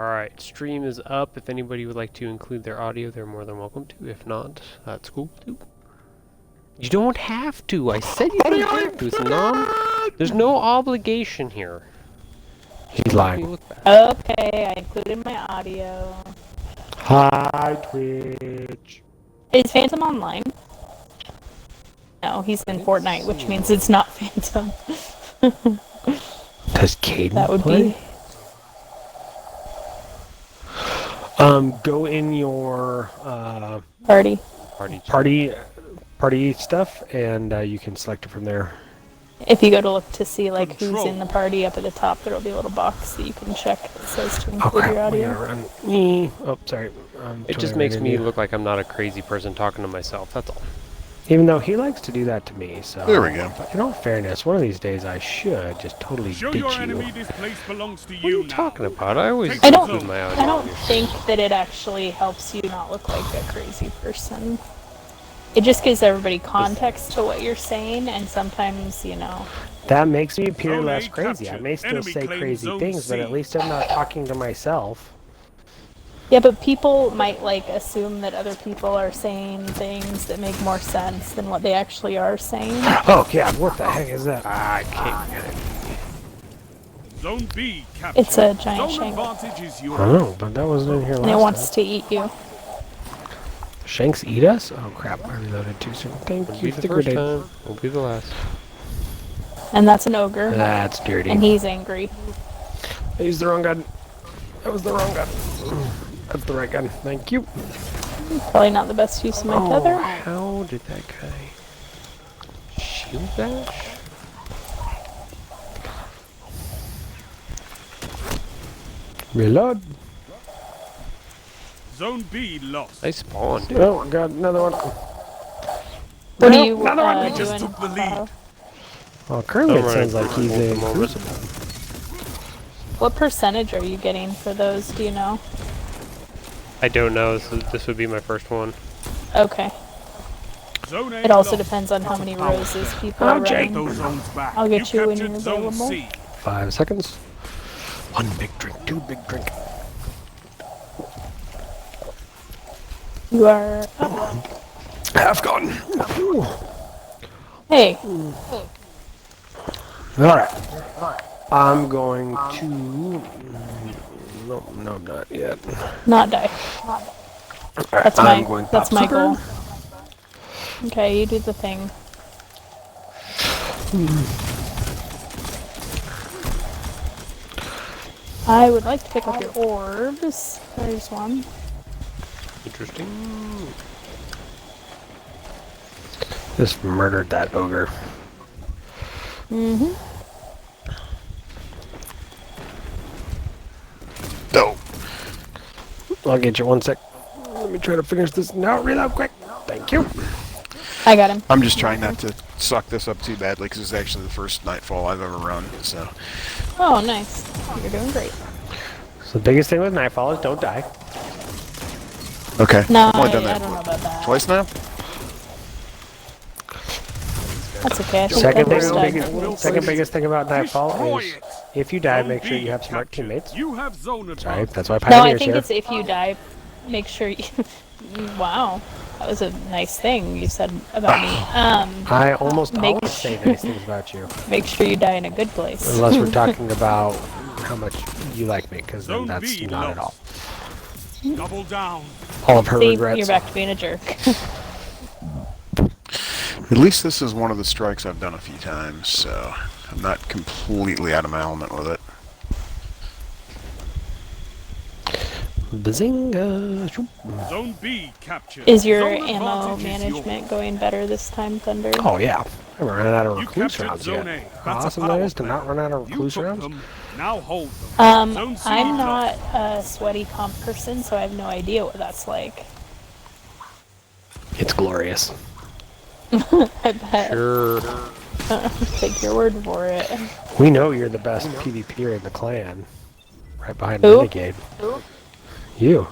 Alright, stream is up. If anybody would like to include their audio, they're more than welcome to. If not, that's cool too. You don't have to. I said you didn't have to. There's no obligation here. He's lying. Okay, I included my audio. Hi, Twitch. Is Phantom online? No, he's in Fortnite, which means it's not Phantom. Does Caden That would play? be... Go in your party stuff, and you can select it from there. If you go to look to see like who's in the party up at the top, there'll be a little box that you can check that says to include your audio. Oh, sorry. It just makes me look like I'm not a crazy person talking to myself, that's all. Even though he likes to do that to me, so... There we go. In all fairness, one of these days I should just totally ditch you. What are you talking about? I always I include my audio. don't think that it actually helps you not look like a crazy person. It just gives everybody context to what you're saying, and sometimes, you know... That makes me appear less crazy. I may still say crazy things, but at least I'm not talking to myself. Yeah, but people might, like, assume that other people are saying things that make more sense than what they actually are saying. Oh, yeah, what the heck is that? I can't get it. Zone B captured. It's a giant Zone shank. advantage is yours. I don't know, but that wasn't in here last And it wants time. to eat you. Shanks eat us? Oh crap, I reloaded too soon. Thank Won't you be for the the first grenade. time, won't be the last. And that's an ogre. That's dirty. And he's angry. I used the wrong gun. That was the wrong gun. That's the right gun. Thank you. Probably not the best use of my tether. How did that guy shield bash? Reload. Zone B lost. I spawned. Oh, got another one. What are you another one. We just doing? took the lead. Well, currently it Don't sounds run like it. he's a Hold them over. crucible. What percentage are you getting for those, do you know? I don't know, this would be my first one. Okay. Zone A It also lost. depends on how many roses people are Take running. those zones back. I'll get you when captured you're Zone available. C. 5 seconds. 1 big drink, 2 big drink. You are up. Half gone. Hey, Alright. I'm going to... No, not yet. not die. Alright, That's I'm my going that's my super. goal. Okay, you do the thing. I would like to pick up your orbs. There's one. Interesting. Just murdered that ogre. Mm-hmm. No. I'll get you 1 sec. Let me try to finish this now. Reload quick. Thank you. I got him. I'm just trying not to suck this up too badly because it's actually the first Nightfall I've ever run. So Oh, nice. You're doing great. So the biggest thing with Nightfall is don't die. okay, No, I've only I done don't that know about that. twice now. That's okay. I think Second Denver's biggest, done. second biggest thing about Nightfall Destroy is it. if you die, Zone make sure B you have smart captured. teammates. You have zone Sorry, advantage. that's why No, I Pioneer's think here. it's if you die, make sure you... Wow. That was a nice thing you said about me. I almost Make always say nice things about you. Make sure you die in a good place. Unless we're talking about how much you like me, because then Zone that's B not at all. lost. Double down. All of her See, regrets. you're back to being a jerk. At least this is one of the strikes I've done a few times, so I'm not completely out of my element with it. Bazinga! Shoop. Zone B captured. Is your Zone ammo advantage is management going better this time, Thunder? Oh yeah, I haven't run out of You recluse captured rounds Zone yet. A. How That's a awesome that power is to not play. run out of You recluse took rounds. them. Now hold them. Zone C I'm lost. not a sweaty comp person, so I have no idea what that's like. It's glorious. I bet. Sure. Take your word for it. We know you're the best PvPer in the clan. Right behind Who? Renegade. You.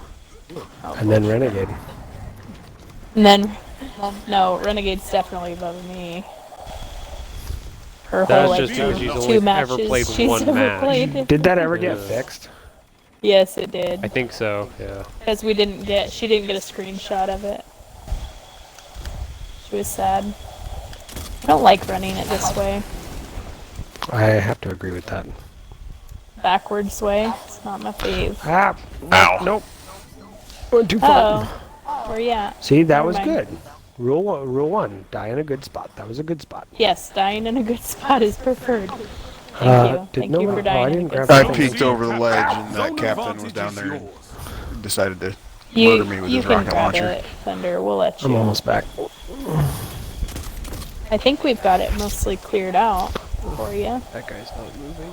And then Renegade. And then, no, Renegade's definitely above me. Her whole That's like just because she's two only matches ever played she's one ever match. played. Did that ever get Yeah. fixed? Yes, it did. I think so, yeah. Because she didn't get a screenshot of it. She was sad. I don't like running it this way. I have to agree with that. Backwards way. It's not my fave. Ah, Ow. nope. Went too far. Uh-oh. Where you at? See, that Never was mind. good. Rule one, die in a good spot. That was a good spot. Yes, dying in a good spot is preferred. Thank you. did Thank no you one- for oh, I dying in a didn't good grab I spot. peeked over the ledge and Zone that captain was advantage down is there and yours. decided to You, murder me with you his can rocket grab launcher. it, Thunder. We'll let you. I'm almost back. I think we've got it mostly cleared out for you. That guy's not moving.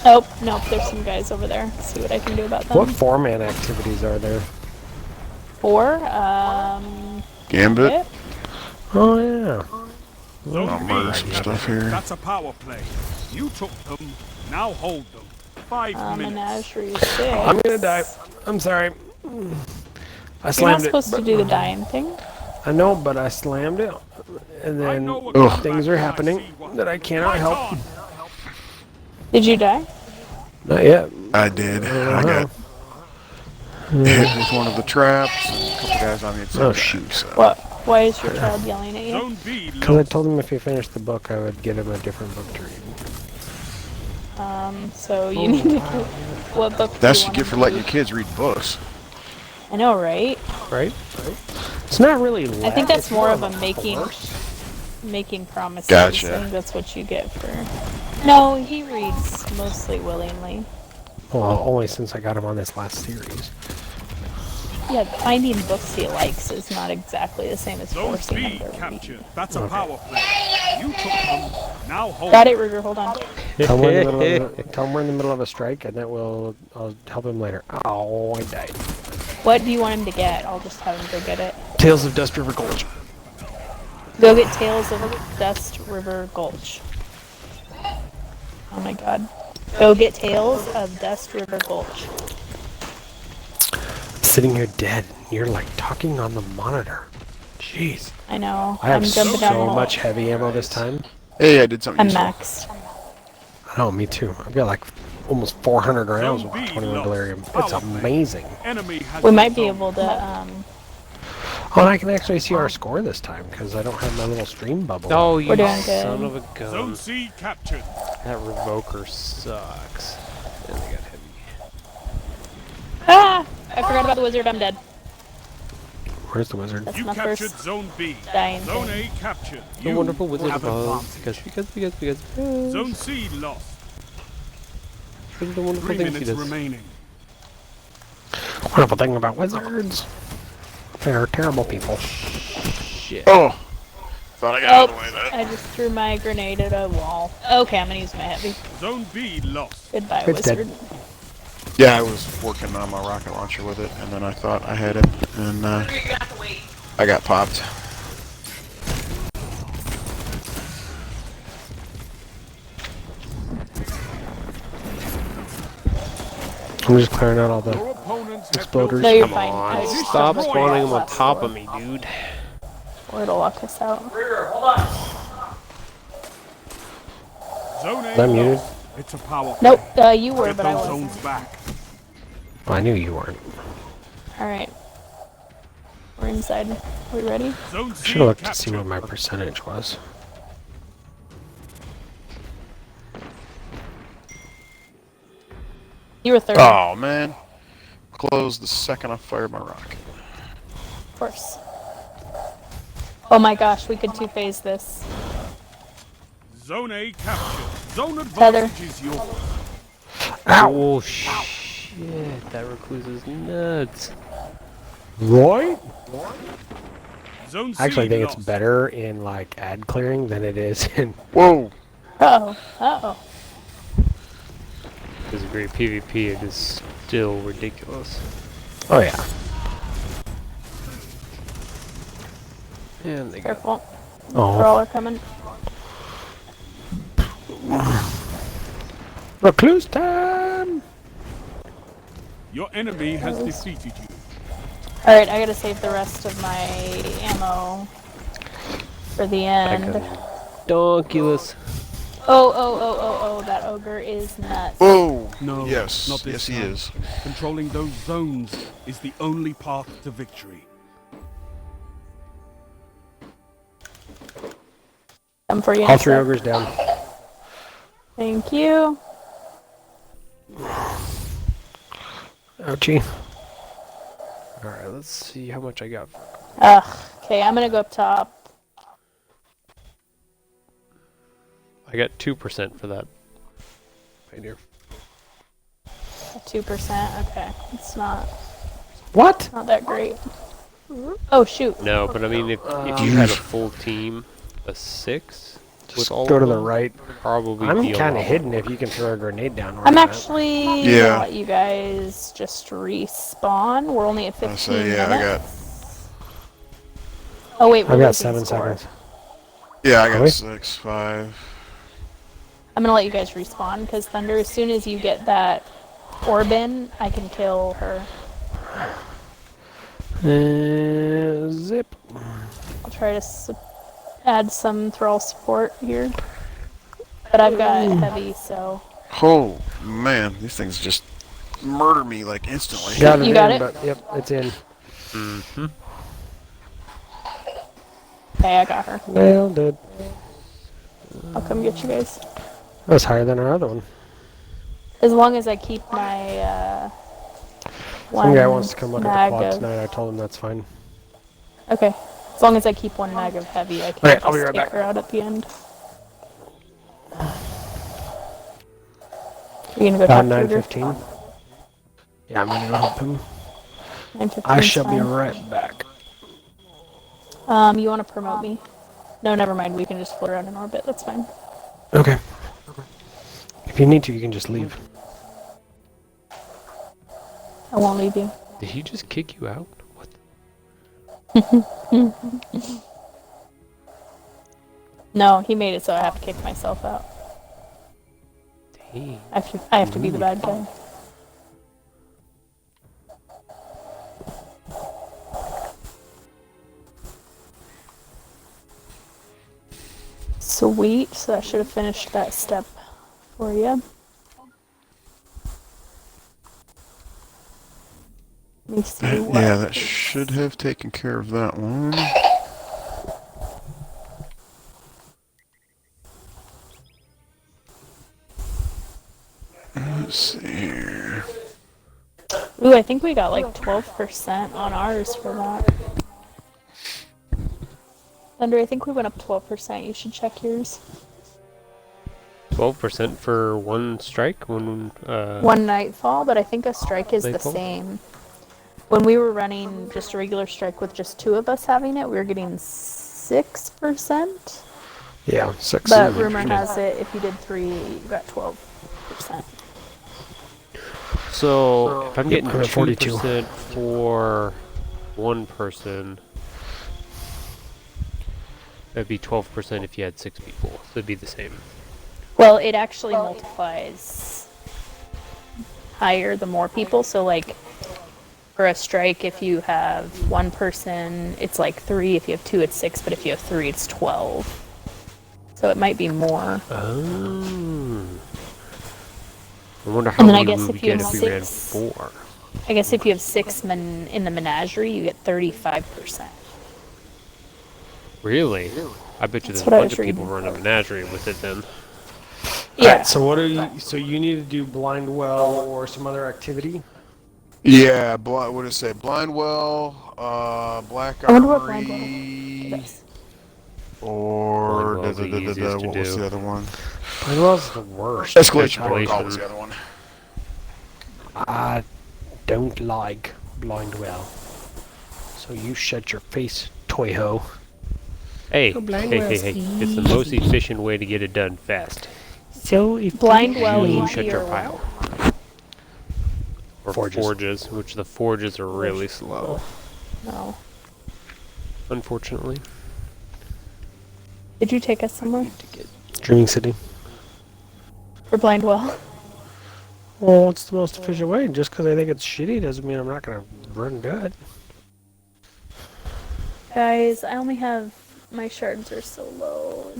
Oh, nope, there's some guys over there. See what I can do about them. What 4-man activities are there? 4, Gambit? Gambit? Oh, yeah. Zone I'll B murder some captured. stuff here. That's a power play. You took them. Now hold them. 5 minutes. Menagerie 6. I'm gonna die. I'm sorry. I You're not slammed it. supposed to do the dying thing. I know, but I slammed it. And I then know what Ugh. comes things back are when I happening see one. that I cannot help. Fight on. Did you die? Not yet. I did. I got hit with one of the traps and a couple guys on me at the same Oh, time, shoot. so. What? Why is your child yelling at you? Zone B Because I lost. told him if he finished the book, I would get him a different book to read. So you need to. What book? do That's you what want you get for him to letting read? your kids read books. I know, right? Right? It's not really. I think that's it's more of a force. making promises. Gotcha. I think that's what you get for. No, he reads mostly willingly. Well, only since I got him on this last series. Yeah, finding books he likes is not exactly the same as Zone forcing B him to read. captured. That's a power play. You took them. Now hold Got them. it, Ruger. Hold on. Tell him we're in the middle of tell him we're in the middle of a strike, and that will. I'll help him later. Oh, I died. What do you want him to get? I'll just have him go get it. Tales of Dust River Gulch. Go get Tales of Dust River Gulch. Oh my god. Go get Tales of Dust River Gulch. Sitting here dead. You're like talking on the monitor. Jeez. I know. I have I'm jumping down so the much heavy ammo this time. Hey, I did something I'm useful. maxed. I know, me too. I've got like almost 400 rounds Zone with B 21 lost. delirium. It's Power play. amazing. Enemy has We the might be zone. able to, Oh, and I can actually see our score this time because I don't have my little stream bubble. Oh, you We're doing son good. of a gun. Zone C captured. That revoker sucks. And they got heavy. Ah! I forgot about the wizard. I'm dead. Where's the wizard? That's You my captured first Zone B. dying Zone thing. A captured. The You wonderful wizard have above. advantage. Because. Zone C lost. The wonderful 3 things he minutes does. remaining. Wonderful thing about wizards. They're terrible people. Shit. Oh! Thought I got out of the way of that. I just threw my grenade at a wall. Okay, I'm gonna use my heavy. Zone B lost. Goodbye, It's dead. wizard. Yeah, I was working on my rocket launcher with it, and then I thought I had him, and I got popped. I'm just clearing out all the. Your opponents have Exploders. No, you're Come fine. on, I just stop jumped spawning right them on last top floor. of me, dude. Or it'll lock us out. Zone A Is that muted? lost. It's a power play. Nope, you were, Get but I those wasn't. zones back. Oh, I knew you weren't. Alright. We're inside. We ready? Zone C Should have looked to see captured. what my percentage was. You were third, Oh, man. Closed the second I fired my rocket. of course. Oh my gosh, we could two-phase this. Zone A captured. Zone Heather. advantage is yours. Oh, shit. That recluse is nuts. Roy? Zone C I actually think it's lost. better in like ad clearing than it is in. Whoa! Uh-oh. Uh-oh. Disagree. PvP, it is still ridiculous. Oh yeah. And they got Careful. Oh. Brawler coming. Recluse time. Your enemy has defeated you. Alright, I gotta save the rest of my ammo for the end. Donkulous. Oh, that ogre is nuts. Oh! No, Yes. not this Yes, he time. is. Controlling those zones is the only path to victory. Come for you. in All a 3 sec. ogres down. Thank you. Ouchie. Alright, let's see how much I got. Ugh. Okay, I'm gonna go up top. I got 2% for that. Right here. 2%. Okay, it's not What? that great. Oh shoot. No, but I mean, if you had a full team, a 6 with Just all go of to the them, right. probably I'm be a kind lot. of hidden if you can throw a grenade down. where I'm at. actually Yeah. gonna let you guys just respawn. We're only at 15 I say, yeah, minutes. Oh wait, we're I've got losing 7 score. seconds. Yeah, I Are got we? 6, 5. I'm gonna let you guys respawn because Thunder, as soon as you get that orb in, I can kill her. Zip. I'll try to add some thrall support here. But I've got heavy, so. Oh, man. These things just murder me, like, instantly. Got it You got in, it? but yep, it's in. Mm-hmm. Okay, I got her. Nailed it. I'll come get you guys. That was higher than our other one. As long as I keep my, Some guy wants to come look at mag the quad of- tonight. I told him that's fine. Okay. As long as I keep one mag of heavy, I can Okay, I'll be just right take back. her out at the end. You gonna go About talk to her? 9:15. Yeah, I'm gonna go help him. 9:15 I 's shall be fine. right back. You want to promote me? No, never mind. We can just float around in orbit. That's fine. Okay. If you need to, you can just leave. I won't leave you. Did he just kick you out? What? No, he made it so I have to kick myself out. Dang. I have to be the bad guy. Sweet, so I should have finished that step for you. Let me see what. Yeah, that should have taken care of that one. Let's see here. Ooh, I think we got like 12% on ours for that. Thunder, I think we went up 12%. You should check yours. 12% for one strike? One Nightfall, but I think a strike is Nightfall? the same. When we were running just a regular strike with just 2 of us having it, we were getting 6%. Yeah, 6. But rumor has it, if you did 3, you got 12%. So, if I'm Yep, getting I'm at 42. 2% for one person, that'd be 12% if you had 6 people. So it'd be the same. Well, it actually multiplies higher the more people. So, like, for a strike, if you have 1 person, it's like 3. If you have 2, it's 6. But if you have 3, it's 12. So it might be more. Oh. I wonder how And then I many guess we would if you get have if we ran 6 4. I guess if you have 6 men in the menagerie, you get 35%. Really? I bet you That's there's a what I bunch was of people reading. running a menagerie with it then. Yeah. Alright, so what are you? So you need to do blind well or some other activity. Yeah, what did it say? Blindwell, Black I wonder what Blindwell Armory, is. or Blindwell's the easiest to what was do. the other one? Blind well's the worst. Escalation Escalation. Protocol was the other one. I don't like blind well. So you shut your face, toy ho. Hey, So blind hey, well's it's the most efficient way to get it done fast. So if Blind well, You easy shut your or pile. what? Or forges, which the forges are really slow, No. unfortunately. Did you take us somewhere? Dreaming City. For blind well? Well, it's the most efficient way. Just because I think it's shitty doesn't mean I'm not gonna run good. Guys, I only have My shards are so low.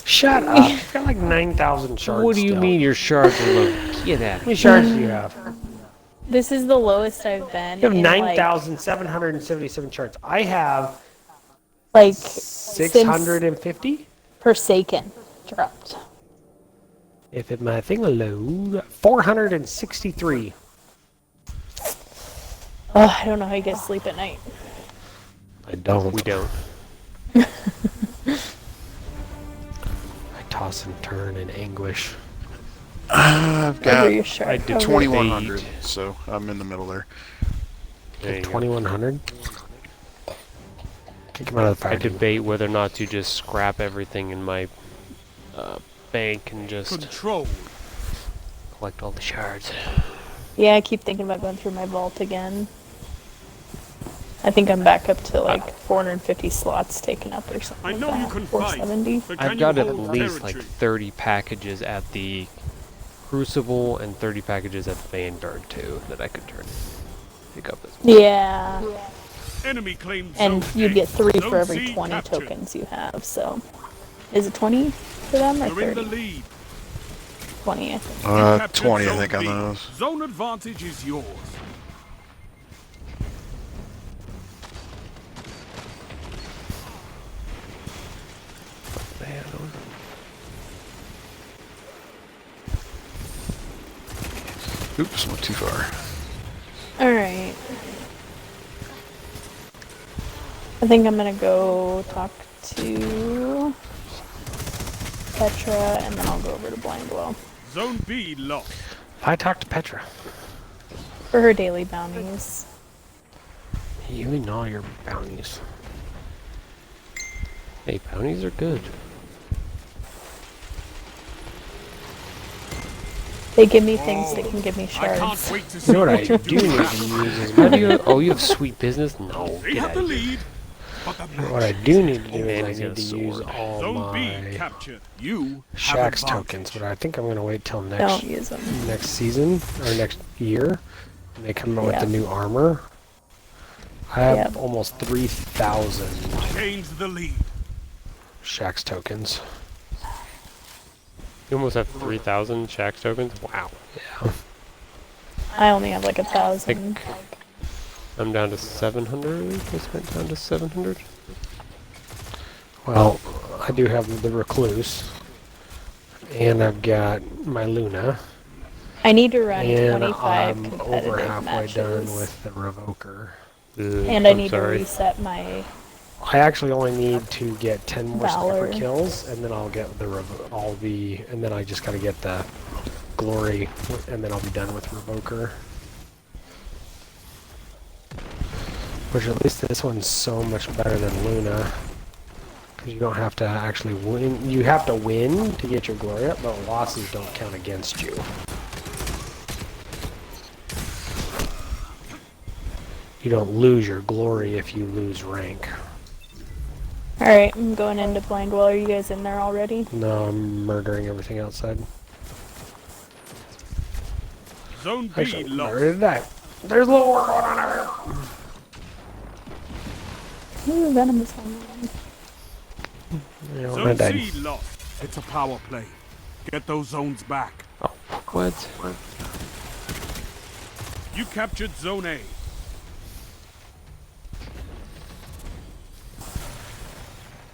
Shut up. You've got like 9,000 shards. What do you still. mean your shards are low? Get out How of many here. shards do you have? This is the lowest I've been. You have in, 9,777 shards. I have like 650. Forsaken dropped. If it, my thing will load, 463. Oh, I don't know how you guys sleep at night. I don't. We don't. I toss and turn in anguish. I've Over got your shirt. I did over- 2100, so I'm in the middle there. There you go. 2,100. Kick him out of the I fire. debate whether or not to just scrap everything in my bank and just Control. collect all the shards. Yeah, I keep thinking about going through my vault again. I think I'm back up to like 450 slots taken up or something. I know like you that. can fight, 470. but can I've got you at hold least like territory? 30 packages at the Crucible and 30 packages at the Vanguard too that I could pick up as well. Yeah, Enemy claimed and zone you'd A. get 3 Zone for every C 20 captured. tokens you have. So, is it 20 for them or You're in the 30? lead. 20, I think. You captured 20, I Zone think, on B. those. Zone advantage is yours. Oops, went too far. All right. I think I'm gonna go talk to Petra, and then I'll go over to Blindwell Zone B lost. If I talk to Petra, for her daily bounties. you and all your bounties. Hey, bounties are good. They give me things that can give me I can't shards. wait to see You know what I you do need to that. use is How do my, you? Oh, you have sweet business? No, They get have out the of here. lead, but the what match I do need to is do over. is I he's got need a to use sword. all Zone B my captured. You have Shaxx advantage. tokens, but I think I'm gonna wait till Don't next use them. next season or next year when they come out with the Yeah. new armor. I have Yep. almost 3,000 Gains the lead. Shaxx tokens. You almost have 3,000 Shaxx tokens? Wow. Yeah. I only have like 1,000. I'm down to 700. I spent down to 700. Well, I do have the Recluse, and I've got my Luna, I need to run and 25 I'm competitive over halfway matches. done with the Revoker. Ugh, And I I'm need sorry. to reset my. I actually only need to get 10 more Valor. sniper kills, and then I'll get the and then I just gotta get the glory, and then I'll be done with Revoker. Which at least this one's so much better than Luna. Because you don't have to actually win. You have to win to get your glory up, but losses don't count against you. You don't lose your glory if you lose rank. Alright, I'm going into Blindwell. Are you guys in there already? No, I'm murdering everything outside. Zone B Actually, I'm lost. ready to die. There's a little work going on over Ooh, Venom is on. here. You know, I Zone died. C lost. It's a power play. Get those zones back. What? You captured Zone A.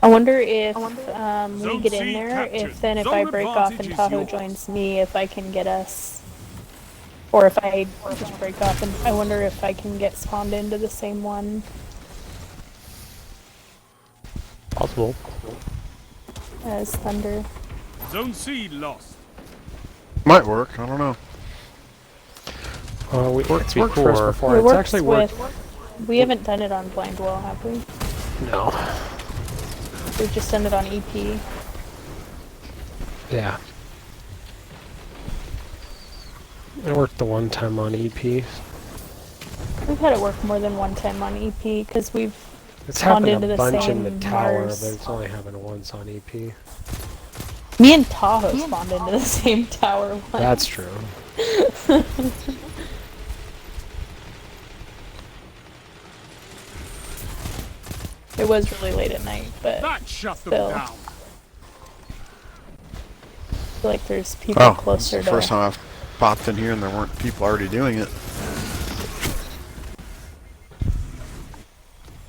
I wonder if we Zone get in C there, captured. if then if Zone I break off advantage and is Tahoe yours. joins me, if I can get us. Or if I just break off and I wonder if I can get spawned into the same one Possible. as Thunder. Zone C lost. Might work, I don't know. It's worked for us before. before. It It's works actually worked. We haven't done it on Blindwell, have we? No. We've just done it on E EP. Yeah. It worked the one time on EP. We've had it work more than one time on EP because we've It's spawned happened into a the bunch in the same tower, Mars. but it's only happened once on EP. Me and Tahoe spawned into the same tower once. That's true. It was really late at night, but I That shut them Still. down. feel like there's people Oh, it's closer the to. first time I've popped in here and there weren't people already doing it.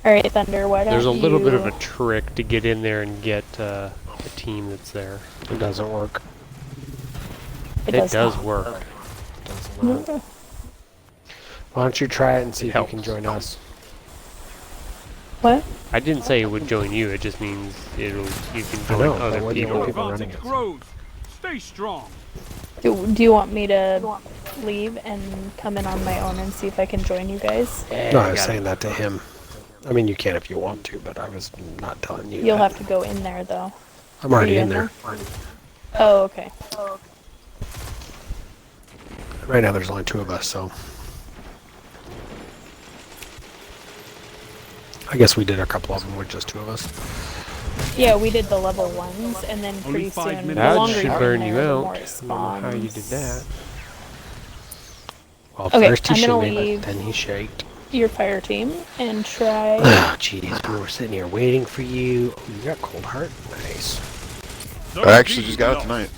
All right, Thunder. Why don't There's a little bit of you- a trick to get in there and get a team that's there. It doesn't work. It It does not. work. It does not. Why don't you try it and see if you can helps. join us? What? I didn't say it would join you. It just means you can I join know, but other what do you people. want Your people running advantage it. grows. Stay strong. Do you want me to leave and come in on my own and see if I can join you guys? No, I was saying that to him. I mean, you can if you want to, but I was not telling you. You'll that. have to go in there though. I'm already you in in there. Oh, okay. Right now, there's only 2 of us, so. I guess we did a couple of them with just 2 of us. Yeah, we did the level 1s, and then Only pretty 5 soon, minutes. the That longer should you're burn in you there, the out. more I it don't know how you did spawns. that. Well, Okay, first he I'm gonna shooted, leave. then he shaked. Your fire team and try. Oh, jeez, we were sitting here waiting for you. Oh, you got Cold Heart? Nice. Zone I actually B just got it lost. tonight.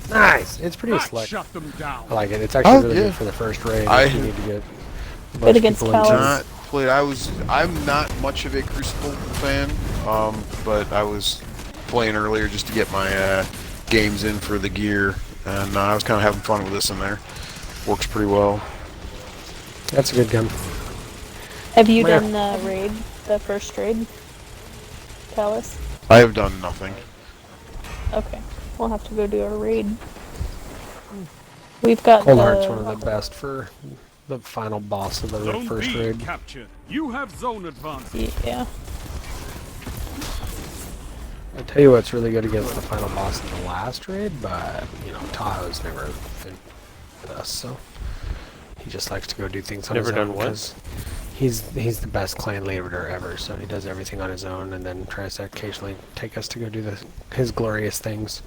Nice! It's pretty That slick. shut them down. I like it. It's actually Oh, really yeah. good for the first raid. I- If you need to get a bunch of against people into Palace. it. Not played. I'm not much of a Crucible fan, but I was playing earlier just to get my games in for the gear, and I was kind of having fun with this in there. Works pretty well. That's a good gun. Have you Where? done the raid, the first raid, Palace? I have done nothing. Okay, we'll have to go do a raid. We've got Cold the. Heart's one of the best for the final boss of the Zone first B raid. captured. You have zone advantage. Yeah. I tell you what's really good against the final boss in the last raid, but you know Tahoe's never been with us, so he just likes to go do things on Never his own. done what? 'Cause he's the best clan leader ever, so he does everything on his own, and then tries to occasionally take us to go do his glorious things,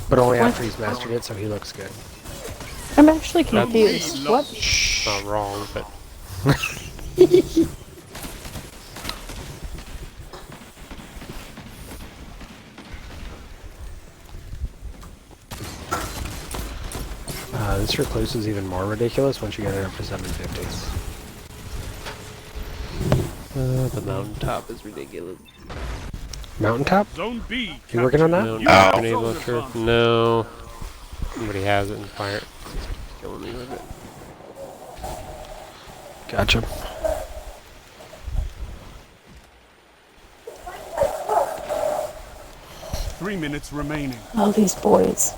but only after he's mastered it, so he looks good. I'm actually confused. What? Not wrong, but This recluse is even more ridiculous once you get it up to 750. the mountaintop is ridiculous. Mountaintop? Zone B. You working on that? No, You Ow. have grenade zone launcher. advantage. No. Somebody has it in fire. It's killing me with it. Gotcha. Three minutes remaining. Oh, these boys.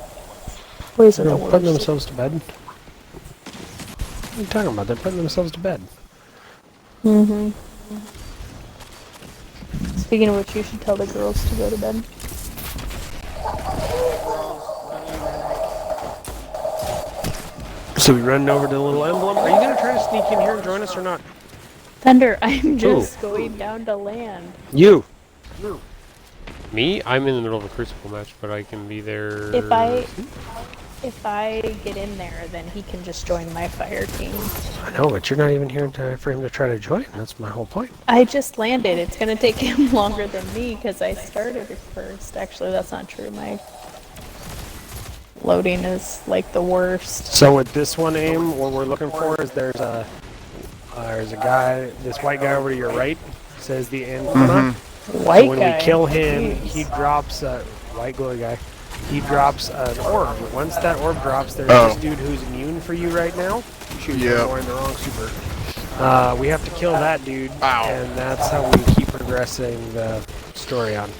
Boys are the They're putting worst. themselves to bed. What are you talking about? They're putting themselves to bed. Mm-hmm. Speaking of which, you should tell the girls to go to bed. So we running over to the little emblem. Are you gonna try to sneak in here and join us or not? Thunder, I'm just going down to land. You. Me? I'm in the middle of a Crucible match, but I can be there. If I get in there, then he can just join my fire team. I know, but you're not even here for him to try to join. That's my whole point. I just landed. It's gonna take him longer than me because I started first. Actually, that's not true. My loading is like the worst. So with this one, aim, what we're looking for is there's a guy, this white guy over to your right, says the Ancona. White So when guy. we kill him, Jeez. he drops a white glowy guy. He drops an orb. Once that orb drops, there's Oh. this dude who's immune for you right now. Shoot, Yep. more in the wrong super. We have to kill that dude, Ow. and that's how we keep progressing the story on.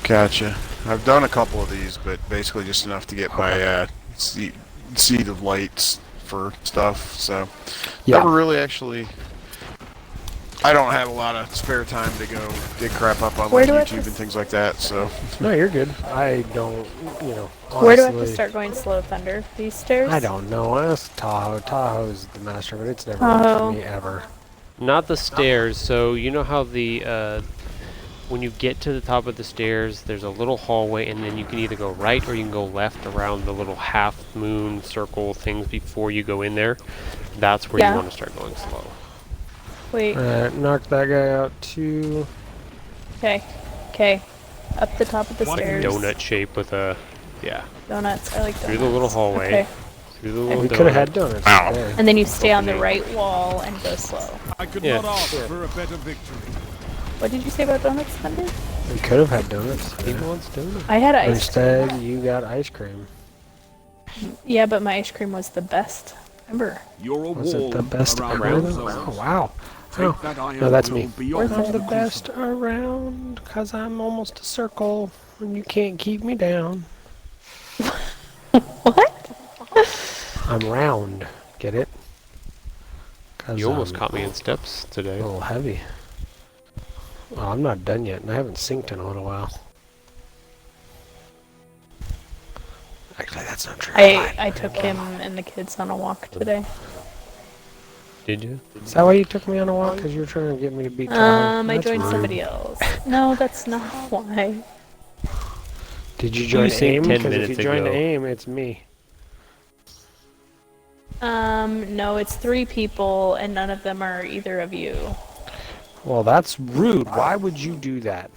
Gotcha. I've done a couple of these, but basically just enough to get my seed of lights for stuff. So Yeah. never really actually. I don't have a lot of spare time to go dig crap up on Where like do I have YouTube to and things like that. So No, you're good. I don't, honestly, Where do I have to start going slow, Thunder? These stairs? I don't know. Ask Tahoe. Tahoe's the master, but it's never Tahoe. worked for me ever. Not the stairs. So you know how the when you get to the top of the stairs, there's a little hallway, and then you can either go right or you can go left around the little half moon circle things before you go in there. That's where Yeah. you want to start going slow. Wait. Knocked that guy out too. Okay. Okay. Up the top of the One stairs. Donut shape with a, yeah, Donuts. I like donuts. through the little hallway, Okay. through the little We donut. could have had donuts Ow. there. And then you stay on the Opening. right wall and go slow. I could Yeah. not ask for a better victory. What did you say about donuts, Thunder? We could have had donuts He there. wants donuts. I had ice Instead, cream. you got ice cream. Yeah, but my ice cream was the best ever. You're a Was wall it the best around ever? the though? zone. Oh, wow. Take Oh, that iron no, that's will me. beyond I'm the crucible. best around, cause I'm almost a circle, and you can't keep me down. What? I'm round. Get it? 'Cause You almost I'm caught me in steps today. a little heavy. Oh, I'm not done yet, and I haven't synced in a little while. Actually, that's not true. I took him and the kids on a walk today. Did you? Is that why you took me on a walk? Because you were trying to get me to beat Tahoe? I That's joined rude. somebody else. No, that's not why. Did you join synced AIM? 10 Because if you minutes joined ago. AIM, it's me. No, it's 3 people and none of them are either of you. Well, that's rude. Why would you do that?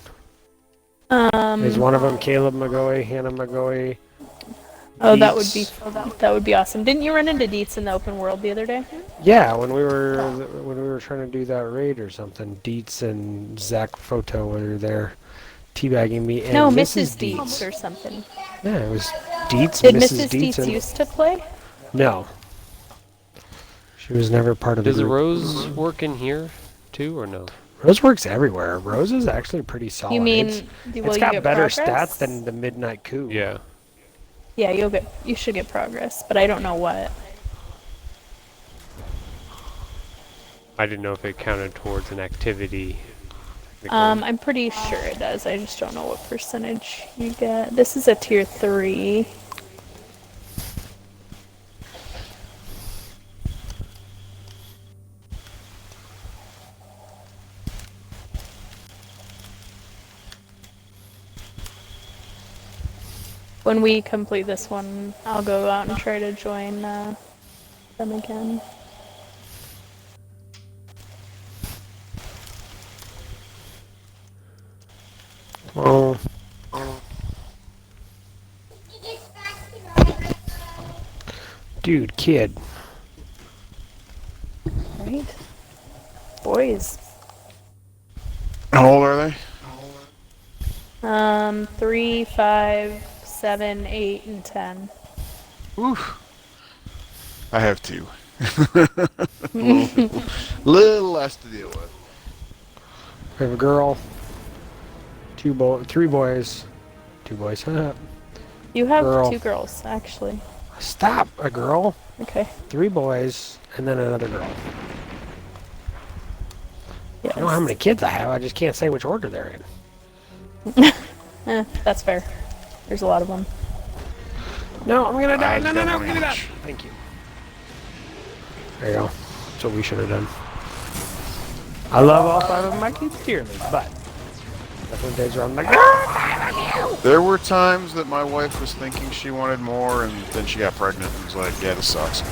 Is one of them Caleb McGoey, Hannah McGoey? Oh, Dietz? that would be awesome. Didn't you run into Dietz in the open world the other day? Yeah, when we were trying to do that raid or something, Dietz and Zach Photo were there teabagging me. And No, Mrs. Mrs. Dietz or something. Yeah, it was Dietz, Did Mrs. Mrs. Dietz, Dietz and used to play? no, she was never part of the Does group. Rose work in here too, or no? Rose works everywhere. Rose is actually pretty solid. You mean It's- will it's you got get better progress? stats than the Midnight Coup. Yeah. Yeah, you should get progress, but I don't know what. I didn't know if it counted towards an activity. technically. I'm pretty sure it does. I just don't know what percentage you get. This is a tier 3. When we complete this one, I'll go out and try to join them again. Oh. Dude, kid. Right? Boys. How old are they? 3, 5, 7, 8, and 10. Oof. I have 2. little less to deal with. We have a girl. 3 boys. 2 boys. You have Girl. 2 girls, actually. Stop. A girl, Okay. 3 boys, and then another girl. Yes. I know how many kids I have. I just can't say which order they're in. That's fair. There's a lot of them. No, I'm gonna die. I've No, done give me that. much. Thank you. There you go. That's what we should have done. I love all 5 of my kids dearly, but definitely days where I'm like, There were times that my wife was thinking she wanted more, and then she got pregnant and was like, yeah, this sucks.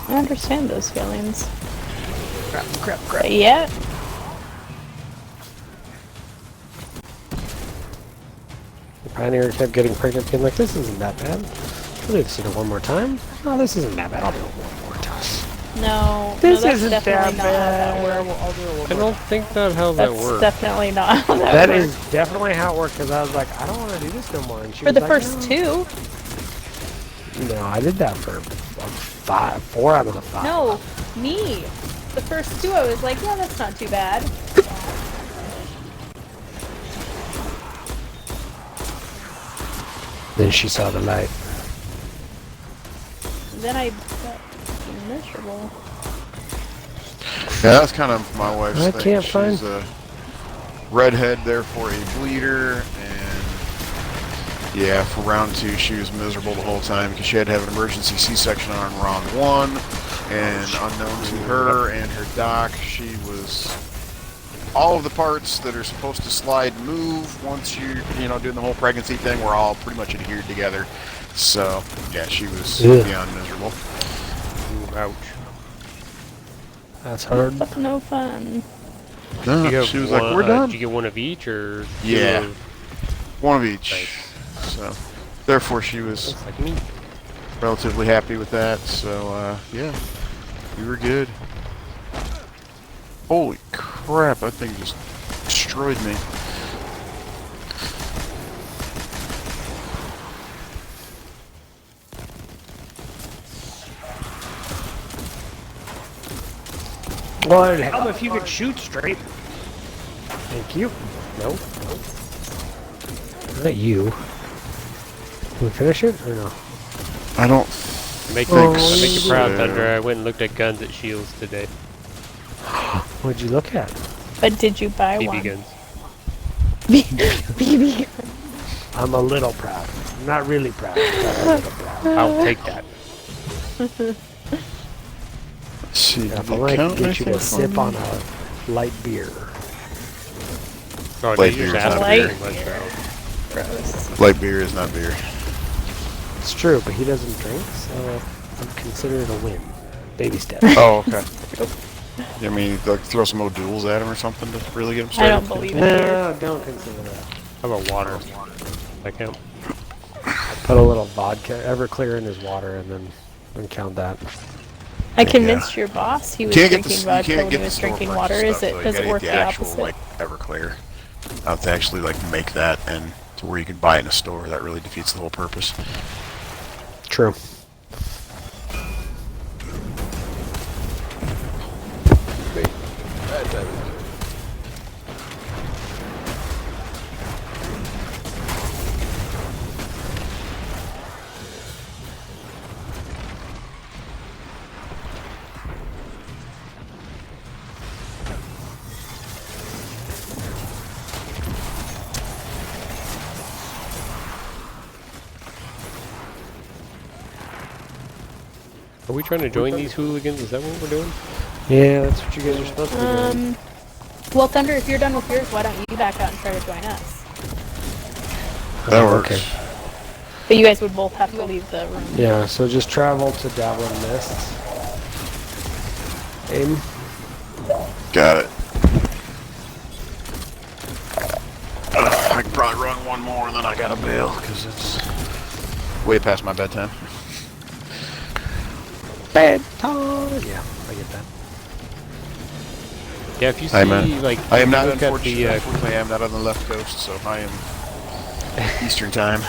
I understand those feelings. crap. But yeah. The Pioneer kept getting pregnant, being like, this isn't that bad. I'll do this one more time. No, this isn't that bad. I'll do it one more time. No. This no, that's isn't definitely that not how that bad. works. I'll do it one I more don't think that how that That's works. definitely not how that, That works. is definitely how it worked, because I was like, I don't want to do this no more. And she For was the like, first no. 2? No, I did that for 4 out of the 5. No, me. The first 2, I was like, yeah, that's not too bad. Then she saw the light. Then I got miserable. Yeah, that's kind of my wife's I thing. can't She's find- a redhead, therefore a bleeder, and yeah, for round 2 she was miserable the whole time because she had to have an emergency C-section on round 1, and unknown to her and her doc, she was all of the parts that are supposed to slide move once you're, doing the whole pregnancy thing were all pretty much adhered together. So yeah, she was Ugh. beyond miserable. Ooh, ouch. That's hard. But no fun. No, You have she was one, like, "We're done." Did you get one of each, or two Yeah. of- One of each. Nice. So, therefore, she was Looks like me. relatively happy with that. So, yeah, we were good. Holy crap! That thing just destroyed me. Well, it'd help if you could shoot straight. Thank you. Nope. Not you. Can we finish it or no? I don't. Make Oh, I make you proud, yeah. Thunder. I went and looked at guns at Shields today. What'd you look at? But did you buy BB one? guns. BB. I'm a little proud. I'm not really proud. But I'm a little proud. I'll take that. Let's see. Yeah, Did if I they might count get you to anything? sip on a light beer. Oh, Light did you beer just is ask not me beer. very much, bro? Gross. Light beer is not beer. It's true, but he doesn't drink, so I'm considering a win. Baby step. Oh, okay. I mean, like throw some O'Doul's at him or something to really get him I started. don't believe it here. No, don't consider that. How about water? That count? Put a little vodka, Everclear in his water, and then count that. I convinced your boss he was Can't get drinking you vodka can't when get he was the drinking store water. purchase Is it? stuff, though. Does You it gotta work get the the actual opposite? like Everclear. To actually like make that and to where you can buy it in a store. That really defeats the whole purpose. True. Are we trying to join these hooligans? Is that what we're doing? Yeah, that's what you guys are supposed to be doing. Well, Thunder, if you're done with yours, why don't you back out and try to join us? That Oh, works. okay. But you guys would both have to leave the room. Yeah, so just travel to Dablin Mists. Aim. Got it. I can probably run one more and then I gotta bail because it's way past my bedtime. Bedtime. Yeah, I get that. Yeah, if you see, Hey, man. like, I am you not look at unfortunately. the, Unfortunately, I am not on the left coast, so I am Eastern time.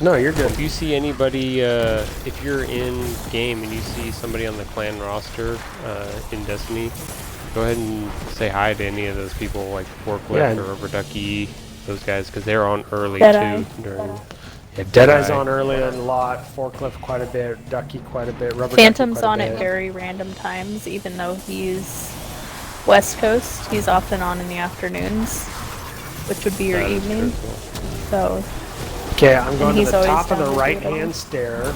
No, you're good. if you see anybody, if you're in game and you see somebody on the clan roster in Destiny, go ahead and say hi to any of those people, like Forklift Yeah. or Rubber Ducky, those guys, because they're on early Deadeye. too. During Yeah, Deadeye's Deadeye. on early a lot. Forklift quite a bit. Ducky quite a bit. Rubber Phantom's Ducky quite on a at bit. very random times, even though he's West Coast. He's often on in the afternoons, which would be your evening. So, Okay, I'm going to he's the always top of down the to do it right-hand all. stair.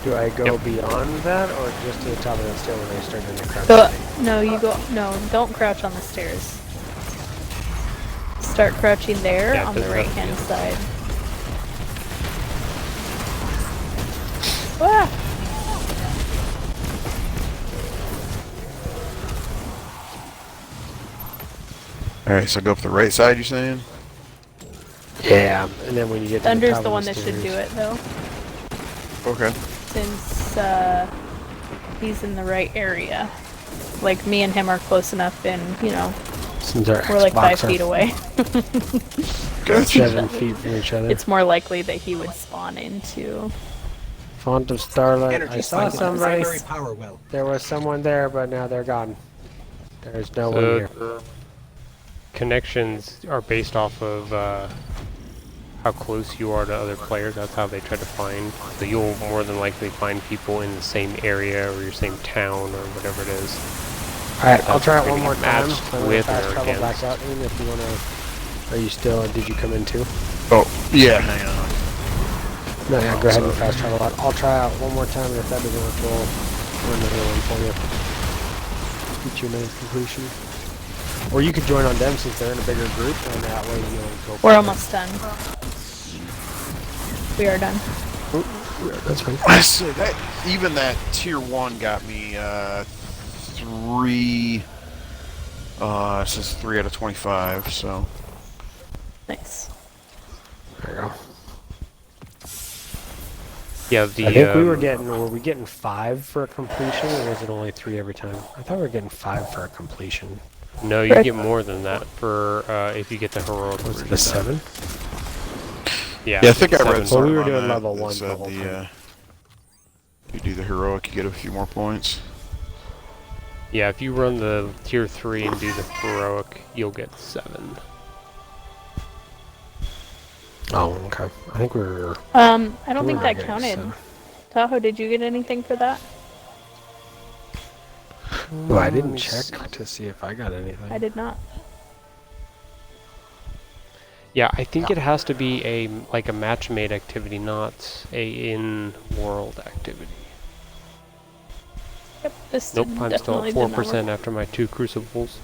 Do I go beyond that, or just to the top of the stair when I start doing the crouch? go. No, you go. No, don't crouch on the stairs. Start crouching there Yeah, on the 'cause right that's- hand side. Ah! All right, so go up the right side. You're saying? Yeah, and then when you get to the Thunder's top the of one that should do stairs- it though, Okay. since he's in the right area. Like me and him are close enough, and you know Since our we're like 5 Xbox are feet away. Gotcha. 7 feet from each other. It's more likely that he would spawn into. Font of Starlight. Energy I saw signed with the somebody. primary power well. There was someone there, but now they're gone. There's no one here. So connections are based off of how close you are to other players. That's how they try to find. So you'll more than likely find people in the same area or your same town or whatever it is. Alright, I'll That's try it gonna one get more time. matched I'm gonna with fast or travel back against. out, Ian, if you wanna. Are you still? Did you come in too? Oh, yeah. Hang on. No, yeah, go ahead and fast travel out. I'll try out one more time, and if that doesn't work, we'll run another one for you. Get you a nice completion. Or you could join on them since they're in a bigger group, and that way you'll go. We're almost done. We are done. That's fine. I said that even that tier 1 got me 3. It says 3 out of 25. So Nice. There you go. Yeah, the I think were we getting 5 for a completion, or was it only 3 every time? I thought we were getting 5 for a completion. no, you get more than that for if you get the heroic. Was it version. a 7? Yeah, yeah, I think I 7. read Well, something we were on doing that level that 1 the said whole time. you do the heroic, you get a few more points. Yeah, if you run the tier 3 and do the heroic, you'll get 7. Oh, okay. I think we were. I don't we think were that getting counted. 7. Tahoe, did you get anything for that? Well, I didn't check to see if I got anything. I did not. Yeah, I think it has to be like a match-made activity, not a in-world activity. Yep, this Nope, I'm still definitely at did not 4% work. after my 2 crucibles.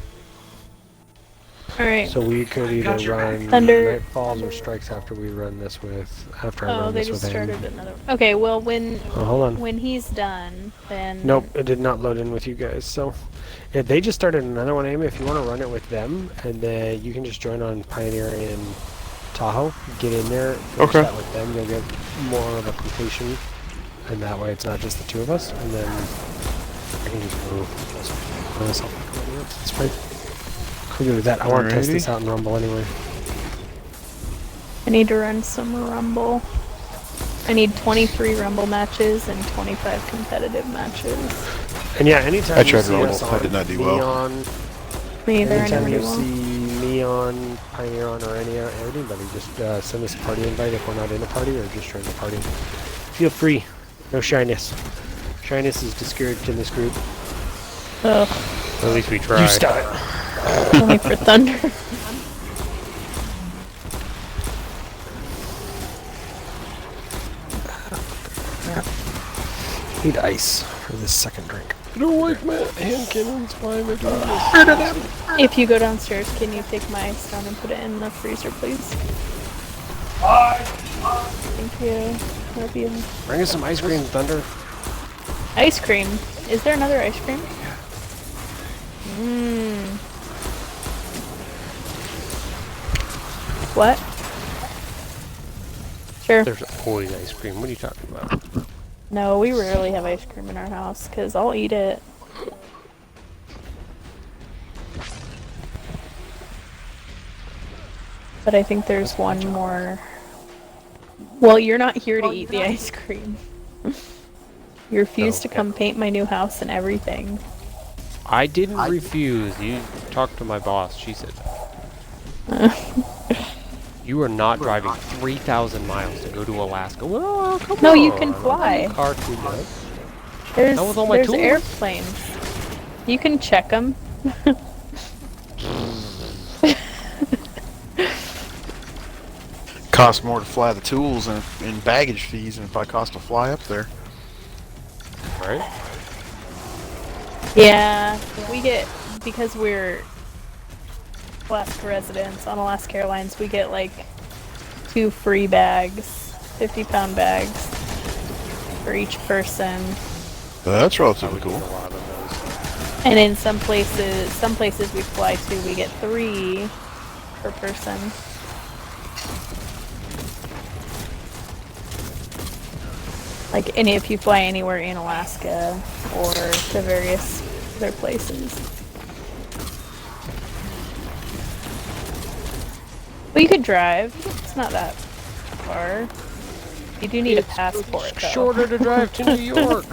Alright. So we could either run Thunder- Nightfalls or Strikes after we run this with. After I Oh, run they this just with him. started another one. Okay, well, Oh, hold on. when he's done, then... Nope, it did not load in with you guys. So, yeah, they just started another one, Amy. If you want to run it with them, and then you can just join on Pioneer and Tahoe. Get in there, finish Okay. that with them. You'll get more of a completion, and that way it's not just the 2 of us. And then I can just move myself. It's fine. Cool with that. I want to test this Alrighty. out in Rumble anyway. I need to run some Rumble. I need 23 Rumble matches and 25 competitive matches. And yeah, anytime I you tried see Rumble. us I on did not do well. Neon, Me either, anytime anybody you will. see me on Pioneer on or anybody, just send us a party invite if we're not in a party, or just join the party. Feel free. No shyness. Shyness is discouraged in this group. Ugh, At least we tried. You stop it. only for Thunder. Need ice for this second drink. I don't like my hand cannons. Why am I doing this? If you go downstairs, can you take my ice down and put it in the freezer, please? Thank you. Love you. Bring us some ice cream, Thunder. Ice cream. Is there another ice cream? Mmm. What? Sure. There's always ice cream. What are you talking about? No, we rarely have ice cream in our house because I'll eat it. But I think there's one more. Well, you're not here to eat the ice cream. You refused to come paint my new house and everything. I didn't refuse. You talked to my boss. She said you are not driving 3,000 miles to go to Alaska. Well, come No, on. you can fly. Car tuned up. There's Not with all my tools. airplanes. You can check them. Costs more to fly the tools and baggage fees than if I cost to fly up there. Right? Yeah, we get, because we're Alaska residents on Alaska Airlines, we get like 2 free bags, 50-pound bags for each person. That's relatively cool. A lot of those. And in some places we fly to, we get 3 per person. Like, and if you fly anywhere in Alaska or to various other places. Well, you could drive. It's not that far. You do need a passport, though. Shorter to drive to New York.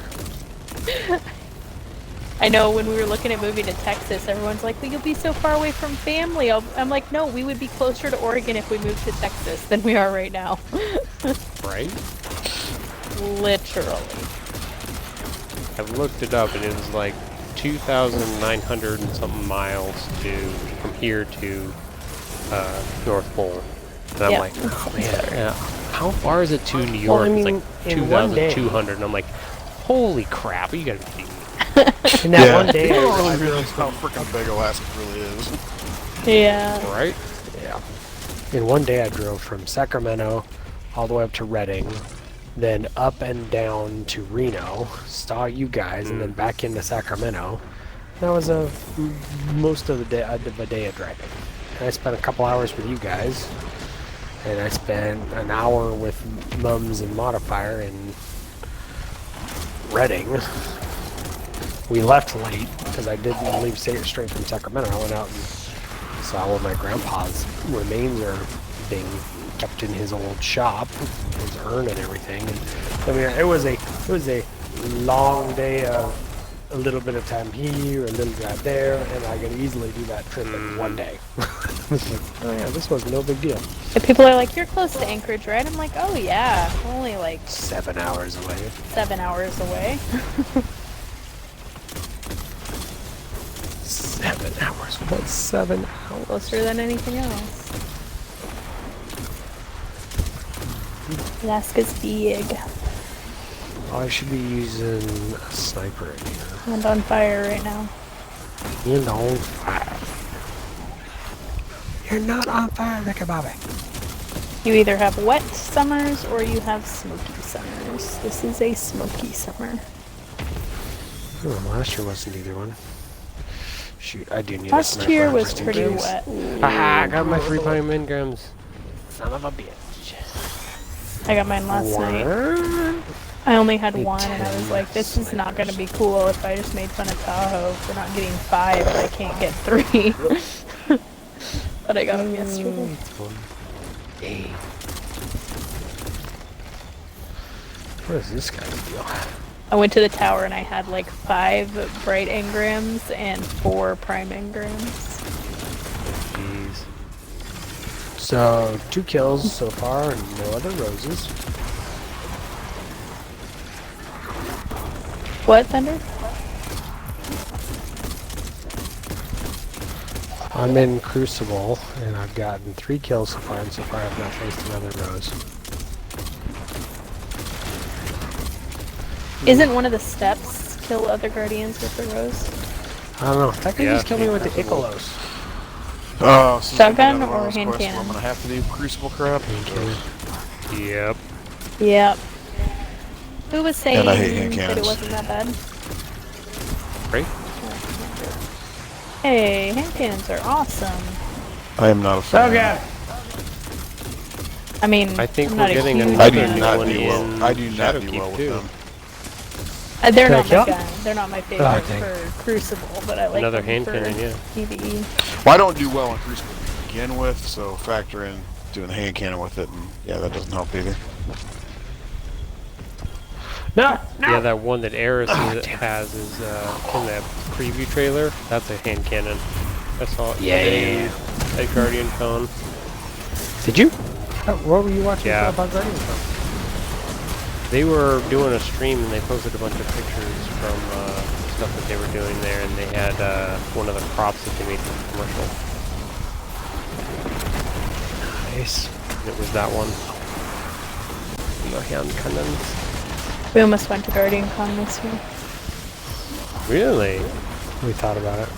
I know when we were looking at moving to Texas, everyone's like, well, you'll be so far away from family. I'm like, no, we would be closer to Oregon if we moved to Texas than we are right now. Right? Literally. I looked it up and it was like 2,900 and something miles from here to North Pole. And I'm Yep. like, oh man, yeah. How far is it to New Well, York? I mean, it's in like one day- 2,200. And I'm like, holy crap, you gotta be kidding me. In that one day, you don't I really drove realize how from- freaking big Alaska really is. Yeah. Right? Yeah. In one day, I drove from Sacramento all the way up to Redding, then up and down to Reno, saw you guys, and then back into Sacramento, That was most of the day of driving. And I spent a couple hours with you guys, and I spent an hour with Mums and Modifier in Reading. We left late because I didn't leave straight from Sacramento. I went out and saw where my grandpa's remains are being kept in his old shop, his urn and everything. And I mean, it was a long day of a little bit of time here, a little drive there, and I could easily do that trip in one day. It's like, oh yeah, this was no big deal. If people are like, you're close to Anchorage, right? I'm like, oh yeah, only like 7 hours away. 7 hours away. 7 hours? What? 7 hours? Closer than anything else. Alaska's big. Oh, I should be using a sniper in here. And on fire right now. And on fire. You're not on fire, Ricky Bobby. You either have wet summers or you have smoky summers. This is a smoky summer. Oh, last year wasn't either one. Shoot, I do need a Last sniper year was just in pretty case. wet. Haha, I got my free prime engrams. Son of a bitch. I got mine last night. One. I only had Me one, and I was too. like, this is not going to be cool if I just made fun of Tahoe for not getting 5 and I can't get 3. But I got them yesterday. Hey. What is this guy's deal? I went to the tower and I had like 5 bright engrams and 4 prime engrams. Jeez. So, 2 kills so far and no other roses. What, Thunder? I'm in Crucible, and I've gotten 3 kills so far, and so far I've not faced another rose. Isn't one of the steps kill other guardians with the rose? I don't know. That guy Yeah, just killed me with the possible. Icolos. Oh, since I'm Shotgun another one or of those hand quests where cannon? I'm gonna have to do Crucible crap. Yep. Yep. Who was saying And I hate hand that it cannons. wasn't that bad? Right? Hey, hand cannons are awesome. I am not a fan. Okay. I mean, I think I'm we're not a getting huge I another do fan. new not one do well. in I do not do Shadowkeep well with too. them. They're Can I not my kill? gun. They're not my favorite Oh, dang. for Crucible, but I like Another them hand for cannon, yeah. PvE. Well, I don't do well on Crucible to begin with, so factor in doing the hand cannon with it, and yeah, that doesn't help either. No! Yeah, that one that Eris has is in that preview trailer. That's a hand cannon. I saw it today at Guardian Con. Did you? What were you watching Yeah. about Guardian from? They were doing a stream and they posted a bunch of pictures from stuff that they were doing there, and they had one of the props that they made for the commercial. Nice. And it was that one. The hand cannons. We almost went to Guardian Con this year. Really? We thought about it.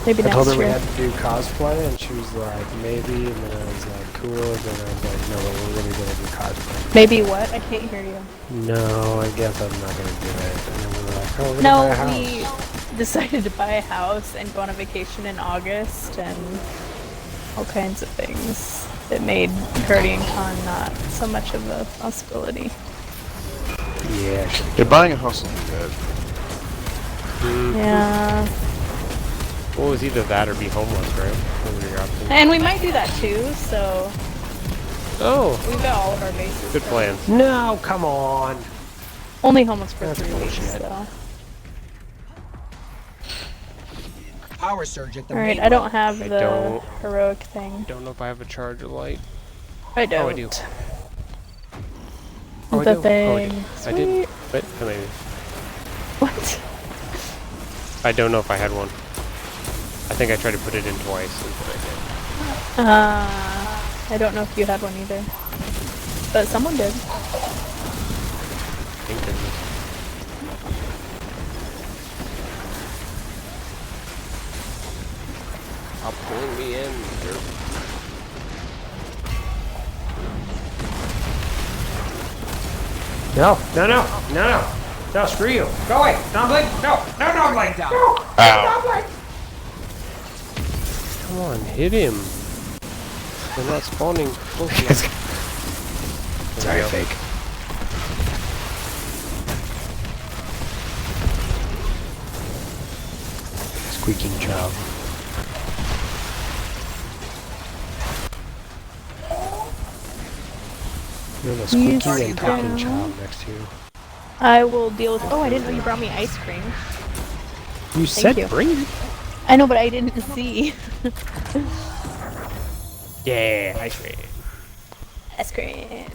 Maybe I told next her we year. had to do cosplay, and she was like, maybe, and then I was like, cool, and then I was like, no, but we're really gonna do cosplay. Maybe what? I can't hear you. No, I guess I'm not gonna do it. And then we were like, oh, we're gonna buy a No, house. we decided to buy a house and go on a vacation in August and all kinds of things that made Guardian Con not so much of a possibility. Yeah, sure. Yeah, buying a house isn't bad. Yeah. Well, it was either that or be homeless, right? Those were your options. And we might do that too, so Oh, we've got all of our bases. good covered. plans. No, come on. Only homeless for That's 3 weeks, bullshit. so. Power surge at the Alright, main I don't road. have I the don't- heroic thing. Don't know if I have a charger light. I don't. Oh, I do. The Oh, I do. Oh, I thing. do. I did. Wait, oh, maybe. What? I don't know if I had one. I think I tried to put it in twice, but I don't know if you had one either. But someone did. I think it was. Stop pulling me in, jerk. No, no, no, no, no. No, screw you. Go away. Nobling. No. No, Nobling. Down. No. Ow. Come on, hit him. They're not spawning close enough. Sorry, fake. Squeaking child. You're the squeaking and talking child next to you. I will deal with. Oh, I didn't know you brought me ice cream. You said you. bring it. I know, but I didn't see. Yeah, ice cream. Ice cream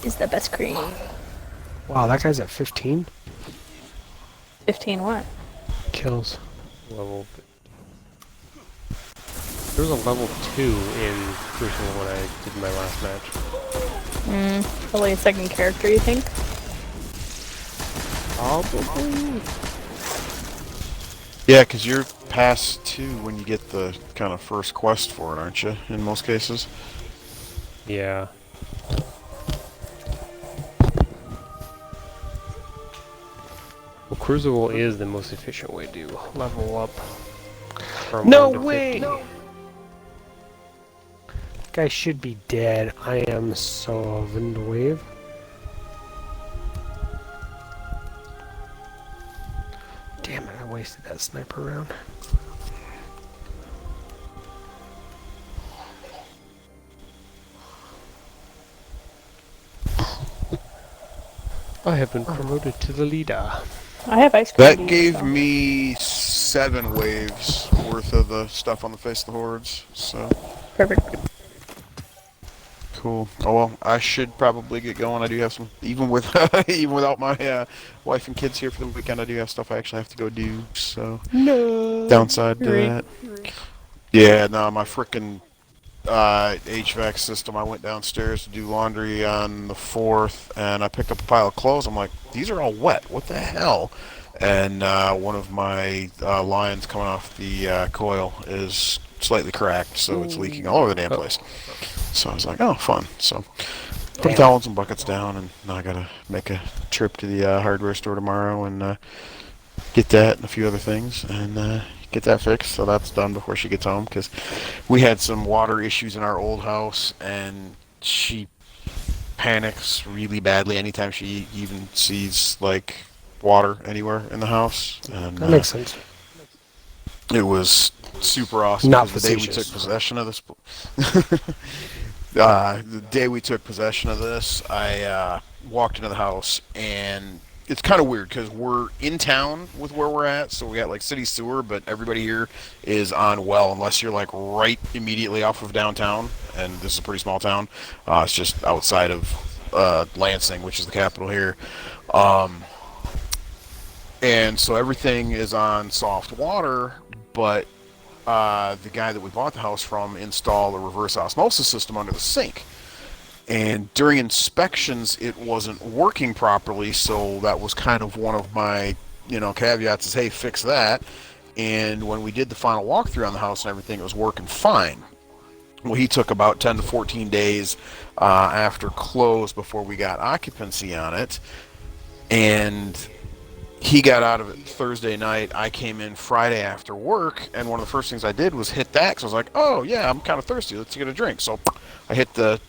is the best cream. Wow, that guy's at 15 15 what? kills. Level. There was a level 2 in Crucible when I did my last match. Probably a second character, you think? Probably. Yeah, because you're past 2 when you get the kind of first quest for it, aren't you? In most cases. Yeah. Well, Crucible is the most efficient way to level up. From No 1 to way! 50. No. Guy should be dead. I am so Windwave. Damn it, I wasted that sniper round. I have been promoted to the leader. I have ice cream. That to eat, gave so. me 7 waves worth of the stuff on the face of the hordes, so Perfect. cool. Oh well, I should probably get going. I do have some, even with even without my wife and kids here for the weekend, I do have stuff I actually have to go do. So No. downside to Right. that. Yeah, no, my frickin' HVAC system. I went downstairs to do laundry on the 4th, and I picked up a pile of clothes. I'm like, these are all wet. What the hell? And one of my lines coming off the coil is slightly cracked, so it's leaking all over the damn place. So I was like, oh, fun. So put towels and buckets down, and now I gotta make a trip to the hardware store tomorrow and get that and a few other things, and get that fixed. So that's done before she gets home, because we had some water issues in our old house, and she panics really badly anytime she even sees like water anywhere in the house. And That makes sense. it was super awesome. Not 'Cause the day we facetious. took possession of this, the day we took possession of this, I walked into the house, and it's kind of weird because we're in town with where we're at, so we got like city sewer, but everybody here is on well, unless you're like right immediately off of downtown, and this is a pretty small town. It's just outside of Lansing, which is the capital here. And so everything is on soft water, but the guy that we bought the house from installed a reverse osmosis system under the sink. And during inspections, it wasn't working properly, so that was kind of one of my, caveats is, hey, fix that. And when we did the final walkthrough on the house and everything, it was working fine. Well, he took about 10 to 14 days after close before we got occupancy on it. And he got out of it Thursday night. I came in Friday after work, and one of the first things I did was hit that, because I was like, oh, yeah, I'm kind of thirsty. Let's get a drink. So I hit the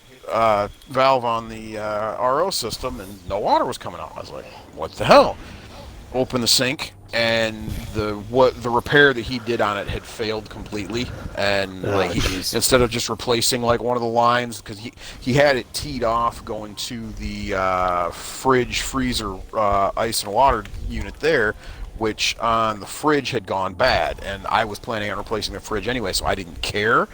valve on the RO system, and no water was coming out. I was like, what the hell? Open the sink, and the repair that he did on it had failed completely, and instead of just replacing like one of the lines, because he had it teed off going to the freezer ice and water unit there, which on the fridge had gone bad, and I was planning on replacing the fridge anyway, so I didn't care.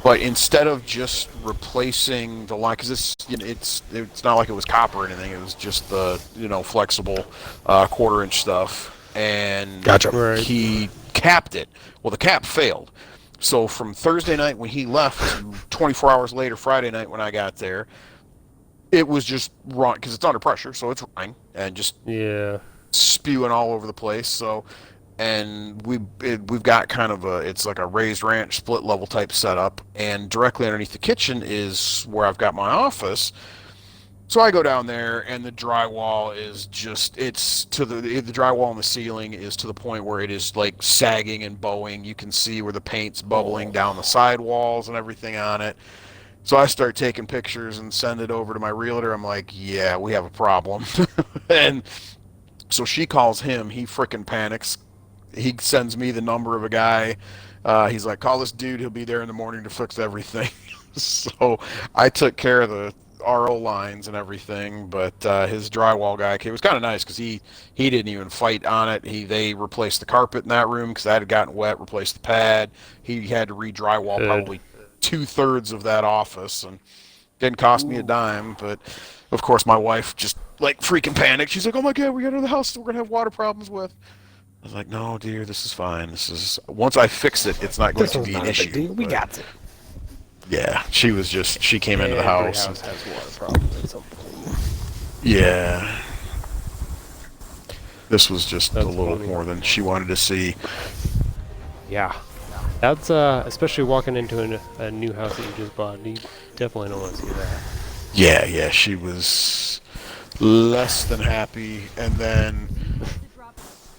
But instead of just replacing the line, because it's not like it was copper or anything, it was just the flexible quarter-inch stuff, and Gotcha. he capped it. Well, the cap failed. So from Thursday night when he left to 24 hours later, Friday night when I got there, it was just run, because it's under pressure, so it's running and just spewing all over the place. So. And we've got kind of it's like a raised ranch split level type setup, and directly underneath the kitchen is where I've got my office. So I go down there, and the drywall is just—it's to the drywall on the ceiling is to the point where it is like sagging and bowing. You can see where the paint's bubbling down the side walls and everything on it. So I start taking pictures and send it over to my realtor. I'm like, yeah, we have a problem. And so she calls him. He frickin' panics. He sends me the number of a guy. He's like, call this dude. He'll be there in the morning to fix everything. So I took care of the RO lines and everything, but his drywall guy, it was kind of nice because he didn't even fight on it. They replaced the carpet in that room because that had gotten wet, replaced the pad. He had to re-drywall probably 2/3 of that office, and didn't cost me a dime. But of course my wife just like freaking panicked. She's like, oh my god, we got another house that we're gonna have water problems with. I was like, no dear, this is fine. This is, once I fix it, it's not going This to one's be not an a big issue. deal. We But got it. yeah, she came into the Every house. house has water problems at some point. Yeah. This was just That's a little funny. more than she wanted to see. Yeah. That's, especially walking into a new house that you just bought. You definitely don't want to see that. Yeah, she was less than happy. And then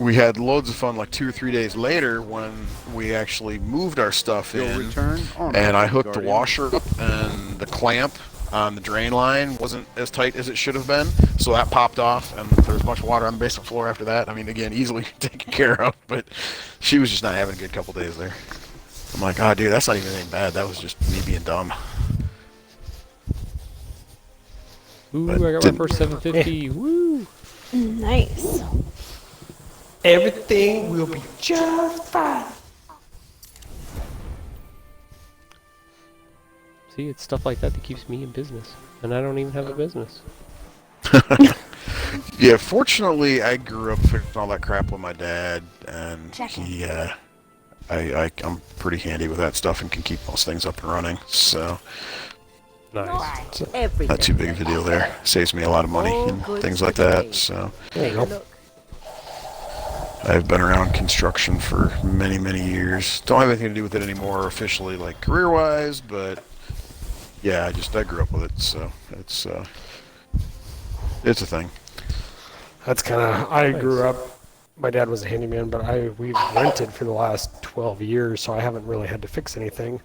we had loads of fun like 2 or 3 days later when we actually moved our stuff You'll in. return armed, And I hooked the Guardian. washer up, and the clamp on the drain line wasn't as tight as it should have been, so that popped off, and there was a bunch of water on the basement floor after that. I mean, again, easily taken care of, but she was just not having a good couple days there. I'm like, oh, dude, that's not even anything bad. That was just me being dumb. Ooh, But I got my didn't- first 750. Woo! Nice. Everything will be just fine. See, it's stuff like that that keeps me in business. And I don't even have a business. Yeah, fortunately, I grew up fixing all that crap with my dad, and he, I'm pretty handy with that stuff and can keep most things up and running, so Nice. not too big of a deal there. Saves me a lot of money and things like that, so. There you go. I've been around construction for many, many years. Don't have anything to do with it anymore officially, like career-wise, but yeah, I grew up with it, so it's a thing. That's kind of. I grew up. My dad was a handyman, but we've rented for the last 12 years, so I haven't really had to fix anything.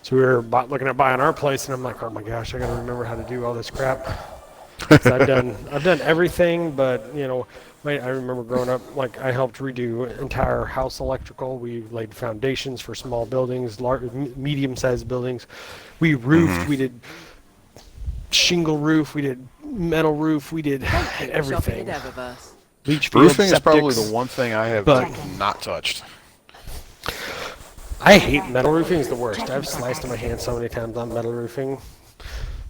So we were looking at buying our place, and I'm like, oh my gosh, I gotta remember how to do all this crap. So I've done everything, but you know, I remember growing up, like I helped redo entire house electrical. We laid foundations for small buildings, large, medium-sized buildings. We roofed. We did shingle roof. We did metal roof. We did everything. Leach field, Roofing is probably septics. the one thing I have But- not touched. I hate metal roofing. Is the worst. I've sliced my hand so many times on metal roofing.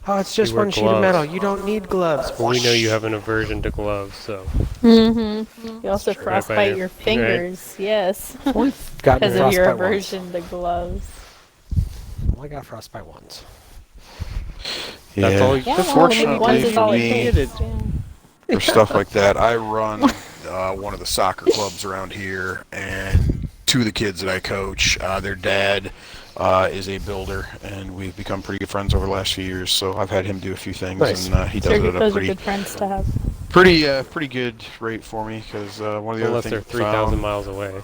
Oh, it's just You wear one sheet of gloves. metal. You don't need gloves. Well, we know you have an aversion to gloves, so. Mm-hmm. You also Straight up by frostbite your- your fingers, yes, Got because of your frostbite once. aversion to gloves. Well, I got frostbite once. That's all you- Yeah, that's well, Fortunately once is all it for me, takes. Yeah. for stuff like that, I run one of the soccer clubs around here, and two of the kids that I coach, their dad is a builder, and we've become pretty good friends over the last few years. So I've had him do a few things, Nice. and he does it at a Those are pretty, good friends to have. pretty good rate for me. Because one of the Unless other they're things 3,000 miles away.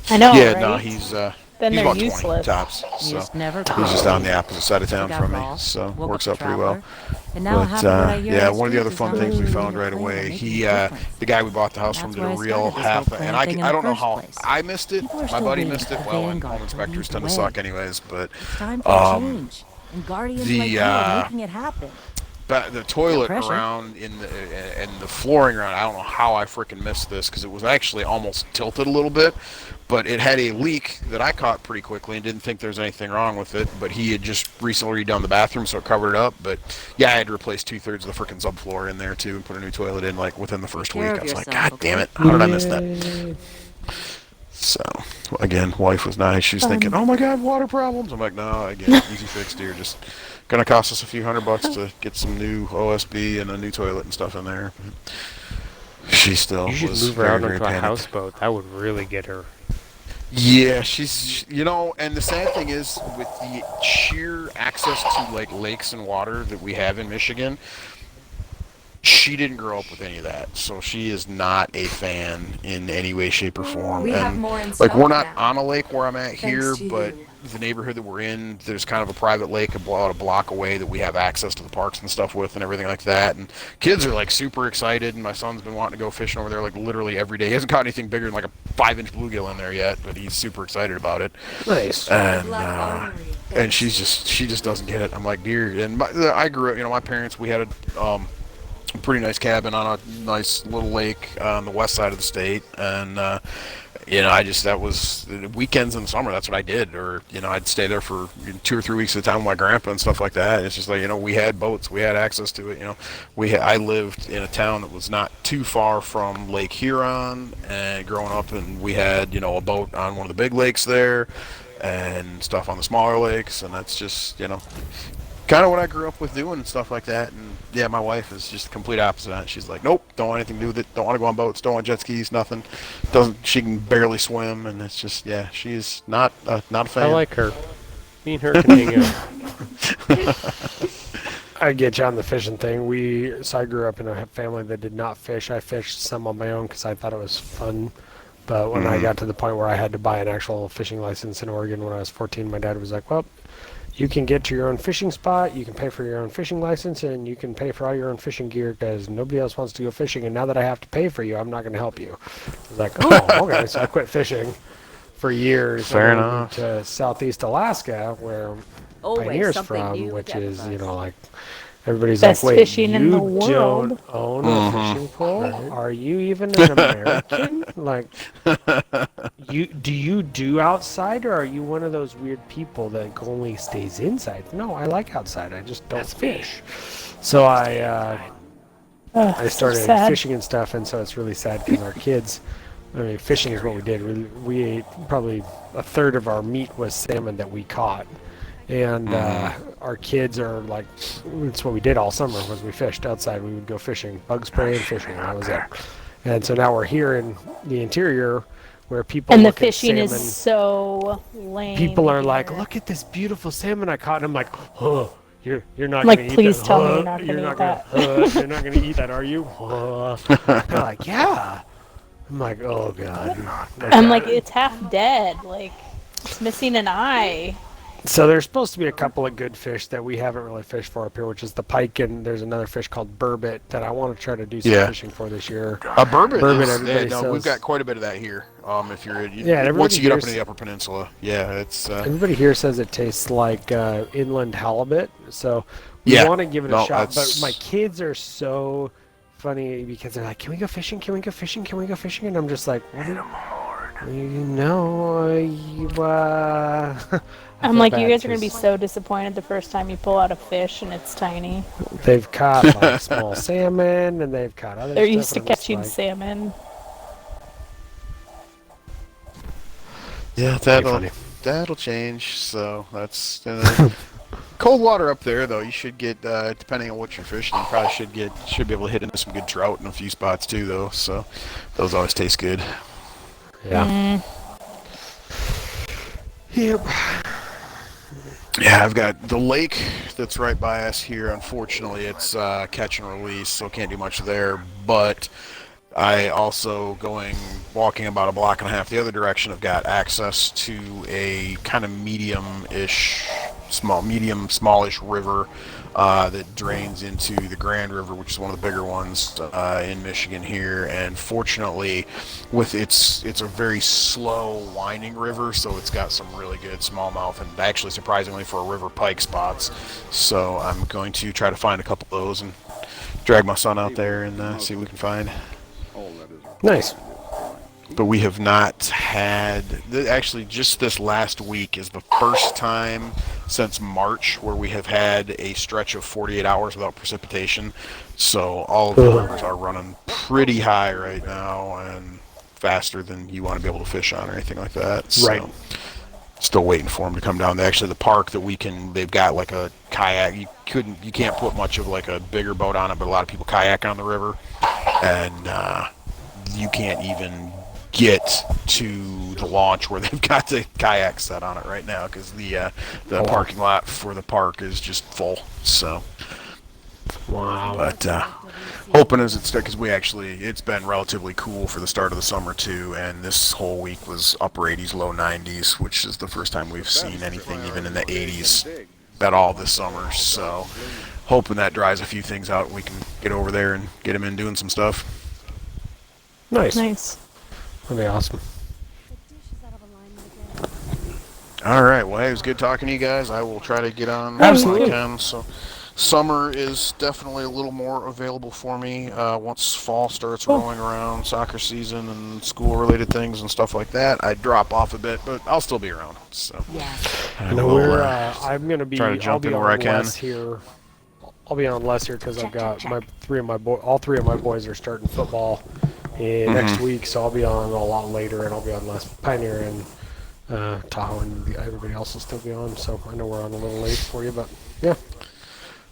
I know, yeah, right? no, he's Then he's they're about 20 useless. tops. So Just never he's just on the opposite side of town Got from me, lost, so woke works up out pretty well. And now half But of what I hear yeah, on one of the other streets fun is things we how found you're right playing away, to make he a difference. the guy we bought the house from That's did a why I real started this half, whole and plan thing in I the don't know first how place. I missed it. People are My still buddy waiting missed for it. the Well, and vanguard home to inspectors lead the tend to way. suck anyways. But It's time for change. And Guardians the, like you are making it happen. the toilet pressure. around in the flooring around, I don't know how I freaking missed this because it was actually almost tilted a little bit, but it had a leak that I caught pretty quickly and didn't think there was anything wrong with it. But he had just recently redone the bathroom, so it covered it up. But yeah, I had to replace 2/3 of the freaking subfloor in there too and put a new toilet in like within the first Take week. care I of was like, yourself, God damn okay? it, how did I miss that? So again, wife was nice. She was thinking, "Oh my God, water problems." I'm like, "No, again, easy fix, dear. Just gonna cost us a few $100 to get some new OSB and a new toilet and stuff in there." She still You should was move her very, out very onto a panicked. houseboat. That would really get her. Yeah, she's, you know, and the sad thing is with the sheer access to like lakes and water that we have in Michigan, she didn't grow up with any of that, so she is not a fan in any way, shape, or form. We have And more in like, stock we're not now. on a lake where I'm at here, to but you. the neighborhood that we're in, there's kind of a private lake about a block away that we have access to the parks and stuff with and everything like that. And kids are like super excited, and my son's been wanting to go fishing over there like literally every day. He hasn't caught anything bigger than like a 5-inch bluegill in there yet, but he's super excited about it. Nice. And she just doesn't get it. I'm like, dear. And I grew up, my parents, we had a pretty nice cabin on a nice little lake on the west side of the state, and that was weekends in the summer. That's what I did, or I'd stay there for 2 or 3 weeks at a time with my grandpa and stuff like that. And it's just like, we had boats, we had access to it. I lived in a town that was not too far from Lake Huron, and growing up, and we had a boat on one of the big lakes there, and stuff on the smaller lakes, and that's just kind of what I grew up with doing and stuff like that. And yeah, my wife is just the complete opposite of that. She's like, nope, don't want anything to do with it, don't want to go on boats, don't want jet skis, nothing. She can barely swim, and it's just, yeah, she's not a fan. I like her. Me and her can hang out. I get you on the fishing thing. So I grew up in a family that did not fish. I fished some on my own because I thought it was fun. But when I got to the point where I had to buy an actual fishing license in Oregon when I was 14, my dad was like, well, you can get to your own fishing spot, you can pay for your own fishing license, and you can pay for all your own fishing gear because nobody else wants to go fishing. And now that I have to pay for you, I'm not going to help you. I was like, oh, okay. So I quit fishing for years. Fair and enough. moved to Southeast Alaska, where Always Pioneer's something from, new which with is, Jeff Buzz. like, everybody's Best like, wait, fishing you in the don't world. own a fishing pole? Are you even an American? Like, do you do outside, or are you one of those weird people that only stays inside? No, I like outside. I just don't fish. So I Ugh, so started sad. fishing and stuff, and so it's really sad because our kids. I mean, fishing is what we did. We ate probably a third of our meat was salmon that we caught. And our kids are like, it's what we did all summer was we fished outside. We would go fishing, bug spray and fishing, and that was it. And so now we're here in the interior where people And the look at fishing is salmon. so lame. People are like, here. look at this beautiful salmon I caught. And I'm like, huh, you're not Like, going to eat please that. tell me huh? you're not gonna eat that." You're not going to eat that, are you? Huh. They're like, yeah. I'm like, oh, God. I'm like, it's half dead. Like, it's missing an eye. So there's supposed to be a couple of good fish that we haven't really fished for up here, which is the pike, and there's another fish called burbot that I want to try to do some fishing for this year. Burbot, everybody we've says- got quite a bit of that here. If you're everybody once you get up hears- into the Upper Peninsula, yeah, it's Everybody here says it tastes like inland halibut, so we Yeah. want to give it a No, shot. But that's- my kids are so funny because they're like, "Can we go fishing? Can we go fishing? Can we go fishing?" And I'm just like, "What? I I'm feel like, bad you guys are gonna 'cause be so disappointed the first time you pull out a fish and it's tiny. They've caught like small salmon, and they've caught other. They're stuff, used to and I'm just catching like, salmon. yeah, funny. that'll change. So that's cold water up there, though. You should get depending on what you're fishing, you probably should be able to hit into some good trout in a few spots too, though. So those always taste good. Yeah. Yep. Yeah, I've got the lake that's right by us here. Unfortunately, it's catch and release, so can't do much there. But I also walking about a block and a half the other direction. I've got access to a kind of smallish river that drains into the Grand River, which is one of the bigger ones in Michigan here. And fortunately, it's a very slow winding river, so it's got some really good smallmouth and actually surprisingly for a river pike spots. So I'm going to try to find a couple of those and drag my son out there and see what we can find. Nice. But we have not had, actually just this last week is the first time since March where we have had a stretch of 48 hours without precipitation. So all of the rivers are running pretty high right now and faster than you want to be able to fish on or anything like that. So Right. still waiting for them to come down. Actually, the park that they've got like a kayak. You can't put much of like a bigger boat on it, but a lot of people kayak on the river. And you can't even get to the launch where they've got the kayak set on it right now because the parking lot for the park is just full. So, Wow. but hoping as it's because it's been relatively cool for the start of the summer too, and this whole week was upper 80s, low 90s, which is the first time we've seen anything even in the 80s at all this summer. So hoping that dries a few things out and we can get over there and get him in doing some stuff. Nice. Nice. That'd be awesome. All right, well, hey, it was good talking to you guys. I will try to get on Absolutely. when I can. So summer is definitely a little more available for me once fall starts rolling around, soccer season and school-related things and stuff like that. I drop off a bit, but I'll still be around. So Yeah. I No, will, we're. I'm gonna be. try to I'll jump be in on where I can. less here. I'll be on less here because I've got all three of my boys are starting football next week, so I'll be on a lot later, and I'll be on less Pioneer and Tahoe, and everybody else will still be on. So I know we're on a little late for you, but yeah.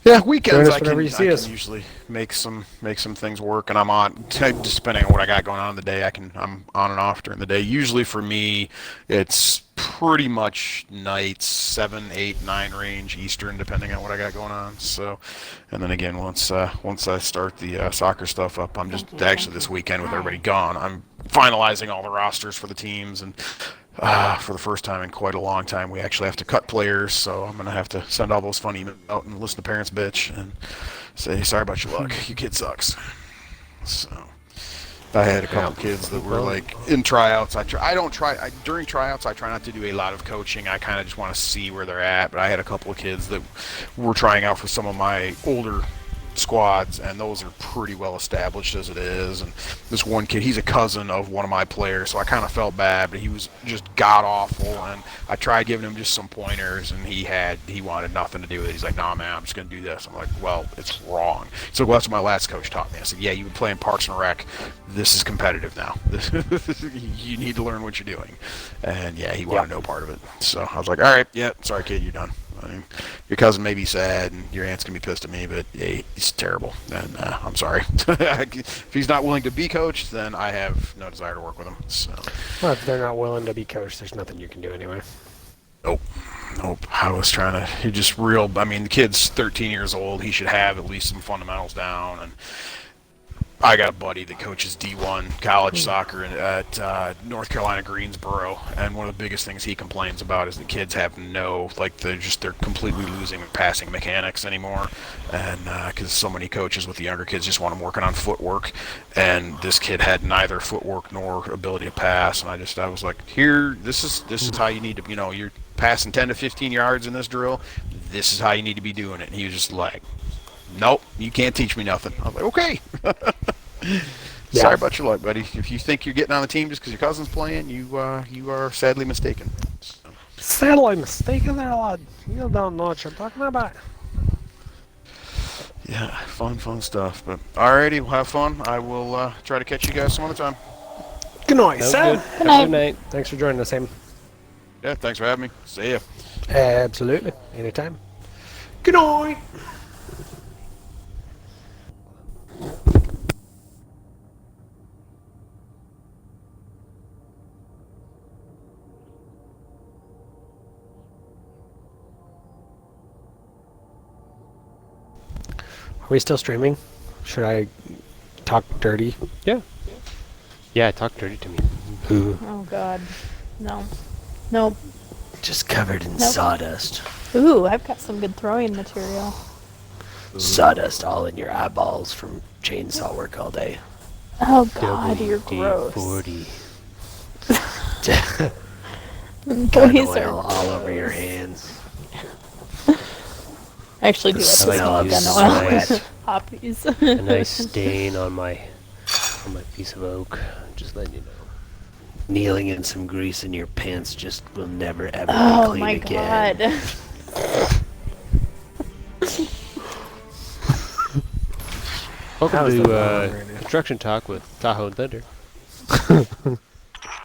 Yeah, weekends us I can, whenever you see I us. can usually make some things work, and I'm on just depending on what I got going on in the day. I'm on and off during the day. Usually for me, it's pretty much nights 7, 8, 9 range Eastern, depending on what I got going on. So, and then again once I start the soccer stuff up, I'm just actually this weekend with everybody gone. I'm finalizing all the rosters for the teams and. For the first time in quite a long time, we actually have to cut players, so I'm going to have to send all those fun emails out and listen to parents bitch and say, sorry about your luck, your kid sucks. So, I had a couple kids that were like in tryouts. During tryouts, I try not to do a lot of coaching. I kind of just want to see where they're at, but I had a couple of kids that were trying out for some of my older squads, and those are pretty well established as it is. And this one kid, he's a cousin of one of my players, so I kind of felt bad, but he was just god awful, and I tried giving him just some pointers, and he wanted nothing to do with it. He's like, nah man, I'm just gonna do this. I'm like, well, it's wrong. So well, that's what my last coach taught me. I said, yeah, you've been playing Parks and Rec, this is competitive now. You need to learn what you're doing. And yeah, he wanted no part of it. So I was like, all right, yeah, sorry kid, you're done. I mean, your cousin may be sad and your aunt's gonna be pissed at me, but yeah, he's terrible, and I'm sorry. If he's not willing to be coached, then I have no desire to work with him. So, Well, if they're not willing to be coached, there's nothing you can do anyway. nope. I was trying to. He just real. I mean, the kid's 13 years old. He should have at least some fundamentals down. And I got a buddy that coaches D1 college soccer at North Carolina Greensboro, and one of the biggest things he complains about is the kids have they're completely losing passing mechanics anymore, and because so many coaches with the younger kids just want them working on footwork, and this kid had neither footwork nor ability to pass, and I was like, here, this is how you need to, you're passing 10 to 15 yards in this drill, this is how you need to be doing it, and he was just like, nope, you can't teach me nothing. I was like, okay. Sorry about your luck, buddy. If you think you're getting on the team just because your cousin's playing, you are sadly mistaken. So. Sadly mistaken there, lad. You don't know what you're talking about. Yeah, fun stuff. But alrighty, we'll have fun. I will try to catch you guys some other time. Good night, Sounds Sam. good. Have a good night. Thanks for joining us, Sam. Yeah, thanks for having me. See ya. Absolutely. Anytime. Good night. Are we still streaming? Should I talk dirty? Yeah, talk dirty to me. Ooh. Oh god. No. Nope. Just covered in Nope. sawdust. Ooh, I've got some good throwing material. Sawdust all in your eyeballs from chainsaw work all day. Oh god, you're gross. WD-40. Gun Boys oil are all over your hands. I actually do like to smell smell of gun oil. sweat. Poppies. A nice stain on my piece of oak. Just letting you know. Kneeling in some grease in your pants just will never ever be Oh clean my again. god. Welcome was the to wrong radio. Construction Talk with Tahoe and Thunder.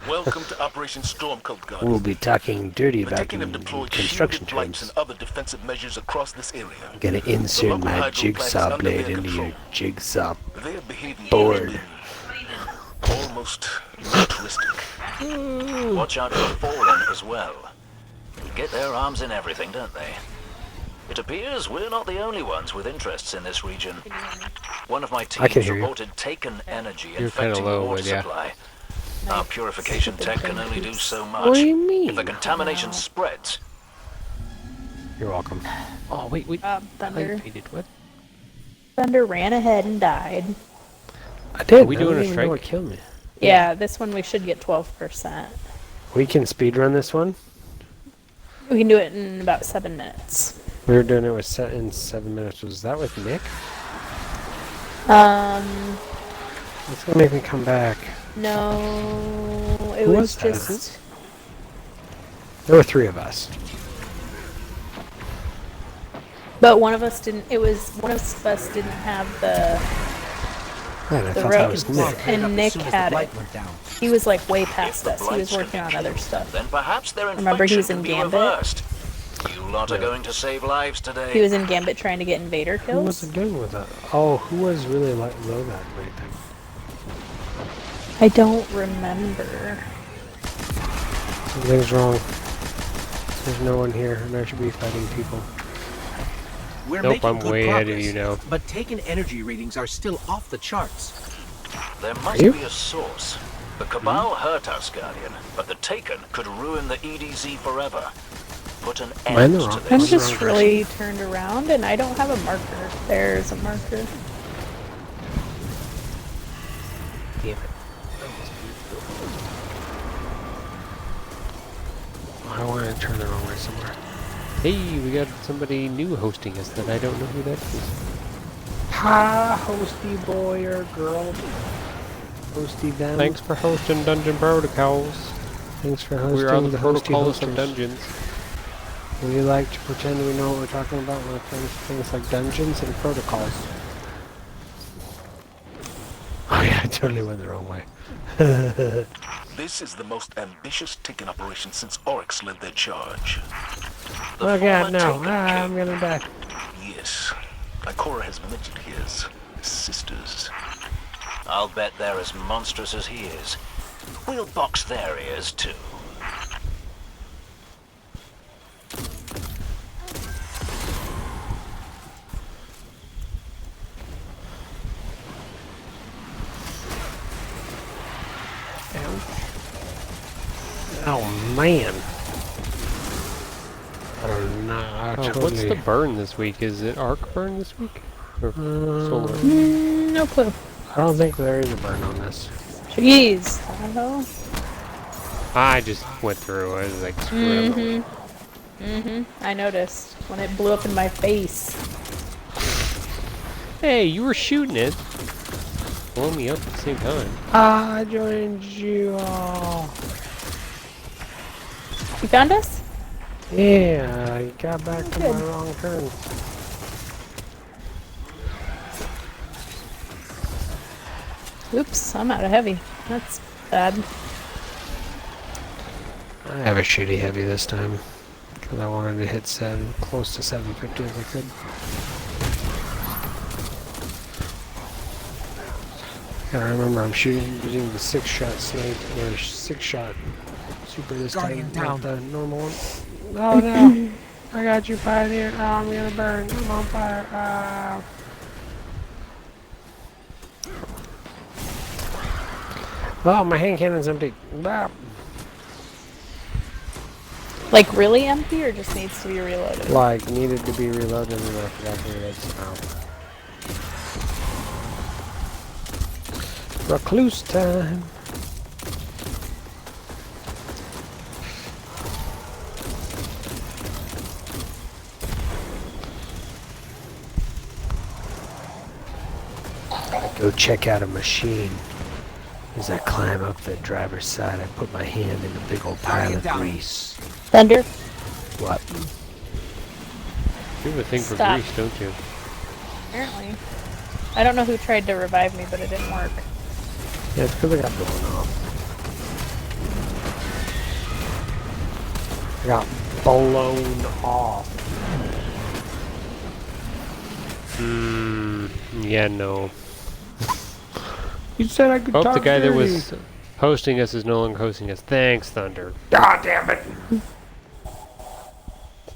Welcome to Operation Storm Cold Guard. We'll be talking dirty The about Tekken have deployed construction shielded lights terms. and other defensive measures across this area. I'm gonna insert local my hydro plant is jigsaw under blade their into your control. jigsaw Their behavior board. has been almost militaristic. Watch out for falling as well. Get their arms in everything, don't they? It appears we're not the only ones with interests in this region. One of my I can teams hear you. reported taken energy You're kinda infecting the low, water but yeah. supply. Our purification stupid tech can thing only do keeps- so much. What do you mean? If the contamination spreads, You're welcome. Oh, wait. Thunder. I faded. What? Thunder ran ahead and died. I did. Are we doing a I don't even know strike? what killed me. Yeah, this one we should get 12%. We can speedrun this one. We can do it in about 7 minutes. We were doing it with set in 7 minutes. Was that with Nick? It's gonna make me come back. No, it Who was was that? just. There were 3 of us. But one of us didn't. It was one of us didn't have the Man, I the thought that rope, was Well, Nick. pick up and as Nick soon as had the it. light went down. He was like way if past the us. He was blights can working be on other killed, stuff. then perhaps their Remember, he infection was can in be Gambit? reversed. You lot are going to save lives today. He was in Gambit trying to get invader Who was kills. it doing with that? Oh, who was really low that night then? I don't remember. Something's wrong. There's no one here, and I should be fighting people. We're Nope, making I'm good way ahead of progress, you now. But taken energy readings are still off the charts. There must you? be a source. The Cabal hurt us, Guardian, but the Taken could ruin the EDZ forever. Put an Am I in end the to wrong- this. I'm What's just wrong, really turned around and I don't have a marker. There's a marker. Damn it. I want to turn the wrong way somewhere. Hey, we got somebody new hosting us that I don't know who that is. Ha, hosty boy or girl. Hosty them. Thanks for hosting Dungeon Protocols. Thanks for hosting We're on the hosty protocols of hosters. dungeons. We like to pretend we know what we're talking about when it comes to things like dungeons and protocols. Oh yeah, I totally went the wrong way. This is the most ambitious Taken operation since Oryx led their charge. The Oh god, former no. Taken I'm king- gonna die. Yes. Ikora has mentioned his sisters. I'll bet they're as monstrous as he is. We'll box their ears too. Oh man. I don't know. I Oh, totally... what's the burn this week? Is it arc burn this week? Or solar? No clue. I don't think there is a burn on this. Jeez. I don't know. I just went through. I was like, screw it. I noticed when it blew up in my face. Hey, you were shooting it. Blow me up at the same time. I joined you all. You found us? Yeah, I got back to my Good. wrong turn. Oops, I'm out of heavy. That's bad. I have a shitty heavy this time. Because I wanted to hit close to 750 if I could. Gotta remember I'm using the 6-shot snipe, or 6-shot super this Guardian time, not down. the normal one. Oh no! I got you, Pioneer. Oh, I'm gonna burn. I'm on fire. Ah. Oh, my hand cannon's empty. Ah. Like really empty or just needs to be reloaded? Like, needed to be reloaded and I forgot to reload somehow. Recluse time. I go check out a machine. As I climb up the driver's side, I put my hand in a big old pile of down. grease. Thunder? What? You have a thing for Stop. grease, don't you? Apparently. I don't know who tried to revive me, but it didn't work. Yeah, it's because I got blown off. I got blown off. Yeah, no. You said I could Oh, talk the guy that dirty. was hosting us is no longer hosting us. Thanks, Thunder. God damn it!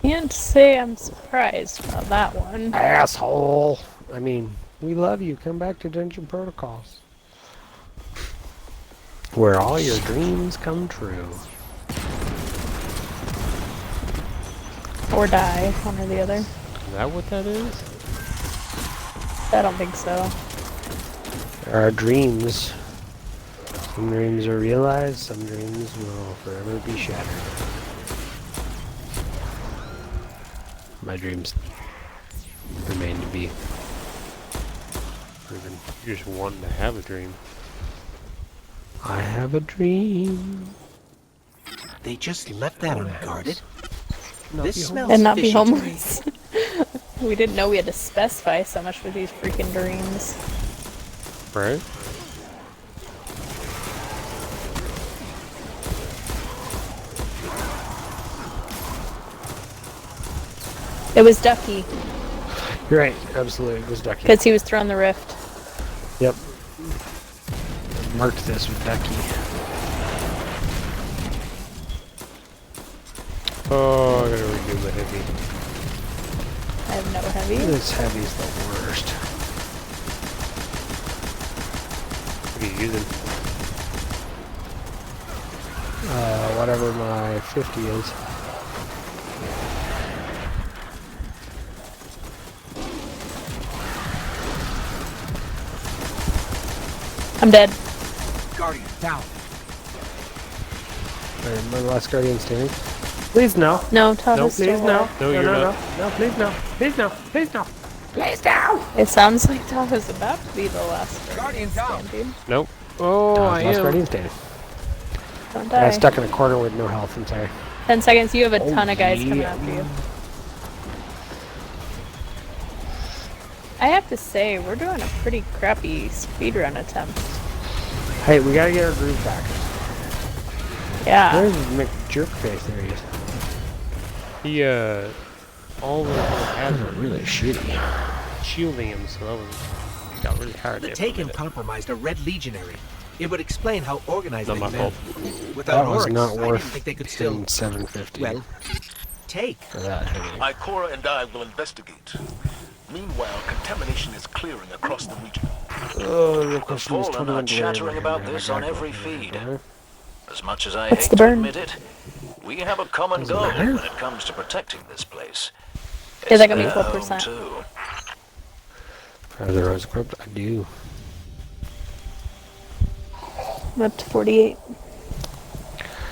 Yeah, can't say I'm surprised about that one. Asshole! I mean, we love you. Come back to Dungeon Protocols. Where all your dreams come true. Or die, one or the other. Is that what that is? I don't think so. There are dreams. Some dreams are realized, some dreams will forever be shattered. My dreams remain to be proven. You just want to have a dream. I have a dream. They just left that unguarded. Not This be smells And not be fishy to me. homeless. We didn't know we had to specify so much with these freaking dreams. Right? It was Ducky, You're right, absolutely. It was Ducky. because he was throwing the rift. Yep. Marked this with Ducky. Oh, I gotta redo my heavy. I have no heavy. This heavy's the worst. What are you using? Whatever my 50 is. I'm dead. Guardian, down. My last Guardian standing. Please no. No, Todd No, is still please no. alive. No, you're not. No, please no. Please no. Please no. Please no. It sounds like Todd is about to be the last Guardian down. standing. Nope. Oh, I Last am. Guardian standing. Don't I die. got stuck in a corner with no health. I'm sorry. 10 seconds, you have a Oh, ton of guys coming yeah. after you. I have to say, we're doing a pretty crappy speedrun attempt. Hey, we gotta get our groove back. Yeah. Where's McJerkface? There he is. He, all the Those hazards are really shitty. shielding him, so that got really hard. The there for a Taken minute. compromised a Red Legionary. It would explain how organized Not they my can fault. be. Without That was Oryx, not I didn't worth think they could still, paying $750 well, take. for that heavy. Ikora and I will investigate. Meanwhile, contamination is clearing across the region. Oh, the The question is Fallen are chattering about this on every feed. As much as I What's hate the to burn? admit it, we have a common goal when it comes to protecting this place. Is that gonna be It's their 12%? home, too. Are the roads equipped? I do. I'm up to 48.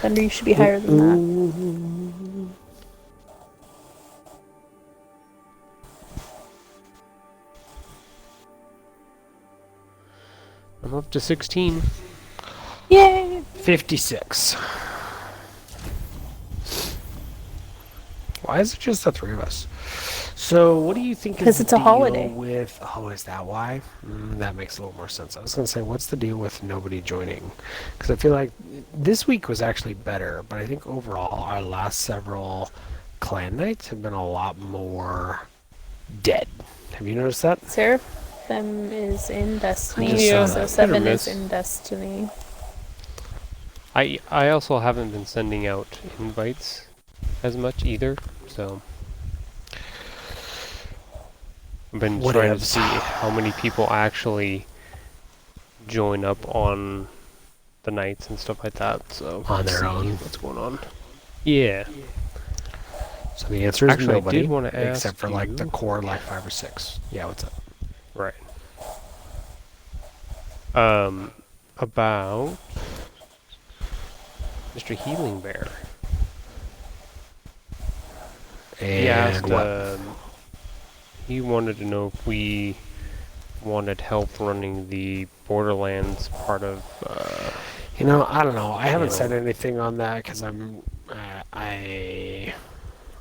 Thunder, you should be higher than that. I'm up to 16. Yay! 56. Why is it just the three of us? So, what do you think is 'Cause the it's a deal holiday. with... Oh, is that why? That makes a little more sense. I was going to say, what's the deal with nobody joining? Because I feel like this week was actually better, but I think overall our last several clan nights have been a lot more dead. Have you noticed that? Seraphim is in Destiny, Just saw so that. 7 Hit or is miss. in Destiny. I also haven't been sending out invites as much either, so I've been trying to Whatevs. see how many people actually join up on the nights and stuff like that. So On their see own. what's going on? Yeah, So the answer is Actually, I nobody, did wanna except ask for like the you- core, like 5 or 6. Yeah, what's up? right. About Mr. Healing Bear. And He asked, what? he wanted to know if we wanted help running the Borderlands part of, You know, I don't know. I haven't know. said anything on that because I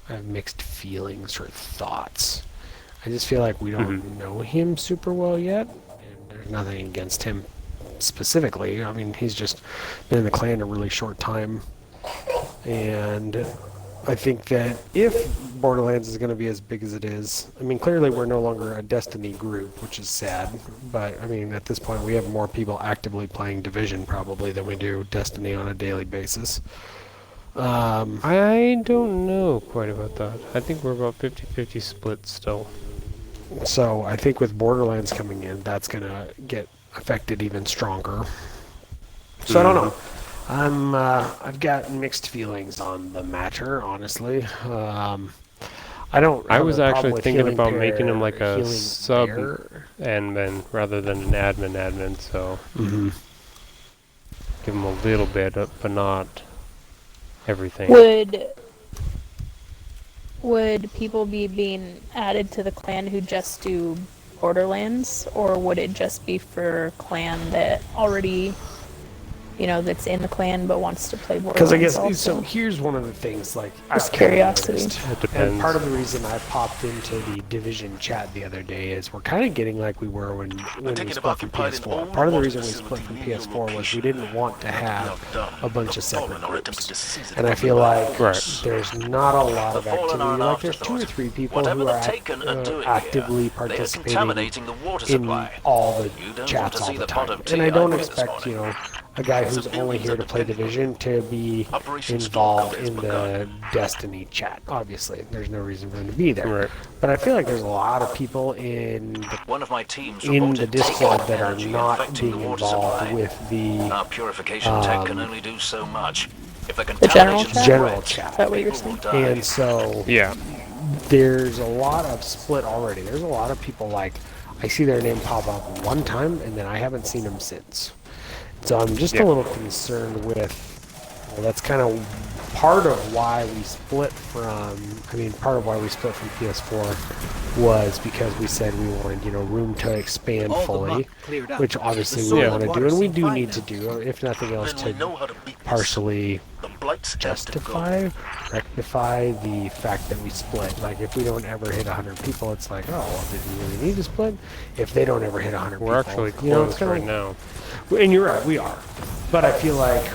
have mixed feelings or thoughts. I just feel like we don't know him super well yet, and there's nothing against him specifically. I mean, he's just been in the clan a really short time, and I think that if Borderlands is going to be as big as it is, I mean, clearly we're no longer a Destiny group, which is sad, but I mean, at this point we have more people actively playing Division probably than we do Destiny on a daily basis. I don't know quite about that. I think we're about 50-50 split still. So I think with Borderlands coming in, that's gonna get affected even stronger. So I don't know. I've got mixed feelings on the matter, honestly. I don't. I have was a problem actually with thinking healing about making him like a healing sub bear. admin rather than an admin, so Mhm. give him a little bit, but not everything. Would people be being added to the clan who just do Borderlands, or would it just be for clan that already, that's in the clan but wants to play Because Borderlands I guess so. also? Here's one of the things, like Just I've kinda curiosity. noticed, It and depends. part of the reason I popped into the Division chat the other day is we're kind of getting like we were when we ticket split from occupied in PS4. all Part of the water reason we split from facility near PS4 was we location. didn't want to have a bunch of separate Fallen are attempting groups, to seize it and I from feel the like Right. there's not a lot The of Fallen activity. are an Like there's 2 or afterthought. 3 people Whatever who the are Taken are doing actively here, they are participating contaminating the water in supply. all the You don't want chats to all see the the pot time. of tea And I don't I made this expect, morning. a guy who's only here to play Division to be Operation involved Stormcloak has in the begun. Destiny chat. Obviously, there's no reason for him to be there. Right. But I feel like there's a lot of people in One of my teams the reported Discord Taken that are energy not infecting being the water involved supply. with the Our purification tech can only do so much. If the general contamination chat? general spreads, chat. Is that what you're people will saying? die. And so Yeah. there's a lot of split already. There's a lot of people like I see their name pop up one time and then I haven't seen them since. So I'm just a little concerned with that's kind of part of why we split from part of why we split from PS4 was because we said we wanted, room to expand All the fully, muck cleared up. which obviously The we soil want to and do, water and we seem do fine need now. to do, if nothing else, Then we to know how to beat this. partially The Blight's have to go. rectify the fact that we split. Like, if we don't ever hit 100 people, it's like, oh, well, did we really need to split? If they don't ever hit 100 We're people, actually it's close kinda right now. And you're right, we are. But I feel like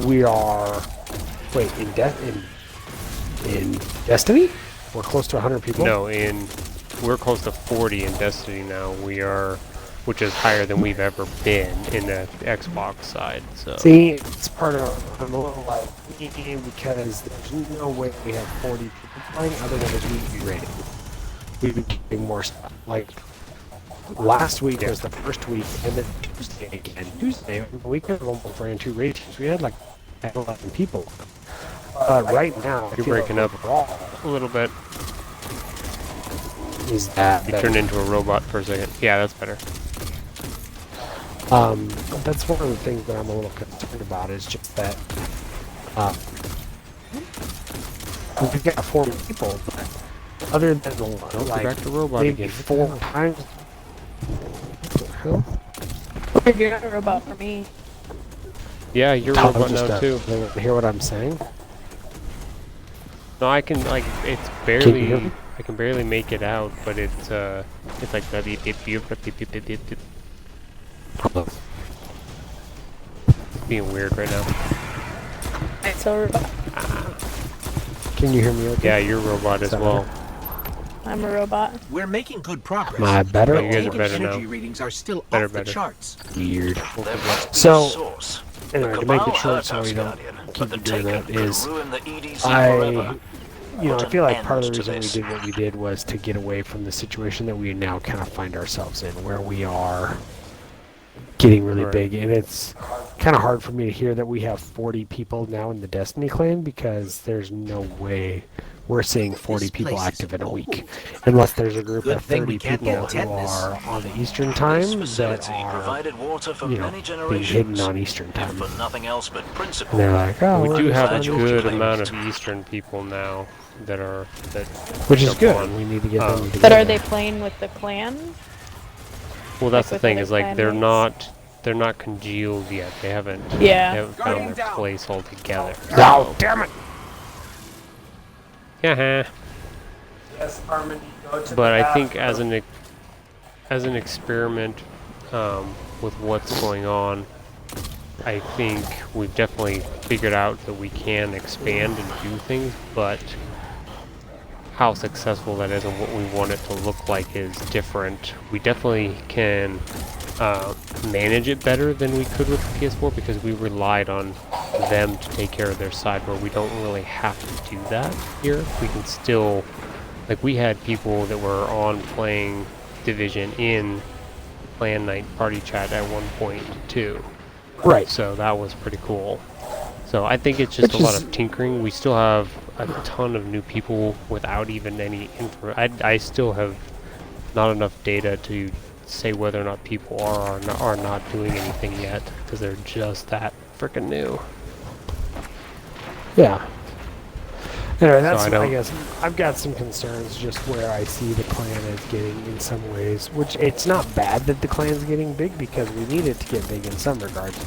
we are. Wait, in Destiny, we're close to 100 people. No, we're close to 40 in Destiny now. We are, which is higher than we've ever been in the Xbox side. So See, it's part of. I'm a little like because there's no way we have 40 people playing other than as weekly rating. We've been doing more stuff. Like last week was the first week, and then Tuesday again. Tuesday, we could have almost ran 2 raid teams. We had like 11 people. Right now, I You're feel breaking like up overall a little bit. is that You turned into a robot for a second. Yeah, that's better. that's one of the things that I'm a little concerned about is just that we've got 40 people, but other than the Nope, like you're back to robot maybe again. 4 times. What the hell? You're not a robot for me. Yeah, you're a Tom, robot just, now too. Hear what I'm saying? No, I can it's Can you hear barely. me? I can barely make it out, but it's like the beep beep beep beep beep beep beep beep. Hold on. It's being weird right now. So robot. Can you hear me okay? Yeah, you're a robot as that well. I'm a robot. We're making good progress. Am I better? You guys are Taken better energy now. readings are still Better, off the better. charts. Weird. There must be So, a source. Anyway, The to make it Cabal short hurt so us, we don't Guardian, keep but the doing Taken that, could is ruin the EDZ forever. I Put feel an like part of the end to reason we this. did what we did was to get away from the situation that we now kind of find ourselves in, where we are getting really Right. big, and it's kind of hard for me to hear that we have 40 people now in the Destiny clan, because there's no way we're seeing 40 This people place is active in a old. week, unless there's a group Good of thing 30 we can't people get who tetanus. are on the Eastern This time that facility are, provided water for you know, many being generations. hidden on Eastern If time. for nothing else but principle. And they're like, oh, We well, do it's have a fine. George good claims. amount of Eastern people now that Which is jump good. on. We need to get them together. But are they playing with the clan? Well, that's the with thing other is like they're clanmates? not congealed yet. They haven't Yeah. found their place altogether. Oh, damn it! Yeah. Yes, Harmony, go to But I think as an experiment with what's going on, I think we've definitely figured out that we can expand and do things, but how successful that is and what we want it to look like is different. We definitely can manage it better than we could with the PS4 because we relied on them to take care of their side, where we don't really have to do that here. We can still, like, we had people that were on playing Division in Clan Night party chat at one point too. Right. So that was pretty cool. So I think it's just a lot of tinkering. We still have a ton of new people without even any info. I still have not enough data to say whether or not people are not doing anything yet, because they're just that freaking new. Yeah. Anyway, that's, So I guess, I've got some concerns just where I see the clan is getting in some ways, which it's not bad that the clan's getting big, because we need it to get big in some regards.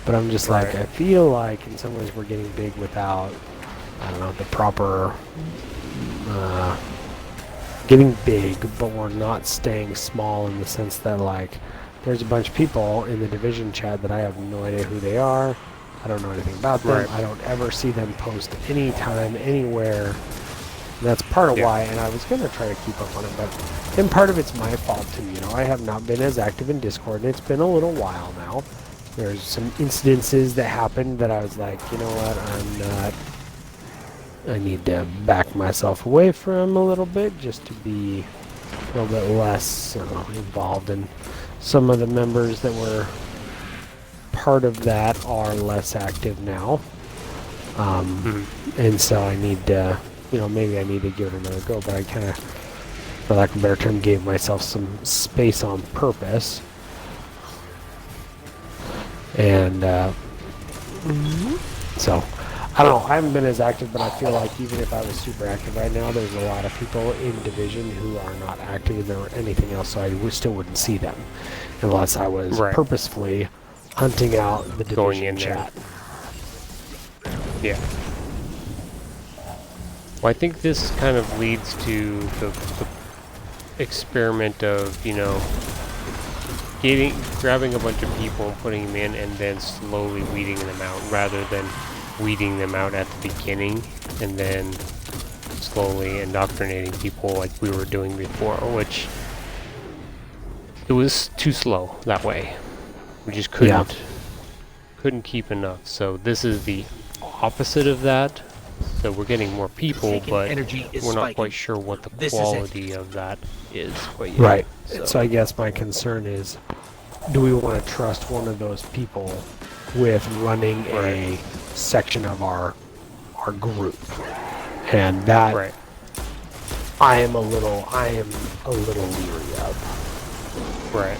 But I'm just like, I feel like in some ways we're getting big without, I don't know, the proper, getting big, but we're not staying small in the sense that, like, there's a bunch of people in the Division chat that I have no idea who they are. I don't know anything about them. I don't ever see them post anytime, anywhere. And that's part of why, and I was going to try to keep up on it, but then part of it's my fault too. You know, I have not been as active in Discord, and it's been a little while now. There's some incidences that happened that I was like, you know what, I need to back myself away from a little bit, just to be a little bit less involved. And some of the members that were part of that are less active now. And so I need to, maybe I need to give it another go, but I kind of, for lack of a better term, gave myself some space on purpose. And so, I don't know, I haven't been as active, but I feel like even if I was super active right now, there's a lot of people in Division who are not active or anything else, so I still wouldn't see them unless I was purposefully hunting out the Division going in chat. Yeah. Well, I think this kind of leads to the experiment of, grabbing a bunch of people and putting them in, and then slowly weeding them out, rather than weeding them out at the beginning and then slowly indoctrinating people like we were doing before, which it was too slow that way. We just couldn't keep enough. So this is the opposite of that. So we're getting more people, but we're not quite sure what the quality of that is quite yet. Right. So I guess my concern is, do we want to trust one of those people with running a section of our group? And that I am a little leery of. Right.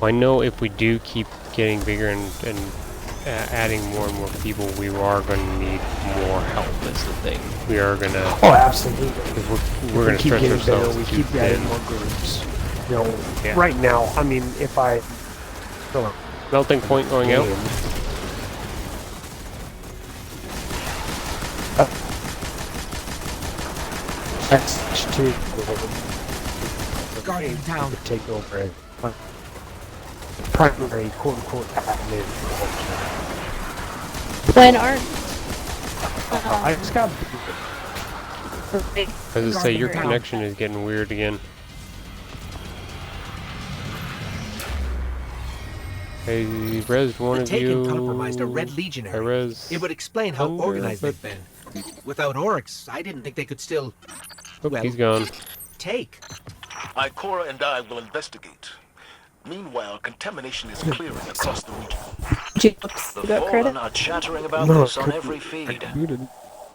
Well, I know if we do keep getting bigger and adding more and more people, we are going to need more help. Is the thing. We are going to. Oh, absolutely. We're going to keep stretch getting ourselves bigger. We too keep adding thin. more groups. Right now, I mean, if I melting point going out. X2 Guardian down. to take over it. Primary quote-unquote admin. When aren't... I just got... As I say, your connection is getting weird again. I rezzed one of you. Taken compromised a Red Legionary. I res It would explain how organized they've been. Without Oryx, I didn't think they could still... Oh, he's gone. Take. Ikora and I will investigate. Meanwhile, contamination is clearing across the region. The Fallen are chattering about this on every feed.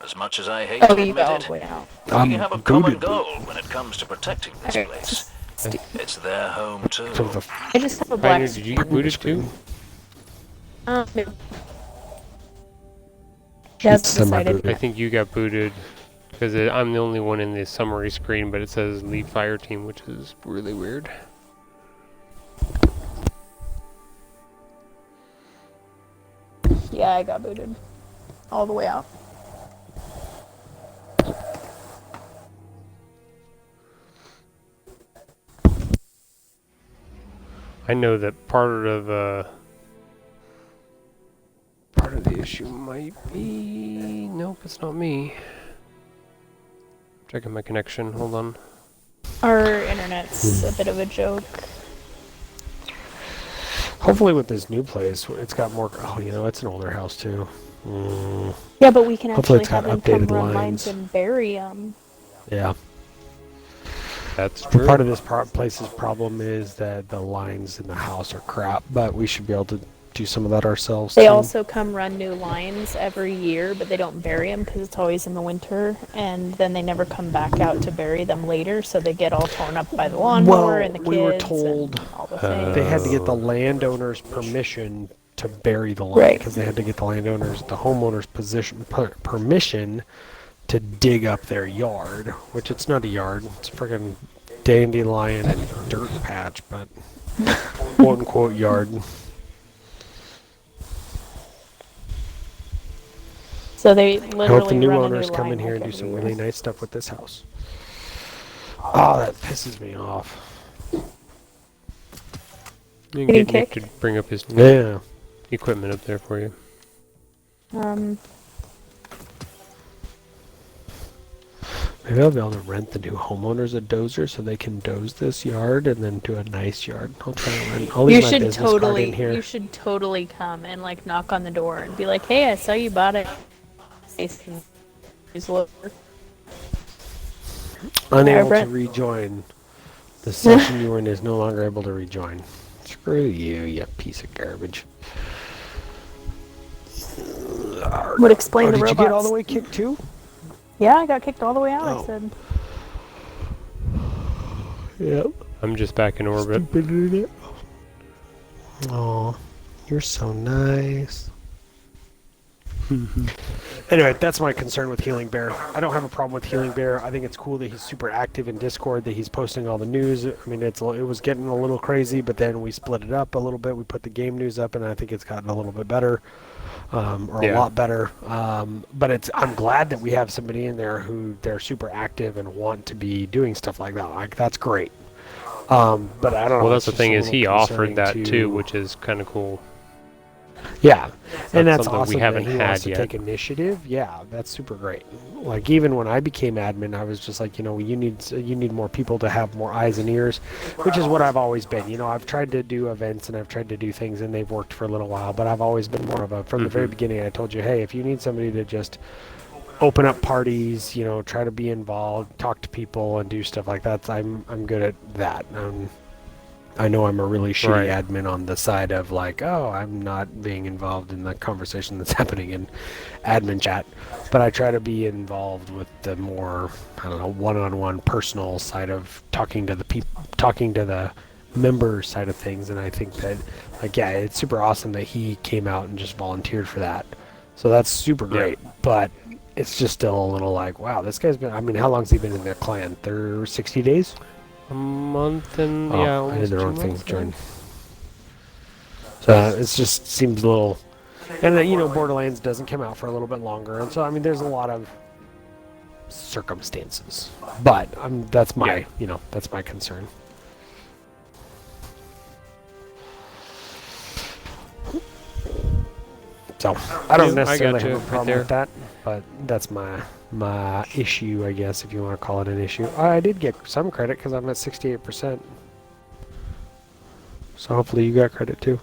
As much as I hate to admit it, we have a common goal when it comes to protecting this place. It's their home too. I just have a black... Pioneer, did you get booted too? Just decided. I think you got booted because I'm the only one in the summary screen, but it says lead fire team, which is really weird. Yeah, I got booted. All the way out. I know that part of the issue might be... Nope, it's not me. Checking my connection, hold on. Our internet's a bit of a joke. Hopefully with this new place, it's got more... Oh, you know, it's an older house, too. Yeah, but we can Hopefully actually it's have got them come updated run lines. lines and bury them. Yeah. That's true. Part of this place's problem is that the lines in the house are crap, but we should be able to do some of that ourselves, They too. also come run new lines every year, but they don't bury them because it's always in the winter, and then they never come back out to bury them later, so they get all torn up by the lawnmower and the kids we were told and all the things. they had to get the landowner's permission to bury the line, Right. because they had to get the homeowner's permission to dig up their yard, which it's not a yard, it's a friggin' dandelion and dirt patch, but quote unquote yard. So they I hope the literally new run a owners new come line in here and like do some every really year. nice stuff with this house. Oh, that pisses me off. You can Getting get Nick kicked? to bring up his Yeah. equipment up there for you. Maybe I'll be able to rent the new homeowners a dozer so they can doze this yard and then do a nice yard. I'll try and rent. I'll leave You my should business card totally, in here. you should totally come and like knock on the door and be like, "Hey, I saw you bought it." Unable to Brett. rejoin. The session you were in is no longer able to rejoin. Screw you, you piece of garbage. Would explain the Did robots. you get all the way kicked too? Yeah, I got kicked all the way out. Oh. I said, Yep. I'm just back in orbit. Oh, you're so nice. Anyway, that's my concern with Healing Bear. I don't have a problem with Healing Bear. I think it's cool that he's super active in Discord, that he's posting all the news. I mean, it was getting a little crazy, but then we split it up a little bit. We put the game news up, and I think it's gotten a little bit better, or a Yeah. lot better. But I'm glad that we have somebody in there who they're super active and want to be doing stuff like that. Like, that's great. But I don't know. Well, that's it's the thing just is a he little offered that concerning too, which is kind of cool. Yeah, and That's that's something we awesome haven't that he had wants to yet. take initiative. Yeah, that's super great. Like even when I became admin, I was just like, you know, you need more people to have more eyes and ears, which is what I've always been. You know, I've tried to do events and I've tried to do things, and they've worked for a little while. But I've always been more of a from the very beginning. I told you, hey, if you need somebody to just open up parties, you know, try to be involved, talk to people, and do stuff like that, I'm good at that. I know I'm a really shitty Right. admin on the side of like, oh, I'm not being involved in the conversation that's happening in admin chat, but I try to be involved with the more, I don't know, one-on-one personal side of talking to the member side of things. And I think that, like, yeah, it's super awesome that he came out and just volunteered for that. So that's super great, but it's just still a little like, wow, this guy's been, I mean, how long's he been in their clan? 60 days? A month and Oh, yeah, I almost did the 2 wrong thing. months, Join. So it just seems a little, and then, you know, Borderlands doesn't come out for a little bit longer, and so I mean, there's a lot of circumstances, but that's my, you know, that's my concern. So I don't necessarily got you have a problem right with that, but that's my issue, I guess, if you want to call it an issue. I did get some credit because I'm at 68%. So hopefully you got credit too.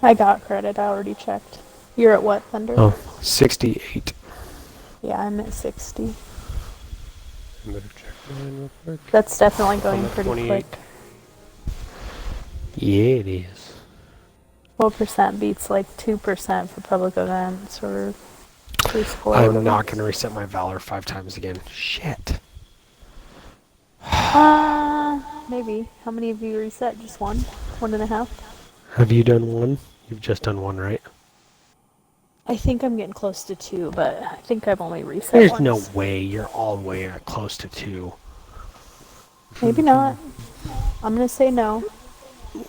I got credit. I already checked. You're at what, Thunder? Oh, 68. Yeah, I'm at 60. I better check mine real quick. That's definitely going at pretty 28. quick. Yeah, it is. What percent beats like 2% for public events or preschool? I'm not going to reset my Valor 5 times again. Shit. Maybe. How many have you reset? Just one? 1.5? Have you done one? You've just done one, right? I think I'm getting close to 2, but I think I've only reset There's once. no way you're all the way close to 2. Maybe not. I'm gonna say no.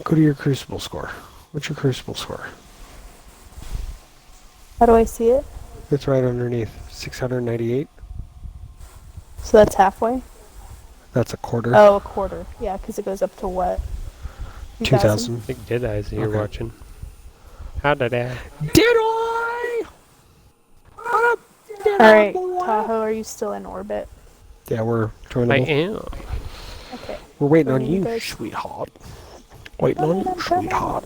Go to your Crucible score. What's your Crucible score? How do I see it? It's right underneath. 698. So that's halfway? That's a quarter. Oh, a quarter. Yeah, because it goes up to what? 2,000. I think Deadeye's here Okay. watching. How did I? Did I? Alright, Tahoe, are you still in orbit? Yeah, we're joinable. I am. Okay. We're waiting on Where are you you, guys? sweetheart. Waiting on you, sweetheart.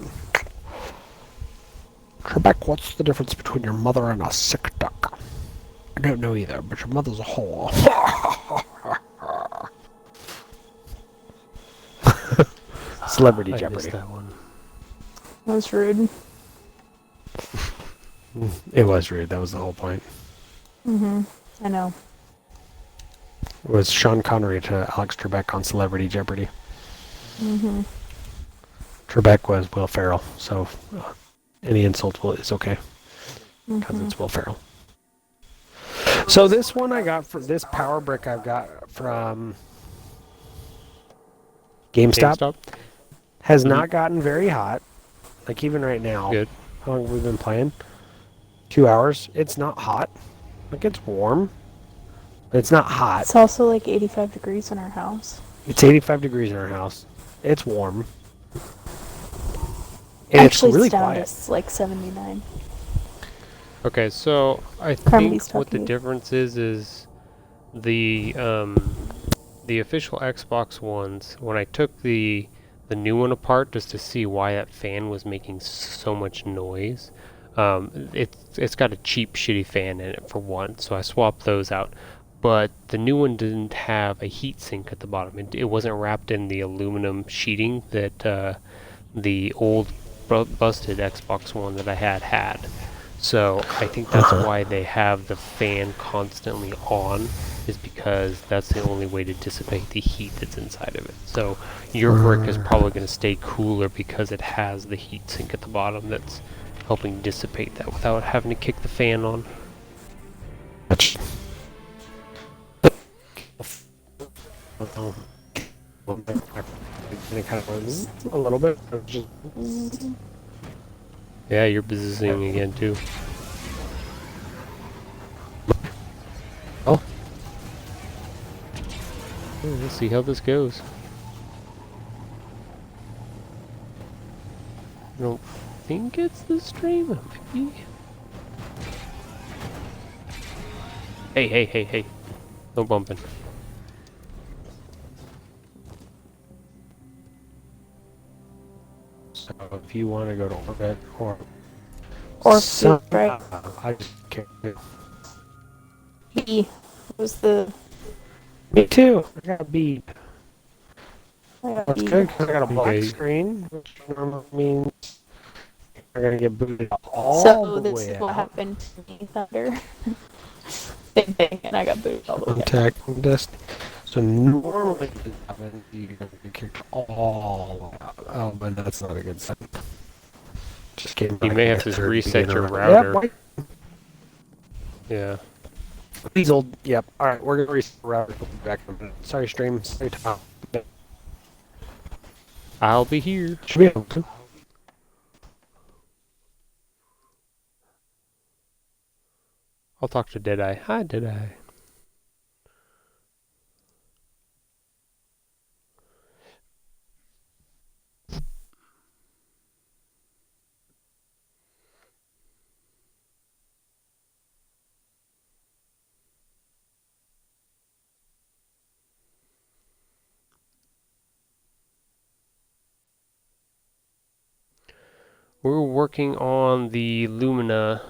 Trebek, what's the difference between your mother and a sick duck? I don't know either, but your mother's a whore. Celebrity I Jeopardy. missed that one. That was rude. It was rude. That was the whole point. I know. It was Sean Connery to Alex Trebek on Celebrity Jeopardy. Trebek was Will Ferrell, so any insult is okay because it's Will Ferrell. So this one I got for this power brick I've got from GameStop. Has not gotten very hot. Like even right now. Good. How long have we been playing? 2 hours. It's not hot. Like it's warm. But it's not hot. It's also like 85 degrees in our house. It's 85 degrees in our house. It's warm. And Actually, it's really down quiet. to like 79. Okay, so I Carmedy's think what the talking. difference is the official Xbox ones. When I took the new one apart just to see why that fan was making so much noise, it's got a cheap, shitty fan in it for one, so I swapped those out. But the new one didn't have a heat sink at the bottom. It wasn't wrapped in the aluminum sheeting that the old busted Xbox One that I had. So I think that's why they have the fan constantly on, is because that's the only way to dissipate the heat that's inside of it. So your brick is probably going to stay cooler because it has the heat sink at the bottom that's helping dissipate that without having to kick the fan on. A little bit. Yeah, you're buzzing again too. Oh. We'll see how this goes. I don't think it's the stream. Maybe. Hey. No bumping. So if you want to go to orbit or Food, right? I just can't. B was the. Me too. I got a beep. I got That's B. good because I got a black Okay. screen, which normally means I'm gonna get booted all So the this way is what out. happened to me, Thunder. Same thing, and I got booted all the way out. Contact and destiny. So normally this happens, you're gonna get kicked all out. Oh, but that's not a good sign. Just kidding. You may have to Third reset beginner. your router. Yep, Yeah. these old. Yep. All right, we're gonna reset the router. We'll be back in a minute. Sorry, stream. Sorry, Tom. I'll be here. Should be able to. I'll talk to Deadeye. Hi, Deadeye. We're working on the Lumina,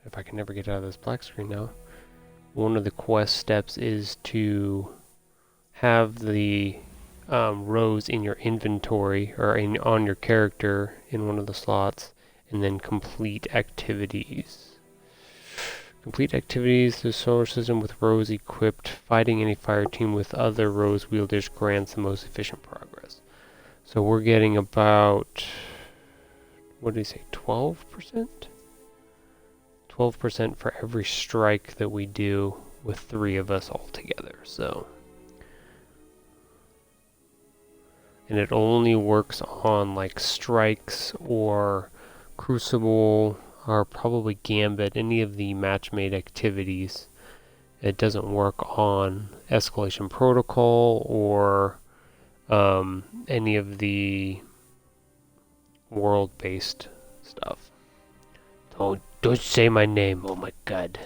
if I can never get out of this black screen now. One of the quest steps is to have the rows in your inventory or on your character in one of the slots, and then complete activities. Complete activities, the solar system with rows equipped. Fighting any fire team with other rows wielders grants the most efficient progress. So we're getting about, what did he say, 12%? 12% for every strike that we do with 3 of us all together, so. And it only works on like strikes or Crucible or probably Gambit, any of the match-made activities. It doesn't work on Escalation Protocol or any of the world-based stuff. Don't say my name, oh my god.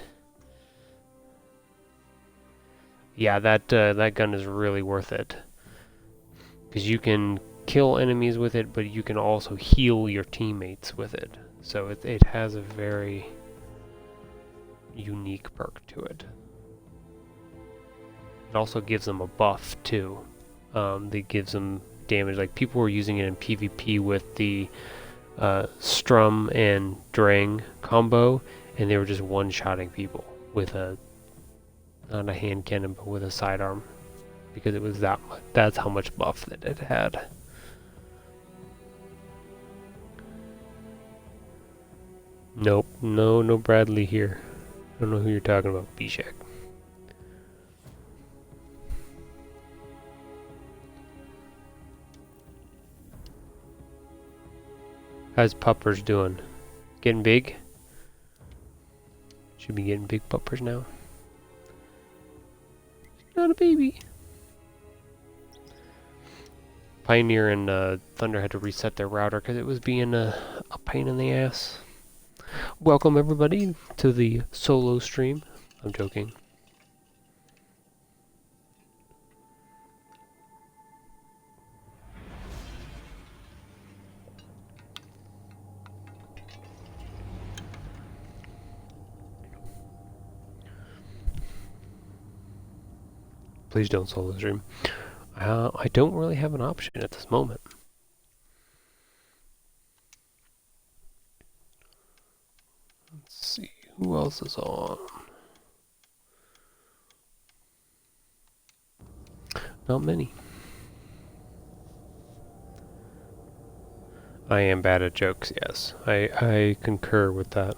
Yeah, that gun is really worth it. Because you can kill enemies with it, but you can also heal your teammates with it. So it has a very unique perk to it. It also gives them a buff too. That gives them damage. Like people were using it in PvP with the Strum and Drang combo, and they were just one-shotting people with not a hand cannon, but with a sidearm, because it was that much. That's how much buff that it had. Nope, no Bradley here. I don't know who you're talking about, Bishak. How's Puppers doing? Getting big? Should be getting big Puppers now. Not a baby. Pioneer and Thunder had to reset their router because it was being a pain in the ass. Welcome everybody to the solo stream. I'm joking. Please don't solo stream. I don't really have an option at this moment. Let's see, who else is on? Not many. I am bad at jokes, yes. I concur with that.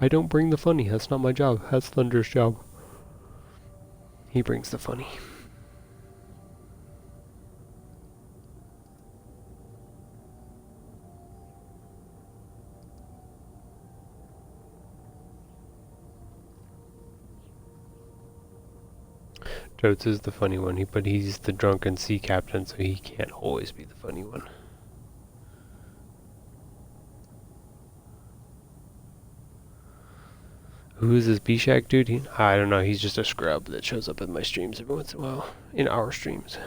I don't bring the funny, that's not my job, that's Thunder's job. He brings the funny. Jotes is the funny one, but he's the drunken sea captain, so he can't always be the funny one. Who is this Bishak dude? I don't know, he's just a scrub that shows up in my streams every once in a while. In our streams.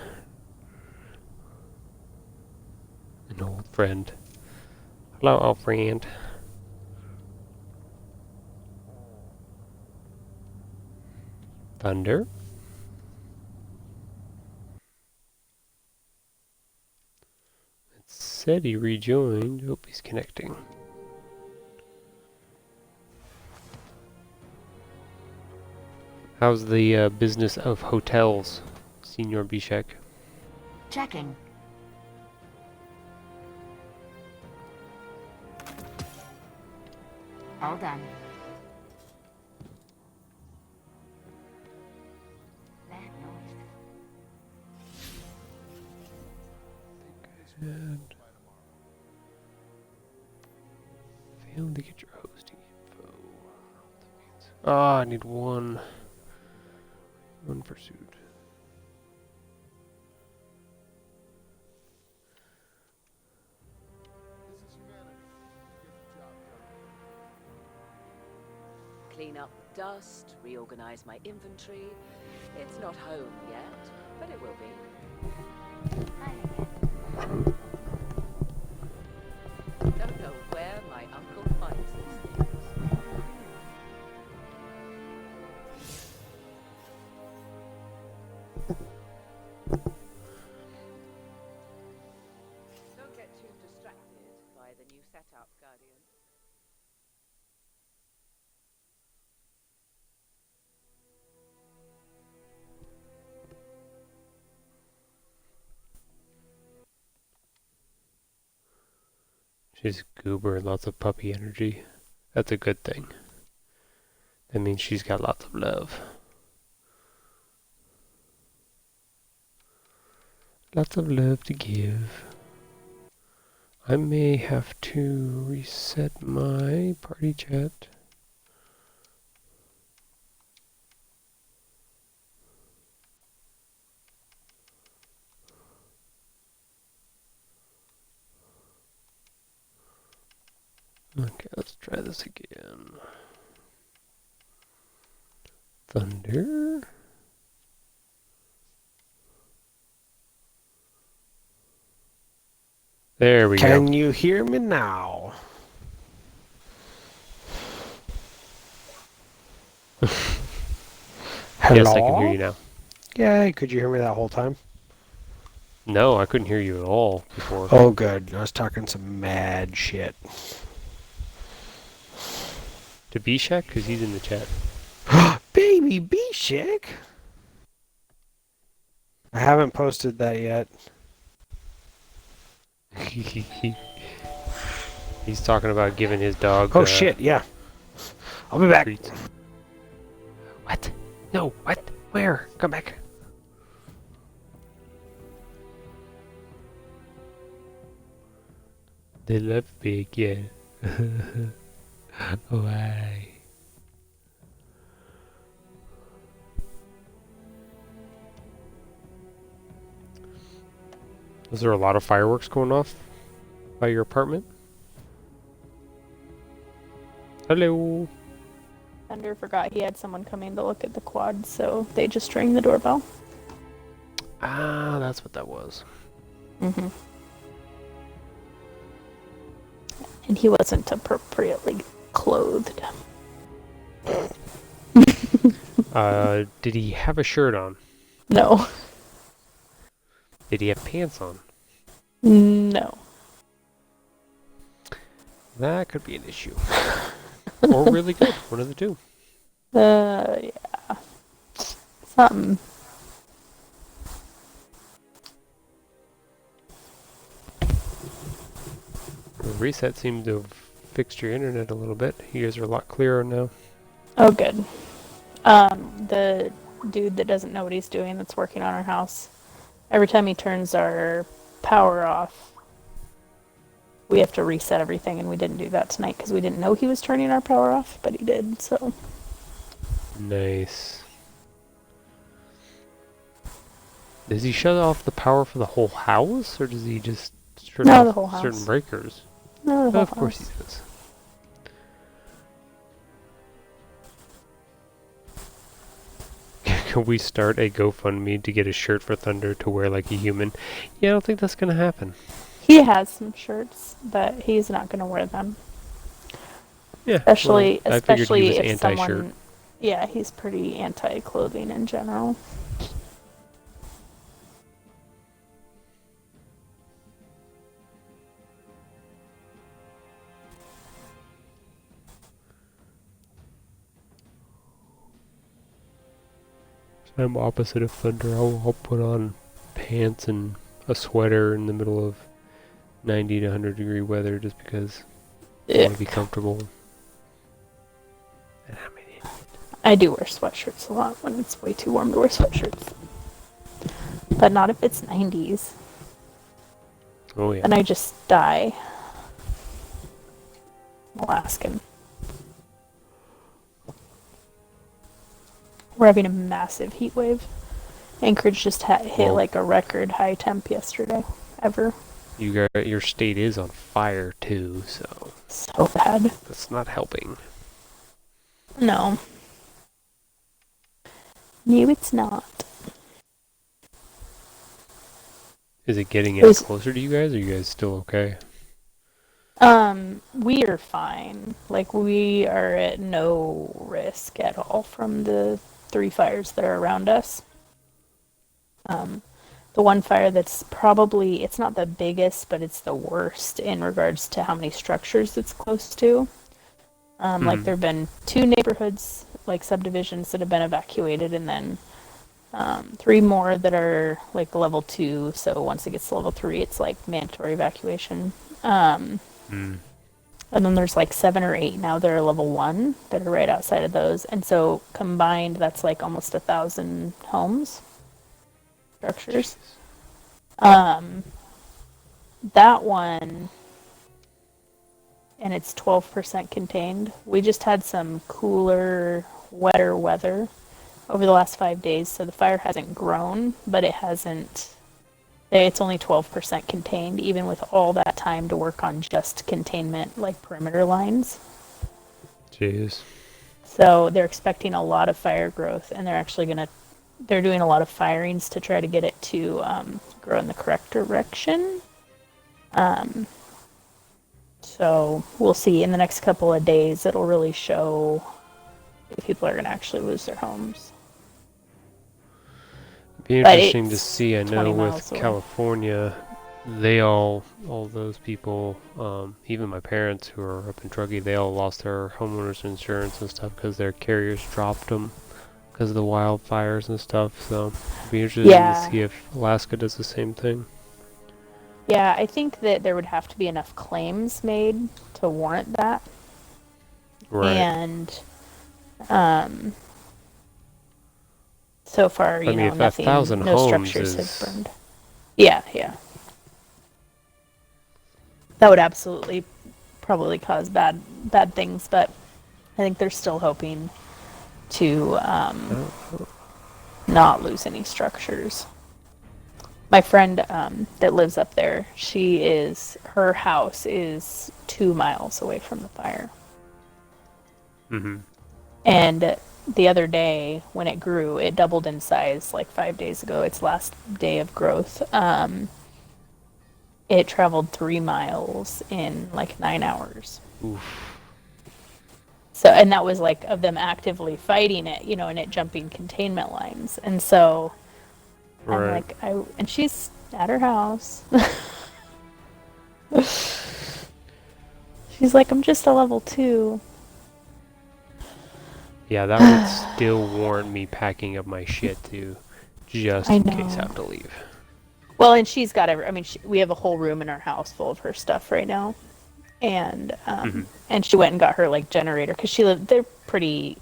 An old friend. Hello, old friend. Thunder. It said he rejoined. Hope he's connecting. How's the business of hotels, Senior Bishak? Checking. All done. And failed to get your hosting info. Ah, I need one pursuit. Clean up dust, reorganize my inventory. It's not home yet, but it will be. Don't know where my uncle finds these things. Don't get too distracted by the new setup, Guardian. She's goober, lots of puppy energy. That's a good thing. That means she's got lots of love. Lots of love to give. I may have to reset my party chat. Okay, let's try this again. Thunder. There we go. Can you hear me now? Hello? Yes, I can hear you now. Yay, could you hear me that whole time? No, I couldn't hear you at all before. Oh, good. I was talking some mad shit. To Bishak? Because he's in the chat. Baby Bishak? I haven't posted that yet. He's talking about giving his dog. Oh shit, yeah. I'll be back. Treats. What? No, what? Where? Come back. They love big, yeah. Why? Is there a lot of fireworks going off by your apartment? Hello. Thunder forgot he had someone coming to look at the quad, so they just rang the doorbell. Ah, that's what that was. Mm-hmm. And he wasn't appropriately clothed. Did he have a shirt on? No. Did he have pants on? No. That could be an issue. Or really good. One of the two. Yeah. Something. The reset seemed to have fixed your internet a little bit. You guys are a lot clearer now. Oh, good. The dude that doesn't know what he's doing that's working on our house, every time he turns our power off, we have to reset everything, and we didn't do that tonight because we didn't know he was turning our power off, but he did, so. Nice. Does he shut off the power for the whole house, or does he just turn No, off the whole house. certain breakers? No, the whole Of course house. he does. Can we start a GoFundMe to get a shirt for Thunder to wear like a human? Yeah, I don't think that's gonna happen. He has some shirts, but he's not going to wear them. Yeah, Especially, well, I figured he was if anti-shirt. someone. Yeah, he's pretty anti-clothing in general. I'm opposite of Thunder. I'll put on pants and a sweater in the middle of 90 to 100 degree weather just because I want to be comfortable. And I'm an idiot. I do wear sweatshirts a lot when it's way too warm to wear sweatshirts. But not if it's 90s. Oh yeah. And I just die. Alaskan. We're having a massive heat wave. Anchorage just hit Well, like a record high temp yesterday, ever. Your state is on fire too, so So bad. that's not helping. No. No, it's not. Is it getting It any was- closer to you guys? Or are you guys still okay? We are fine. Like, we are at no risk at all from the 3 fires that are around us. The one fire that's probably, it's not the biggest, but it's the worst in regards to how many structures it's close to. Like, there have been 2 neighborhoods, like subdivisions, that have been evacuated, and then 3 more that are like level 2. So once it gets to level 3, it's like mandatory evacuation. And then there's like 7 or 8 now that are level 1 that are right outside of those. And so combined, that's like almost 1,000 homes, structures. That one, and it's 12% contained. We just had some cooler, wetter weather over the last 5 days, so the fire hasn't grown, but it hasn't. It's only 12% contained, even with all that time to work on just containment, like perimeter lines. Jeez. So they're expecting a lot of fire growth, and they're doing a lot of firings to try to get it to grow in the correct direction. So we'll see in the next couple of days. It'll really show if people are going to actually lose their homes. Be But interesting to it's see. I 20 know miles with away. California, they all those people, even my parents who are up in Truckee, they all lost their homeowners insurance and stuff because their carriers dropped them because of the wildfires and stuff. So it'd be interesting Yeah. to see if Alaska does the same thing. Yeah, I think that there would have to be enough claims made to warrant that. Right. And so far, you I mean, know, if nothing, 1,000 no homes structures is- have burned. Yeah, yeah. That would absolutely probably cause bad things, but I think they're still hoping to not lose any structures. My friend that lives up there, her house is 2 miles away from the fire. Mm-hmm. And the other day, when it grew, it doubled in size like 5 days ago, its last day of growth. It traveled 3 miles in like 9 hours. Oof. So, and that was like of them actively fighting it, you know, and it jumping containment lines. And so I'm Right. like, and she's at her house. She's like, I'm just a level 2. Yeah, that would still warrant me packing up my shit too, just I in case I know. have to leave. Well, and she's got we have a whole room in our house full of her stuff right now, and and she went and got her like generator because they're pretty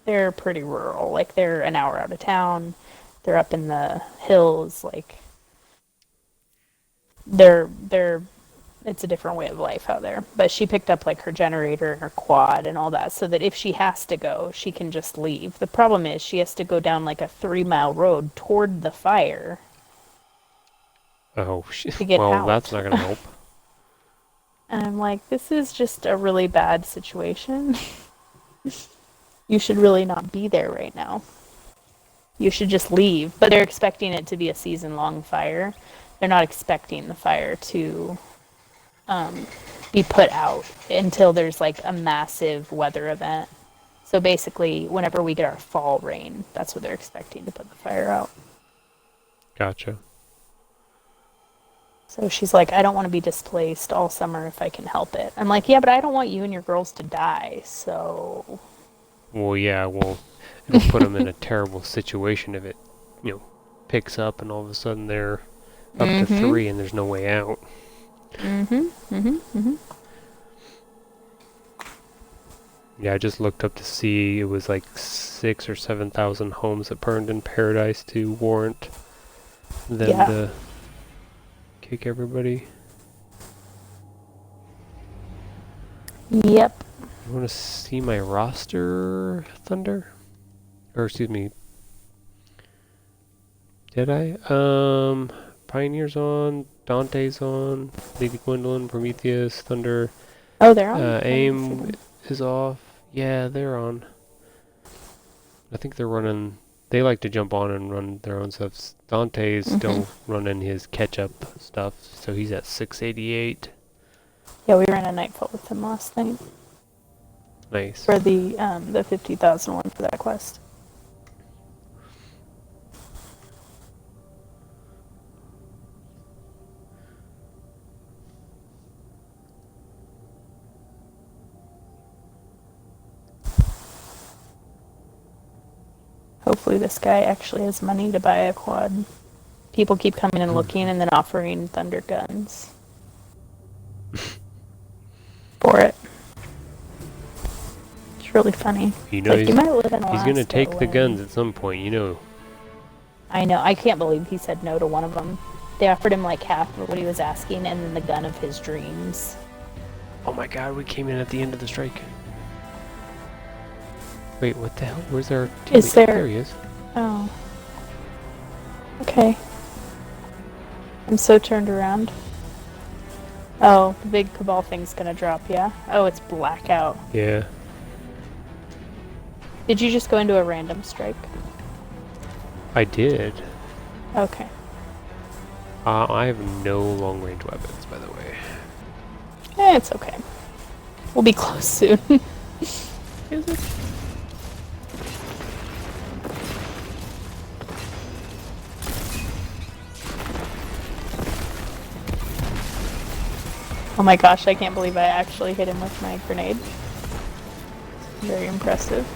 rural, like they're an hour out of town, they're up in the hills, like it's a different way of life out there. But she picked up like her generator and her quad and all that so that if she has to go, she can just leave. The problem is she has to go down like a 3-mile road toward the fire. Oh shit. To get Well, out. that's not gonna help. And I'm like, this is just a really bad situation. You should really not be there right now. You should just leave. But they're expecting it to be a season-long fire. They're not expecting the fire to be put out until there's like a massive weather event. So basically, whenever we get our fall rain, that's what they're expecting to put the fire out. Gotcha. So she's like, I don't want to be displaced all summer if I can help it. I'm like, yeah, but I don't want you and your girls to die, so... Well, yeah, well, it'll put them in a terrible situation if it, you know, picks up and all of a sudden they're up to 3 and there's no way out. Yeah, I just looked up to see it was like 6,000 or 7,000 homes that burned in Paradise to warrant them to kick everybody. Yep. You want to see my roster, Thunder? Or excuse me. Did I? Pioneer's on, Dante's on, Lady Gwendolyn, Prometheus, Thunder. Oh, they're on? I didn't see AIM them. is off. Yeah, they're on. I think they're running. They like to jump on and run their own stuff. Dante's still running his catch-up stuff, so he's at 688. Yeah, we ran a nightfall with him last night Nice. for the 50,000 one for that quest. Hopefully this guy actually has money to buy a quad. People keep coming and looking and then offering thunder guns for it. It's really funny. You know, Like, you might live in he's gonna Alaska, take the Lynn. guns at some point, you know. I know. I can't believe he said no to one of them. They offered him like half of what he was asking and then the gun of his dreams. Oh my god, we came in at the end of the strike. Wait, what the hell? Where's our teammate? Is there- There he is. Oh. Okay. I'm so turned around. Oh, the big Cabal thing's gonna drop, yeah? Oh, it's blackout. Yeah. Did you just go into a random strike? I did. Okay. I have no long range weapons, by the way. It's okay. We'll be close soon. Is it? Oh my gosh, I can't believe I actually hit him with my grenade. Very impressive.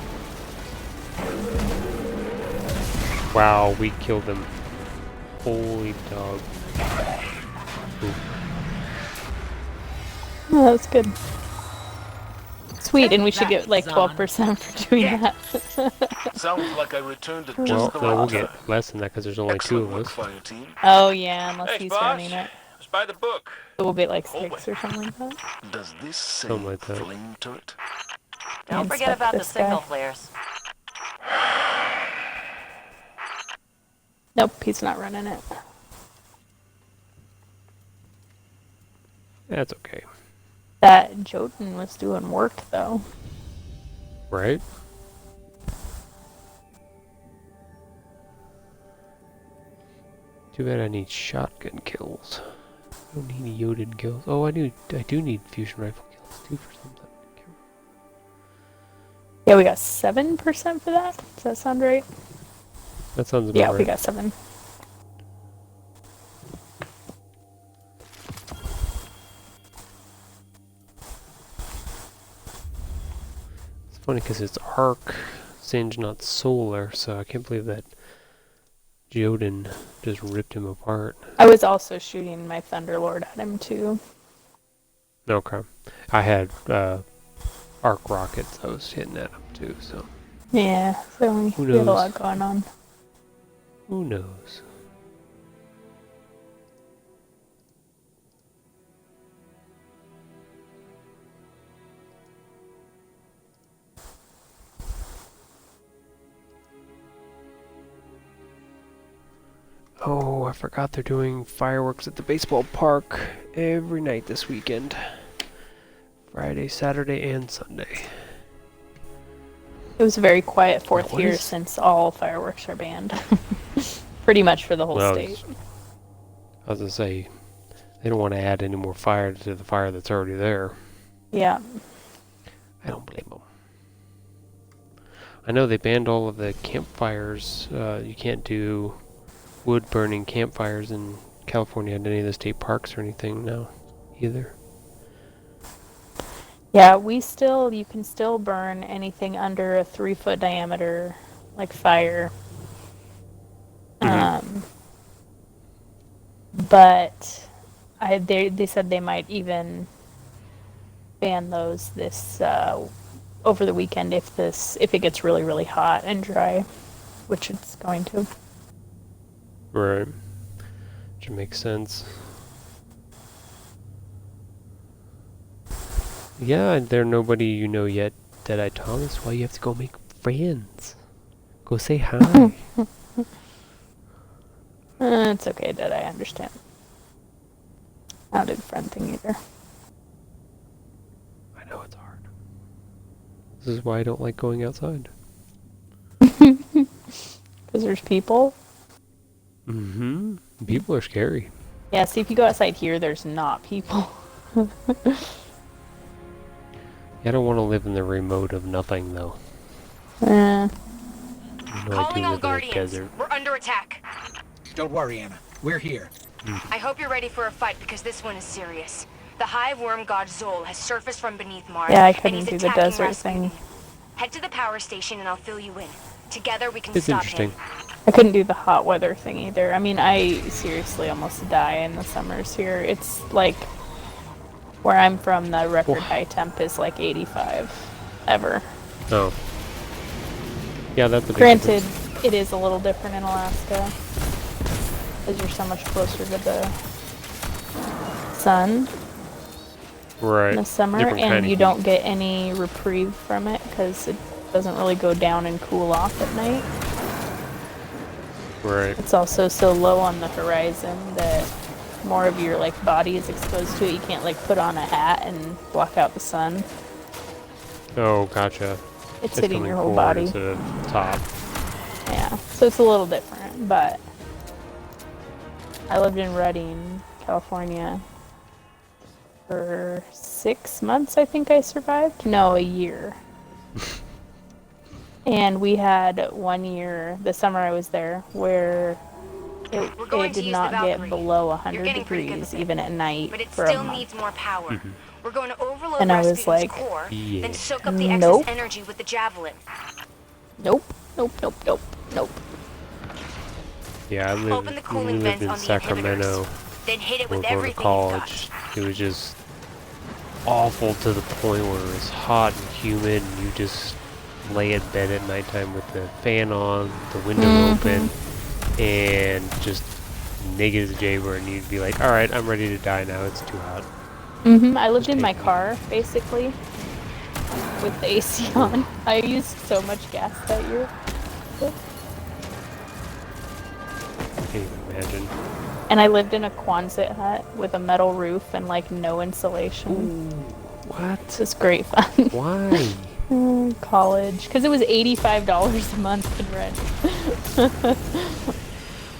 Wow, we killed him. Holy dog. Ooh. Oh, that was good. Sweet, and we should get like 12% for doing that. Sounds like I returned to Well, just the no, we'll right get time. less than that because there's only two of us. Fire team. Oh yeah, unless Hey, he's boss. running it. Let's buy the book. So we'll be like 6 or something like that. Does this say Something like that. flame turret? Don't forget Inspect about the this guy. signal flares. Nope, he's not running it. That's okay. That Jotun was doing work though. Right? Too bad I need shotgun kills. I don't need Jotun kills. Oh, I do need fusion rifle kills too for something. Yeah, we got 7% for that. Does that sound right? That sounds about Yeah, right. we got 7. It's funny because it's arc singe, not solar, so I can't believe that Jotun just ripped him apart. I was also shooting my Thunderlord at him too. Okay. I had arc rockets I was hitting at him too, so Yeah, so we Who had a knows? lot going on. who knows? Oh, I forgot they're doing fireworks at the baseball park every night this weekend. Friday, Saturday, and Sunday. It was a very quiet 4th what year is- since all fireworks are banned. Pretty much for the whole Well, state. I was gonna say, they don't want to add any more fire to the fire that's already there. Yeah. I don't blame them. I know they banned all of the campfires. You can't do wood-burning campfires in California at any of the state parks or anything now, either. Yeah, you can still burn anything under a 3-foot diameter, like fire. But they said they might even ban those this over the weekend if it gets really, really hot and dry, which it's going to. Right. Which makes sense. Yeah, there's nobody you know yet, Deadeye Thomas. Why you have to go make friends? Go say hi. It's okay, Dad. I understand. I don't do the friend thing either. I know it's hard. This is why I don't like going outside. Because there's people. Mm-hmm. People are scary. Yeah, see, if you go outside here, there's not people. I don't want to live in the remote of nothing, though. Eh. You know, I do Calling all live in a Guardians. desert. We're under attack. Don't worry, Anna. We're here. I hope you're ready for a fight because this one is serious. The Hive Worm God Zol has surfaced from beneath Mars. Yeah, I and couldn't he's do the attacking desert Rasputin. thing. Head to the power station and I'll fill you in. Together we can It's stop interesting. him. I couldn't do the hot weather thing either. I mean, I seriously almost die in the summers here. It's like, where I'm from, the record high temp is like 85 ever. Oh. Yeah, that's a big Granted, difference. it is a little different in Alaska, because you're so much closer to the sun Right. in the summer, Different kind and of you heat. don't get any reprieve from it, because it doesn't really go down and cool off at night. Right. It's also so low on the horizon that more of your like body is exposed to it. You can't like put on a hat and block out the sun. Oh, gotcha. It's hitting coming your whole forward body. instead of top. Yeah, so it's a little different, but I lived in Redding, California for 6 months, I think I survived. No, a year. And we had 1 year, the summer I was there, where it did not get below 100 degrees even at night but it for a still month. needs more power. We're going to overload And I was Rasputin's like, core, yeah. then soak up the excess Nope. energy with the javelin. Nope, nope, nope, nope, nope. Yeah, Open the when we cooling lived vents in on the Sacramento. inhibitors. Then hit it We were with going to everything college. It was just awful to the point where it was hot and humid, and you just lay in bed at nighttime with the fan on, the window open, and just naked as a jaybird, and you'd be like, alright, I'm ready to die now, it's too hot. I lived in my car, basically, with the AC on. I used so much gas that year. I can't even imagine. And I lived in a Quonset hut with a metal roof and like no insulation. Ooh, what? It was great fun. Why? College, because it was $85 a month in rent.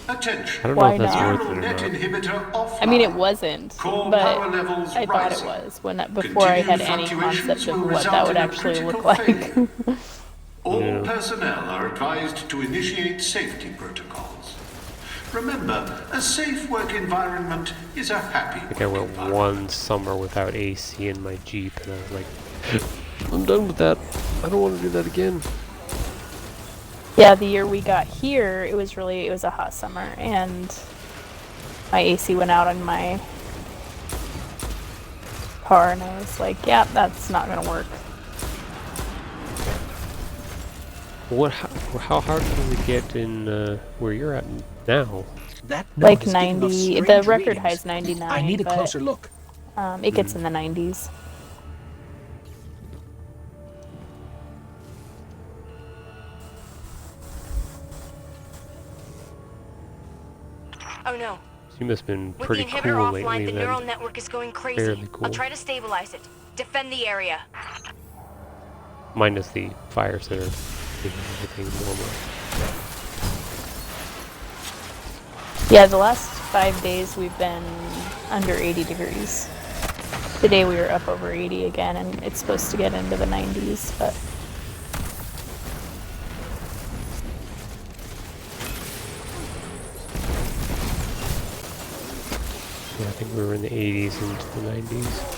I don't know Why if that's not? worth it or not. I mean, it wasn't, but I thought it was before I had any concept of what that would actually look like. All personnel are advised to initiate safety protocols. Remember, a safe work environment is a happy I think I went one summer without AC in my Jeep, and I was like, I'm done with that. I don't want to do that again. Yeah, the year we got here, it was a hot summer, and my AC went out on my car, and I was like, yeah, that's not gonna work. How hard does it get in where you're at now? That Like 90, the record high is 99. I need a but, closer look. It gets in the 90s. Oh no. So you must have been With pretty the inhibitor cool offline, lately the then. neural network is going crazy. Fairly cool. I'll try to stabilize it. Defend the area. Minus the fires that are making everything normal. Yeah, the last 5 days we've been under 80 degrees. Today we were up over 80 again, and it's supposed to get into the 90s, but... Yeah, I think we were in the 80s into the 90s.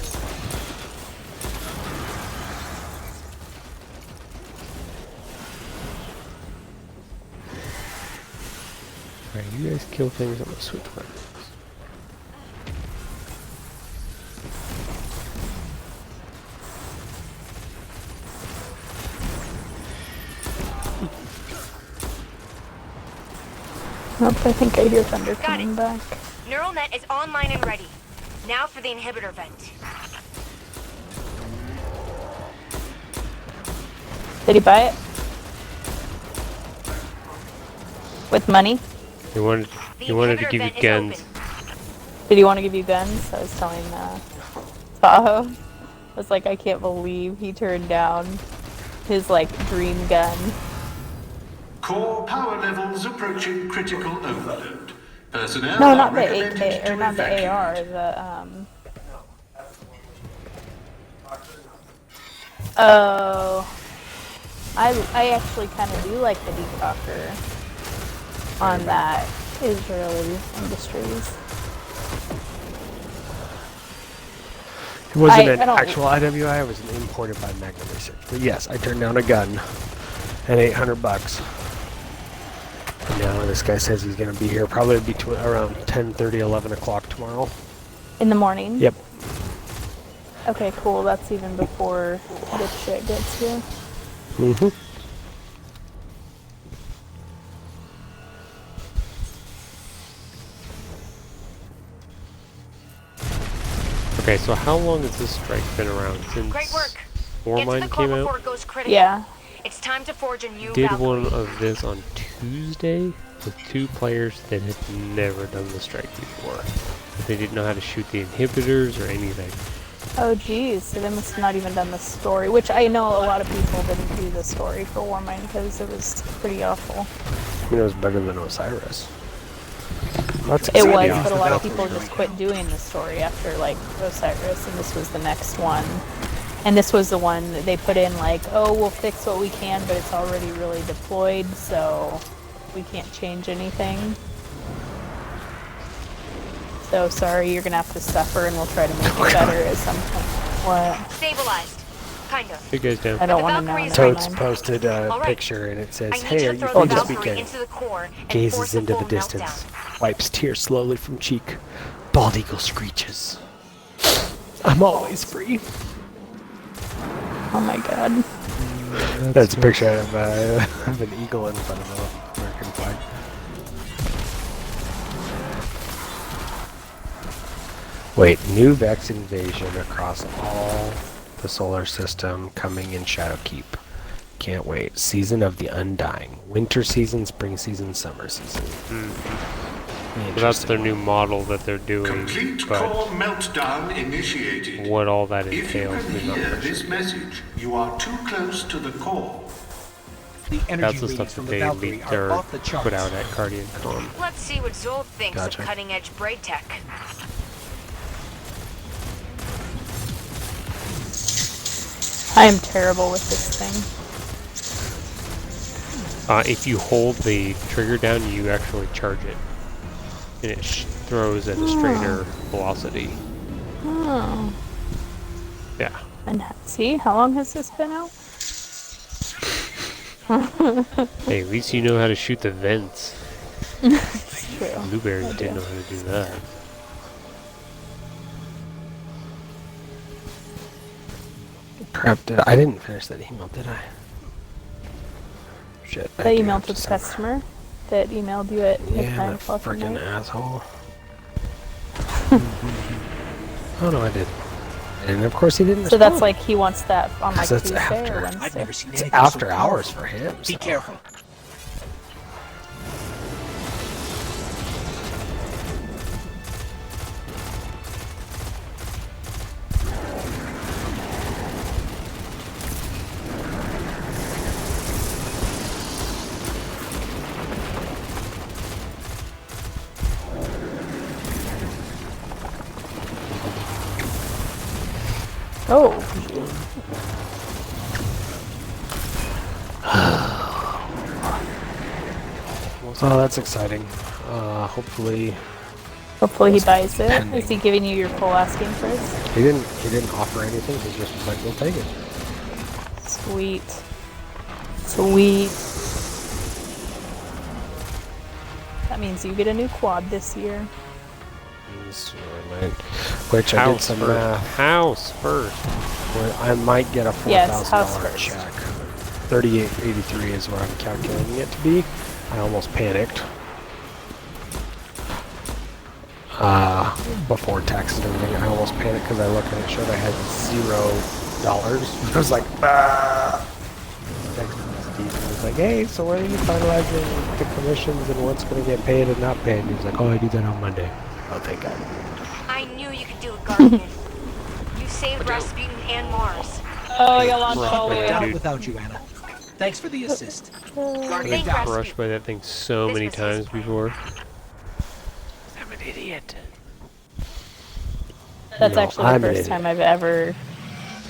Alright, you guys kill things, I'm gonna switch weapons. Nope, I think I hear thunder coming back. Neural net is online and ready. Now for the inhibitor vent. Did he buy it? With money? He wanted to give you guns. Did he want to give you guns? I was telling Tahoe. I was like, I can't believe he turned down his like dream gun. Core power levels approaching critical overload. Personnel No, are not the recommended AK, to or not the evacuate. AR, Oh, I actually kind of do like the decocker on that Israeli Industries. It wasn't I an don't- actual IWI, it was an imported by Magna Research. But yes, I turned down a gun at $800. And now this guy says he's going to be here probably between around 10:30, 11 o'clock tomorrow. In the morning? Yep. Okay, cool. That's even before this shit gets here. Mm-hmm. Okay, so how long has this strike been around? Since Great work. Warmind Get to the core came before out? it goes critical. Yeah. It's time to forge a new Did Valkyrie. one of this on Tuesday with 2 players that had never done the strike before. They didn't know how to shoot the inhibitors or anything. Oh geez, so they must have not even done the story, which I know a lot of people didn't do the story for Warmind because it was pretty awful. I mean, it was better than Osiris. That's It was, exciting. but a lot of people just quit doing the story after like Osiris, and this was the next one. And this was the one that they put in like, oh, we'll fix what we can, but it's already really deployed, so we can't change anything. So sorry, you're gonna have to suffer, and we'll try to make it better at some point. What? Stabilized. Kind of. You guys down? I don't want to know. Valkyrie's never Totes mind. posted a All right. picture and it I says, need "Hey, you are to you throw free the to Valkyrie speak in?" into the core and force Gazes a into the full distance, meltdown. wipes tears slowly from cheek. Bald eagle screeches. I'm always free. Oh my god. That's a picture of an eagle in front of the American flag. Wait, new Vex invasion across all the solar system coming in Shadowkeep. Can't wait. Season of the Undying. Winter season, spring season, summer season. But that's their new model that they're doing, Complete but core meltdown initiated. what all that If you entails, can we're not hear quite this sure. message, you are too close to the core. The energy That's the readings stuff that from the they Valkyrie leaked are or off the charts. put out at Guardian Con. Let's see what Zol thinks Gotcha. of cutting-edge braid tech. I am terrible with this thing. If you hold the trigger down, you actually charge it, and it throws at a straighter velocity. Oh. Yeah. And see, how long has this been out? Hey, at least you know how to shoot the vents. It's true. Blueberry I didn't do. know how to do that. Crap, I didn't finish that email, did I? Shit. I The do email have to the send- customer that emailed you at like Yeah, 9 that o'clock at freaking night. asshole. Oh no, I did. And of course he didn't So respond. that's like he wants that on like 'Cause it's Tuesday after. or I've Wednesday. never seen It's anything after so hours powerful. for him. Be so- careful. Oh, Oh, that's exciting. Hopefully hopefully he buys it. pending. Is he giving you your full asking price? he didn't offer anything. He just was like, "We'll take it." Sweet. Sweet. That means you get a new quad this year. Which I did House some first. math. House first. Where I might get a Yes, house $4,000 first. check. 3883 is what I'm calculating it to be. I almost panicked. Before taxes and everything, I almost panicked because I looked and it showed I had $0. I was like, ah. Texted Steve and was like, "Hey, so when are you finalizing the commissions and what's going to get paid and not paid?" And he was like, "Oh, I do that on Monday." Oh, thank God. I knew you could do it, Guardian. You saved Rasputin and Mars. Oh, you launched all the way Done up. it without you, Anna. Thanks for the assist. I've Thank been Rasputin. crushed by that thing so This many was his times plan. before. I'm an idiot. That's No, actually the I'm an first idiot. time I've ever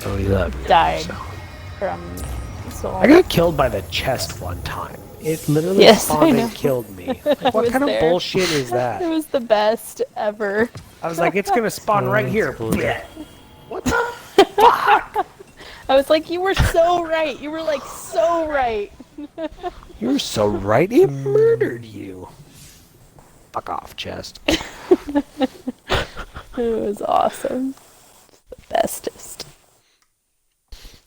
Oh, he loved me. died So. from Soul. I got killed by the chest one time. It literally Yes, I spawned know. and killed me. I Like, what was kind there. of bullshit is It that? was the best ever. I was like, it's gonna spawn right here. Bleh. What the fuck? I was like, you were so right. You were like so right. You're so right. It murdered you. Fuck off, chest. It was awesome. The bestest.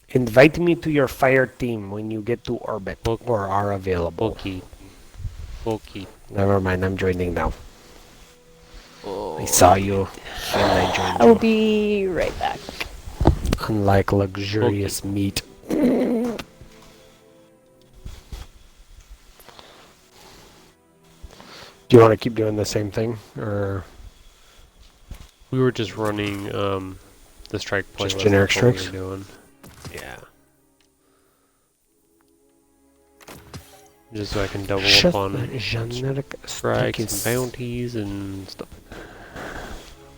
Invite me to your fire team when you get to orbit or are available. Bulky. Bulky. Never mind, I'm joining now. I saw you and I joined I will you. be right back. Unlike luxurious meat. Do you want to keep doing the same thing, or We were just running the strike playlist. Just generic that's what we strikes? were doing. Yeah. Just so I can double Just up on the genetic strikes and stickies. bounties and stuff.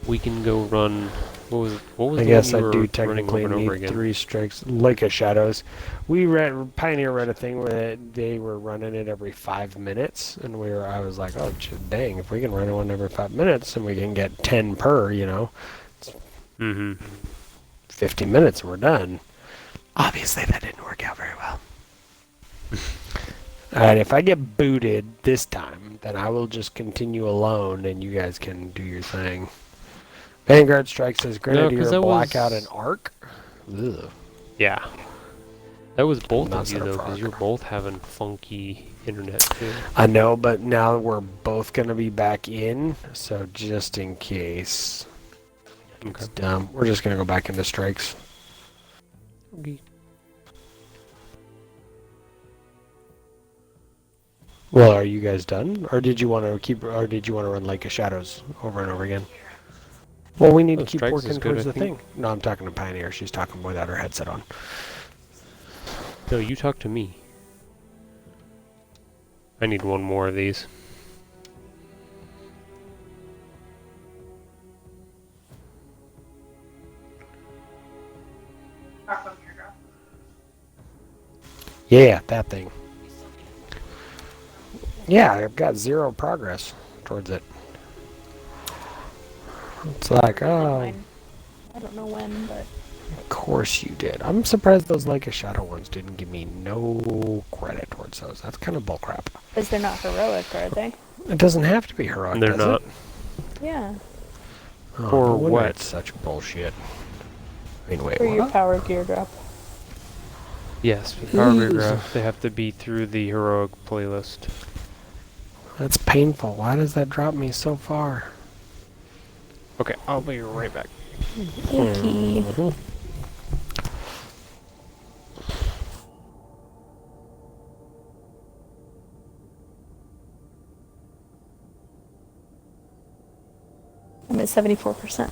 We can go run. What was I the guess one I you do were running technically over and over need again? 3 strikes. Lake of Shadows. Pioneer read a thing where they were running it every 5 minutes, and I was like, oh dang, if we can run one every 5 minutes and we can get 10 per, you know, Mm-hmm. 50 minutes and we're done. Obviously that didn't work out very well. Alright, if I get booted this time, then I will just continue alone and you guys can do your thing. Vanguard Strike says Grenadier, 'cause that Blackout, was- and Arc. Ugh. Yeah. That was both Not of you set up though, for because you're Arc. both having funky internet too. I know, but now we're both gonna be back in, so just in case Okay. it's dumb, we're just gonna go back into strikes. Okay. Well, are you guys done, or did you want to run Lake of Shadows over and over again? Well, we need Oh, to keep Strikes working is good, towards I the think. thing. No, I'm talking to Pioneer. She's talking without her headset on. No, you talk to me. I need one more of these. Yeah, that thing. Yeah, I've got 0 progress towards it. It's like, oh, Mine. I don't know when, but of course you did. I'm surprised those Lake of Shadow ones didn't give me no credit towards those. That's kind of bullcrap. because they're not heroic, are they? It doesn't have to be heroic, They're does not. it? Yeah. Oh, Or no wonder what? it's such bullshit. I mean, wait, For your what? power gear drop. Yes, for Power Gear Graph, they have to be through the heroic playlist. That's painful. Why does that drop me so far? Okay, I'll be right back. Icky. Mhm. I'm at 74%.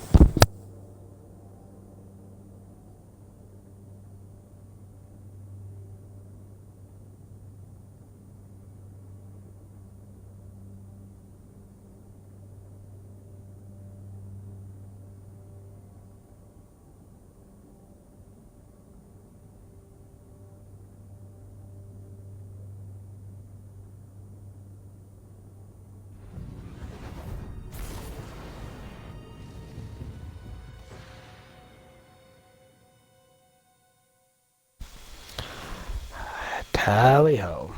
Tally ho.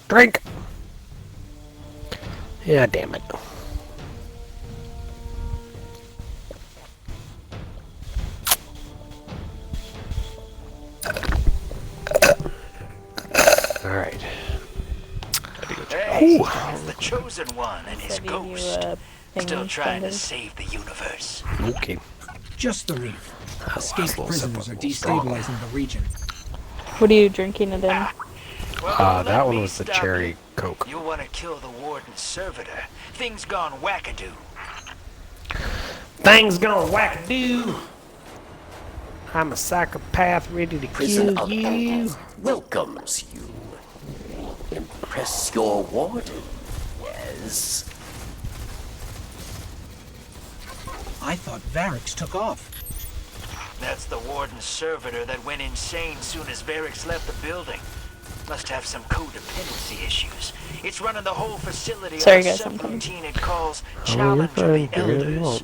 Drink! Yeah, damn it. Alright. Hey, it's the Chosen One and his Sending you ghost. a Still thing, trying to Thunder. save the universe. Okay. Just the reef. Escaped will prisoners sip are a little strong. destabilizing the region. What are you drinking it in? Well, don't That let one me was the stop cherry you. Coke. You want to kill the Warden's servitor. Things gone wackadoo. Things gonna wackadoo! I'm a psychopath ready to Prison kill of you. Elders welcomes you. Impress your warden, yes. I thought Varix took off. That's the Warden's servitor that went insane soon as Varix left the building. Must have some codependency issues. It's running the whole facility Sorry, on a guys, I'm coming. subroutine it calls you're Challenge of the fine. Do whatever you Elders. want.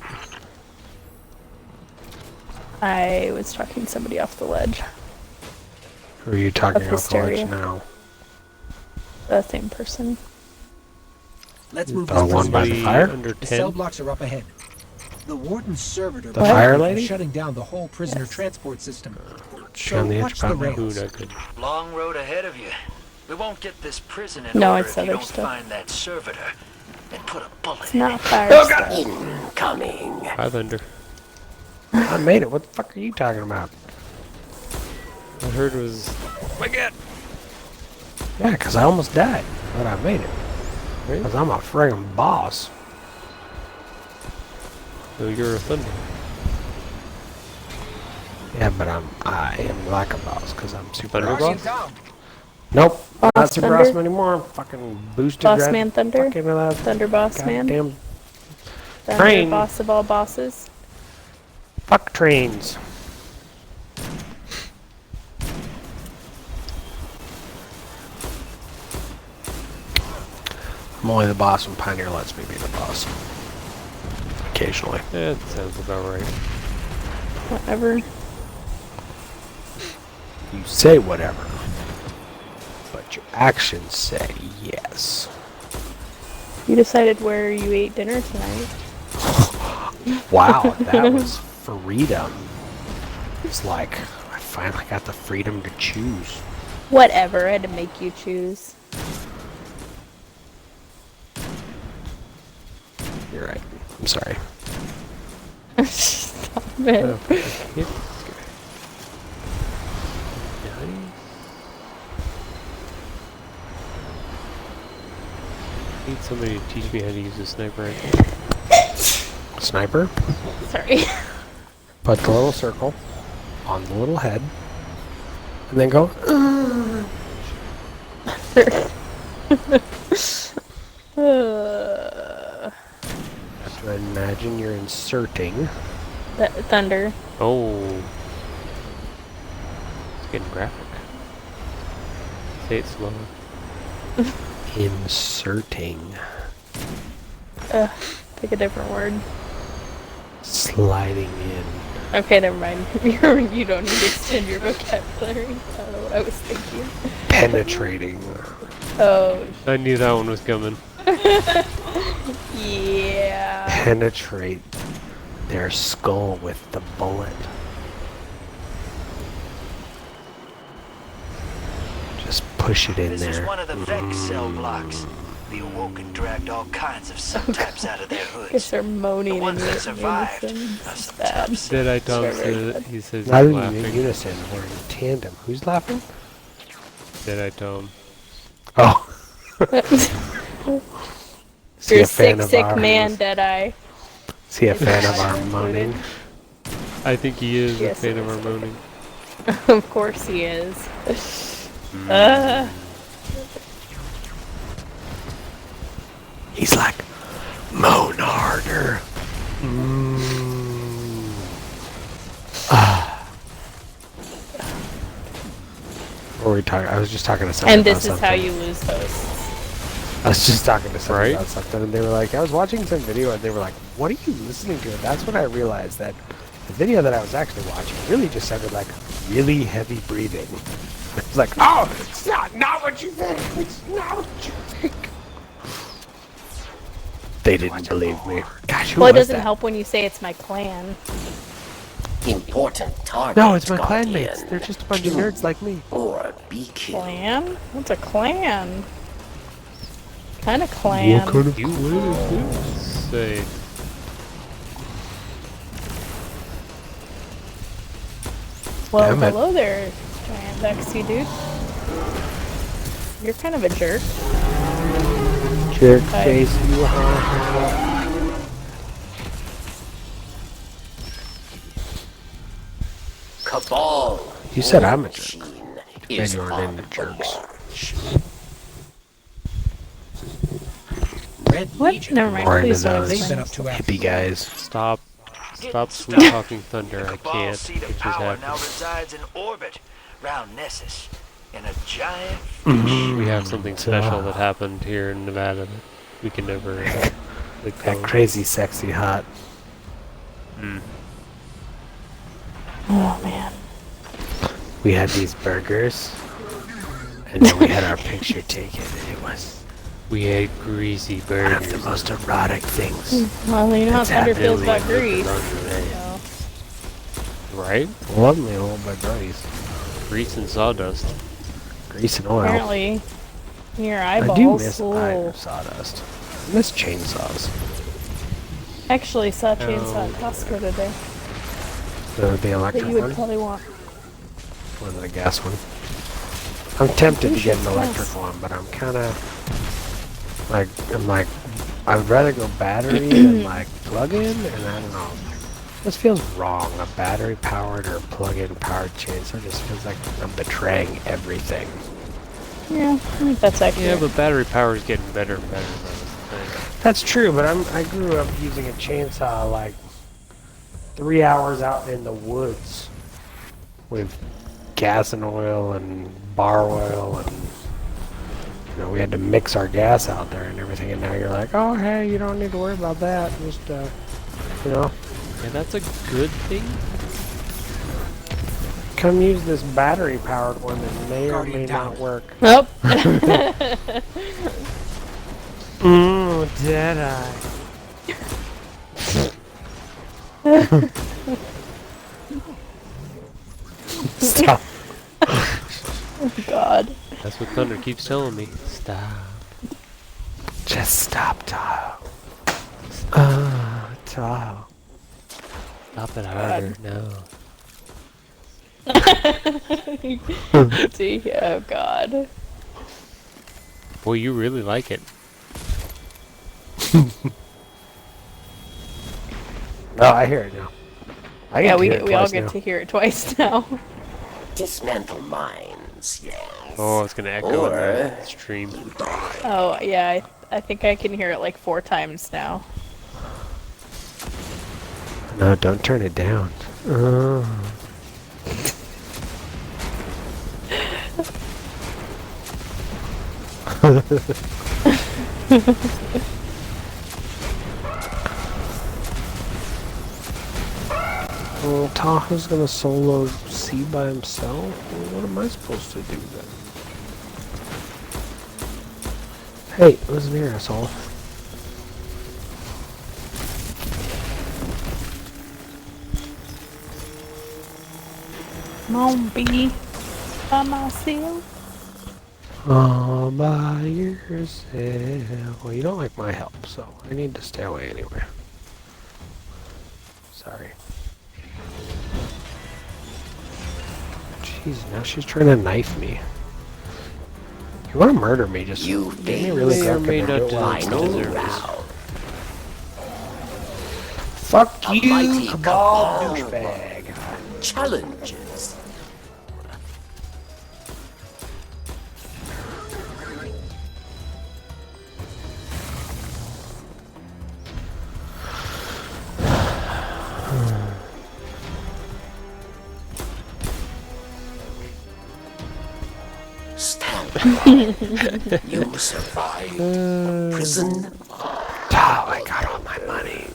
I was talking somebody off the ledge. Who are you talking Of off the ledge hysteria. now? The same person. Let's move The this one by the prisoner. fire? Under The cell 10? blocks are up ahead. The Warden's servitor The fire lady? shutting down the whole prisoner transport system. She on the edge watch the about me. rails. Ooh, not good. Long road ahead of you. We won't get this prison in No, order it's if you other don't stuff. find that servitor and put a bullet It's in not it. fire Oh, stuff. Incoming. Hi, Thunder. I made it. What the fuck are you talking about? I heard it was. My God! Yeah, because I almost died, but I made it. Right? Because I'm a friggin' boss. So you're a Thunder. Yeah, but I am like a boss because I'm super Thunder awesome. boss? Nope. Boss Not Super Thunder? Awesome anymore. Fucking boosted. Boss red Man Thunder? fucking, Thunder Boss Man? goddamn Thunder train. Boss of all bosses? Fuck trains. I'm only the boss when Pioneer lets me be the boss. Occasionally. That sounds about right. Whatever. You say whatever, but your actions say yes. You decided where you ate dinner tonight. Wow, that was freedom. It's like, I finally got the freedom to choose. Whatever, I had to make you choose. You're right. I'm sorry. Stop it. I need somebody to teach me how to use a sniper rifle. Sniper? Sorry. Put the little circle on the little head, and then go. Have to imagine you're inserting. Thunder. Oh. It's getting graphic. Say it slower. Inserting. Pick a different word. Sliding in. Okay, never mind. You don't need to extend your vocabulary. I don't know what I was thinking. Penetrating. Oh. I knew that one was coming. Yeah. Penetrate their skull with the bullet. Just push it in This there. is one of the Vex cell blocks. The Awoken dragged all kinds of subtypes out of their hoods. Guess they're moaning The ones in that survived unison. are It's some bad. top secret. Did I Tom It's very said bad. he says Not he's in laughing. unison, we're in tandem. Who's laughing? Did I Tom? Oh. Is he You're a fan sick of man, ours? Deadeye. Is he a fan of Deadeye our included. moaning? I think he is Yes, a fan it of is. our moaning. Of course he is. He's like, moan harder. What were we talking? I was just talking to someone And about this is something. how you lose hosts. I was just talking to someone Right? about something, and they were like, I was watching some video, and they were like, what are you listening to? And that's when I realized that the video that I was actually watching really just sounded like really heavy breathing. It's like, oh, it's not what you think. It's not what you think. They didn't believe me. Gosh, who Well, it was doesn't that? help when you say it's my clan. Important target. No, it's my Guardian. clanmates. They're just a bunch of nerds like me. Or a beacon. Clan? What's a clan? Kind of clan. What kind of You clan? say. Well, Damn it. hello there, giant Vexy dude. You're kind of a jerk. Jerk Hi. face, you are. Cabal. You said I'm a jerk. Machine And is you're on into the jerks. march. Red What? Legion. Never mind. More into Please don't those They've been explain. up to hippie guys. Stop. Stop sweet Stop. talking thunder. The I Cabal can't. seat It of just power now happened. resides in orbit round Nessus in a giant We have something special that happened here in Nevada that we can never let That go. crazy, sexy, hot. Oh man. We had these burgers, and then we had our picture taken, and it was We ate greasy one of the burgers. most erotic things. Well, you know how That's Thunder feels happening about with Greece. lingerie. So. Right? Love me a little bit grease. Grease and sawdust. Grease and oil. Apparently, your I eyeballs. do miss Ooh. iron sawdust. I miss chainsaws. Actually, saw chainsaw Oh. at Costco today The that electric you would one? probably want. Or the gas one? I'm tempted to get an Yes. electric one, but I'm kind of like, I would rather go battery than like plug-in, and I don't know. This feels wrong. A battery-powered or plug-in powered chainsaw just feels like I'm betraying everything. Yeah, I think that's accurate. Yeah, but battery power is getting better and better. That's true, but I grew up using a chainsaw like 3 hours out in the woods with gas and oil and bar oil, and you know, we had to mix our gas out there and everything. And now you're like, oh hey, you don't need to worry about that. Just you know. Yeah, that's a good thing. Come use this battery powered one that may or may not work. Nope. Dead eye. Stop. Oh God. That's what Thunder keeps telling me. Stop. Just stop, Tahoe. Tahoe. Stop it harder. No. See, oh God. Boy, you really like it. Oh, I hear it now. Yeah, we all get to hear it twice now. Dismantle mines, yes. Oh, it's gonna echo on the stream. Oh yeah, I think I can hear it like 4 times now. No, don't turn it down. Well, Tahoe's gonna solo C by himself? Well, what am I supposed to do then? Hey, listen here, asshole. Come on, be by myself. All by yourself. Well, you don't like my help, so I need to stay away anyway. Sorry. Jeez, now she's trying to knife me. You want to murder me? Just You make me really may or quick may and I'll not do it while I'm deserve still it. around. Fuck you, mighty Cabal cabal douchebag. challenges. Stand. You survived prison. Oh, I got all my money.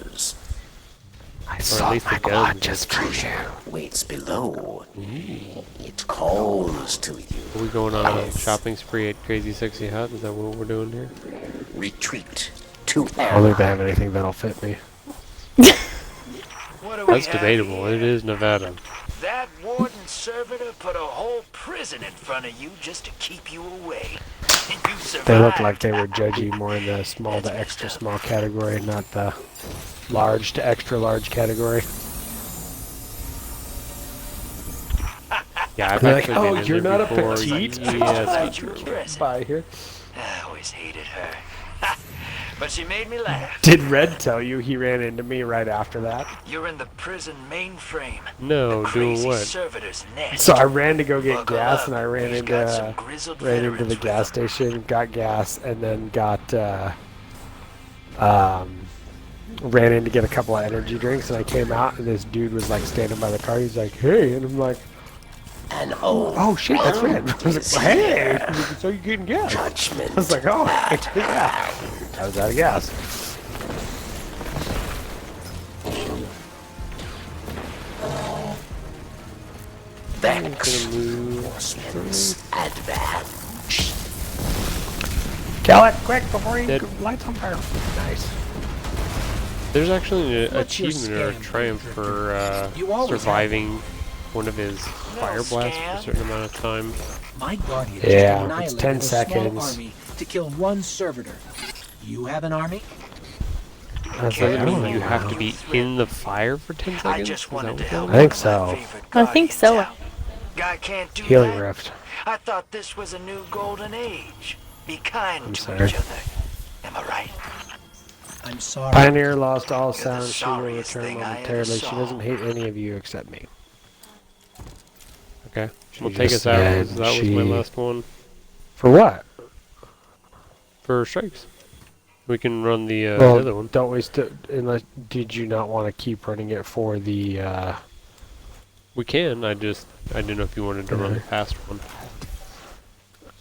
I saw my quad just for you. Waits below. It calls to you. Are we going on a shopping spree at Crazy Sexy Hut? Is that what we're doing here? Retreat to I don't think they have anything that'll fit me. That's debatable. It is Nevada. That warden servitor put a whole prison in front of you just to keep you away. And you survived. They look like they were judgy more in the small to extra small category, not the large to extra large category. Yeah, I've They're actually like, been oh, in you're there not before. a petite? Yes, By here. I always hated her. But she made me laugh. Did Red tell you he ran into me right after that? You're in the prison mainframe. No, doing Crazy what? servitor's nest. So I ran to go get Buckle gas, up. and I ran He's got some grizzled into the veterans gas station, got gas, and then got ran in to get a couple of energy drinks, and I came out, and this dude was like standing by the car. He's like, "Hey," and I'm like, "Oh shit, that's Red." I was like, "Hey, so you getting gas?" I was like, "Oh, yeah." I was out of gas. Reinforcements advance. Kill it quick before he Dead. lights on fire. Nice. There's actually an What's your achievement or a scam, triumph for You always surviving one of his fire blasts for a certain amount of time. My guardian Yeah, just it's 10 annihilated a seconds. small army to kill one servitor. You have an army? I was Does like, that I don't mean you know. have to be in the fire for 10 seconds? I just wanted to help. I think so. I think so. Guy can't do Healing that. Rift. I thought this was a new golden age. Be kind I'm to sorry. each other. Am I right? I'm sorry. Pioneer lost all You're the sound. She will sorriest return thing I ever momentarily. She saw. doesn't hate any of you except me. Okay. She We'll take just us out. said That was my she- last one. For what? For strikes. We can run the Well, other one. don't waste it. Unless, did you not want to keep running it for the? We can. I didn't know if you wanted to run the past one.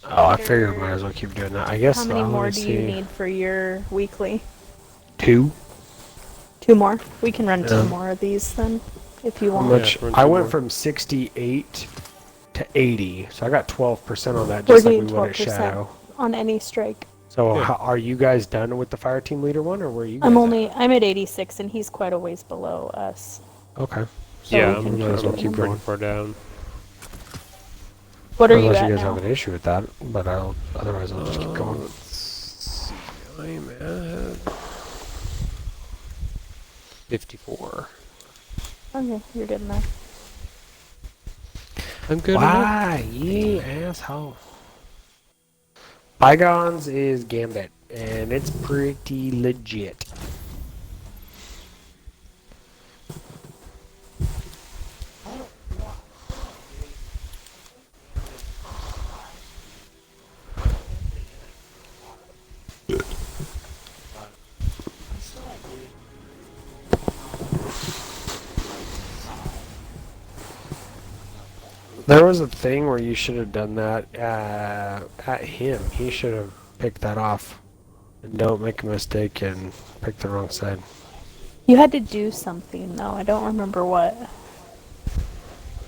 Oh, I figured we might as well keep doing that. I guess. How many more do you need for your weekly? 2. 2 more. We can run 2 more of these then, if you How want. much? Yeah, I went from 68 to 80, so I got 12% on that, We're just like we getting would at 12% Shadow. on any strike. So, are you guys done with the fire team leader one, or were you? Guys I'm at 86, and he's quite a ways below us. Okay. So yeah, we can I'm try to keep pretty going. far down. What are you Unless at you guys now? have an issue with that, but otherwise I'll just keep going. Let's see. I'm at 54. Okay, you're getting there. I'm good. Why, you asshole? Bygones is Gambit, and it's pretty legit. There was a thing where you should have done that at him. He should have picked that off. And don't make a mistake and pick the wrong side. You had to do something, though. I don't remember what.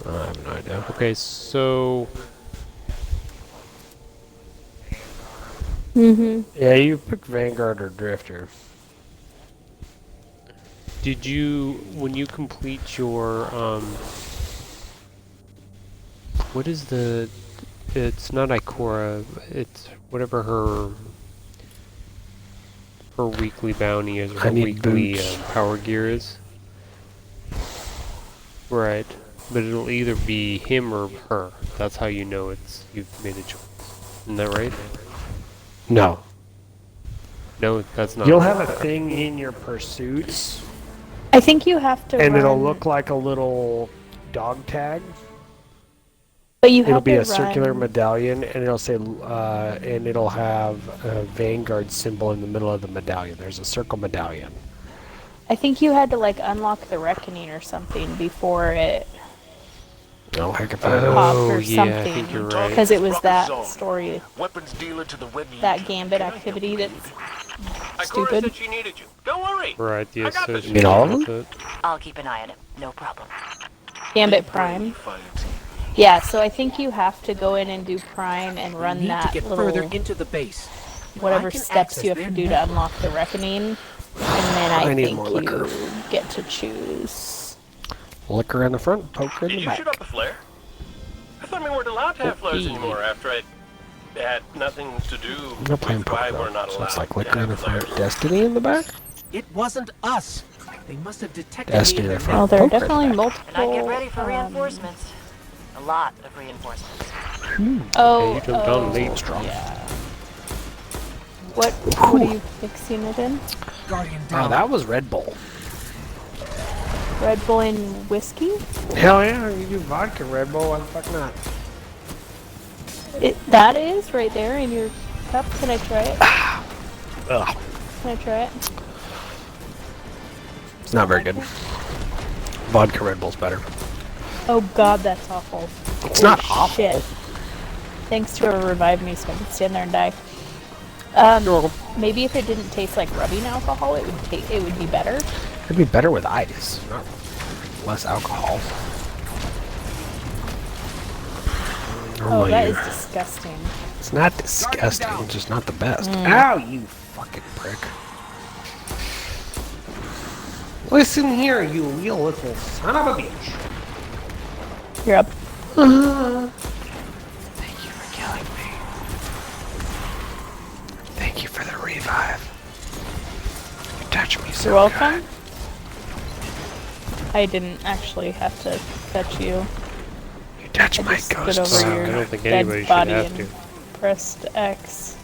I have no idea. Okay, so Yeah, you picked Vanguard or Drifter. did you, when you complete your what is the? It's not Ikora. It's whatever her weekly bounty is, or her I need weekly boots. power gear is. Right, but it'll either be him or her. That's how you know you've made a choice. Isn't that right? No. No, that's not. You'll have a thing in your pursuits, I think you have to and it'll run- look like a little dog tag. But you It'll have be to a circular run- medallion, and it'll say, and it'll have a Vanguard symbol in the middle of the medallion. There's a circle medallion. I think you had to like unlock the reckoning or something before it Oh, heck if I know. popped or yeah, I something. think you're right. Because it was Rocket that Zone. story, Weapons dealer to the Red that Legion. gambit Can I help activity you, that's baby? stupid. Said she needed you. Don't worry. Right, the I got this. association You mean all of with them? it. I'll keep an eye on him. No problem. Gambit Prime. Yeah, so I think you have to go in and do Prime and run Need that to get little further into the base. whatever I can steps you have access to their do to unlock the reckoning, and then I I need think more you liquor. get to choose. Liquor in the front, poker in Did the you back. shoot up a flare? I thought we weren't allowed to have flares anymore after I had nothing to do I'm not playing with why poker, we're not so allowed it's like to liquor in the have front, flares. Destiny in the back. It wasn't us. They must have detected Destiny me. in in the their Well, front, there are poker in the definitely back. multiple. And I get ready for reinforcements. A lot of reinforcements. Oh, you jumped on late. Strong. yeah. What are you fixing it in? Guardian Oh, down. that was Red Bull. Red Bull and whiskey? Hell yeah, you do vodka Red Bull, why the fuck not? That is right there in your cup. Can I try it? Ugh, Can I try it? it's not very good. Vodka Red Bull's better. Oh god, that's awful. It's Holy not awful. shit. Thanks to whoever revived me so I could stand there and die. Maybe if it didn't taste like rubbing alcohol, it would be better. It'd be better with ice, not less alcohol. Oh, Normally that you- is disgusting. It's not disgusting, it's just not the best. Mm. Ow, you fucking prick. Listen here, you little son of a bitch. You're up. Thank you for killing me. Thank you for the revive. You touch me so You're welcome. good. I didn't actually have to touch you. You touch I my just ghost stood over so your I don't good. think dead anybody should body have and to. pressed X.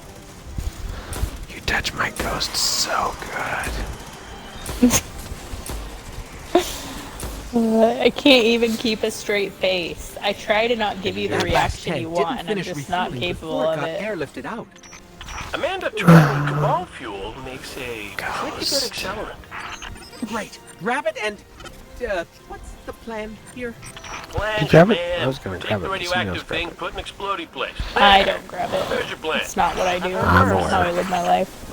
You touch my ghost so good. I can't even keep a straight face. I try to not give you the That last reaction tank you didn't want, and I'm finish just not refueling capable before it of got it. airlifted out. Amanda turning Cabal fuel makes a pretty good accelerant. Right. Grab it and... what's the plan here? Plan, grab it? man. I was gonna Take grab the it, but someone else radioactive grabbed thing, it. put an explodey place. I don't grab it. There's your plan. It's not what I do. I'm It's how I aware. live my life.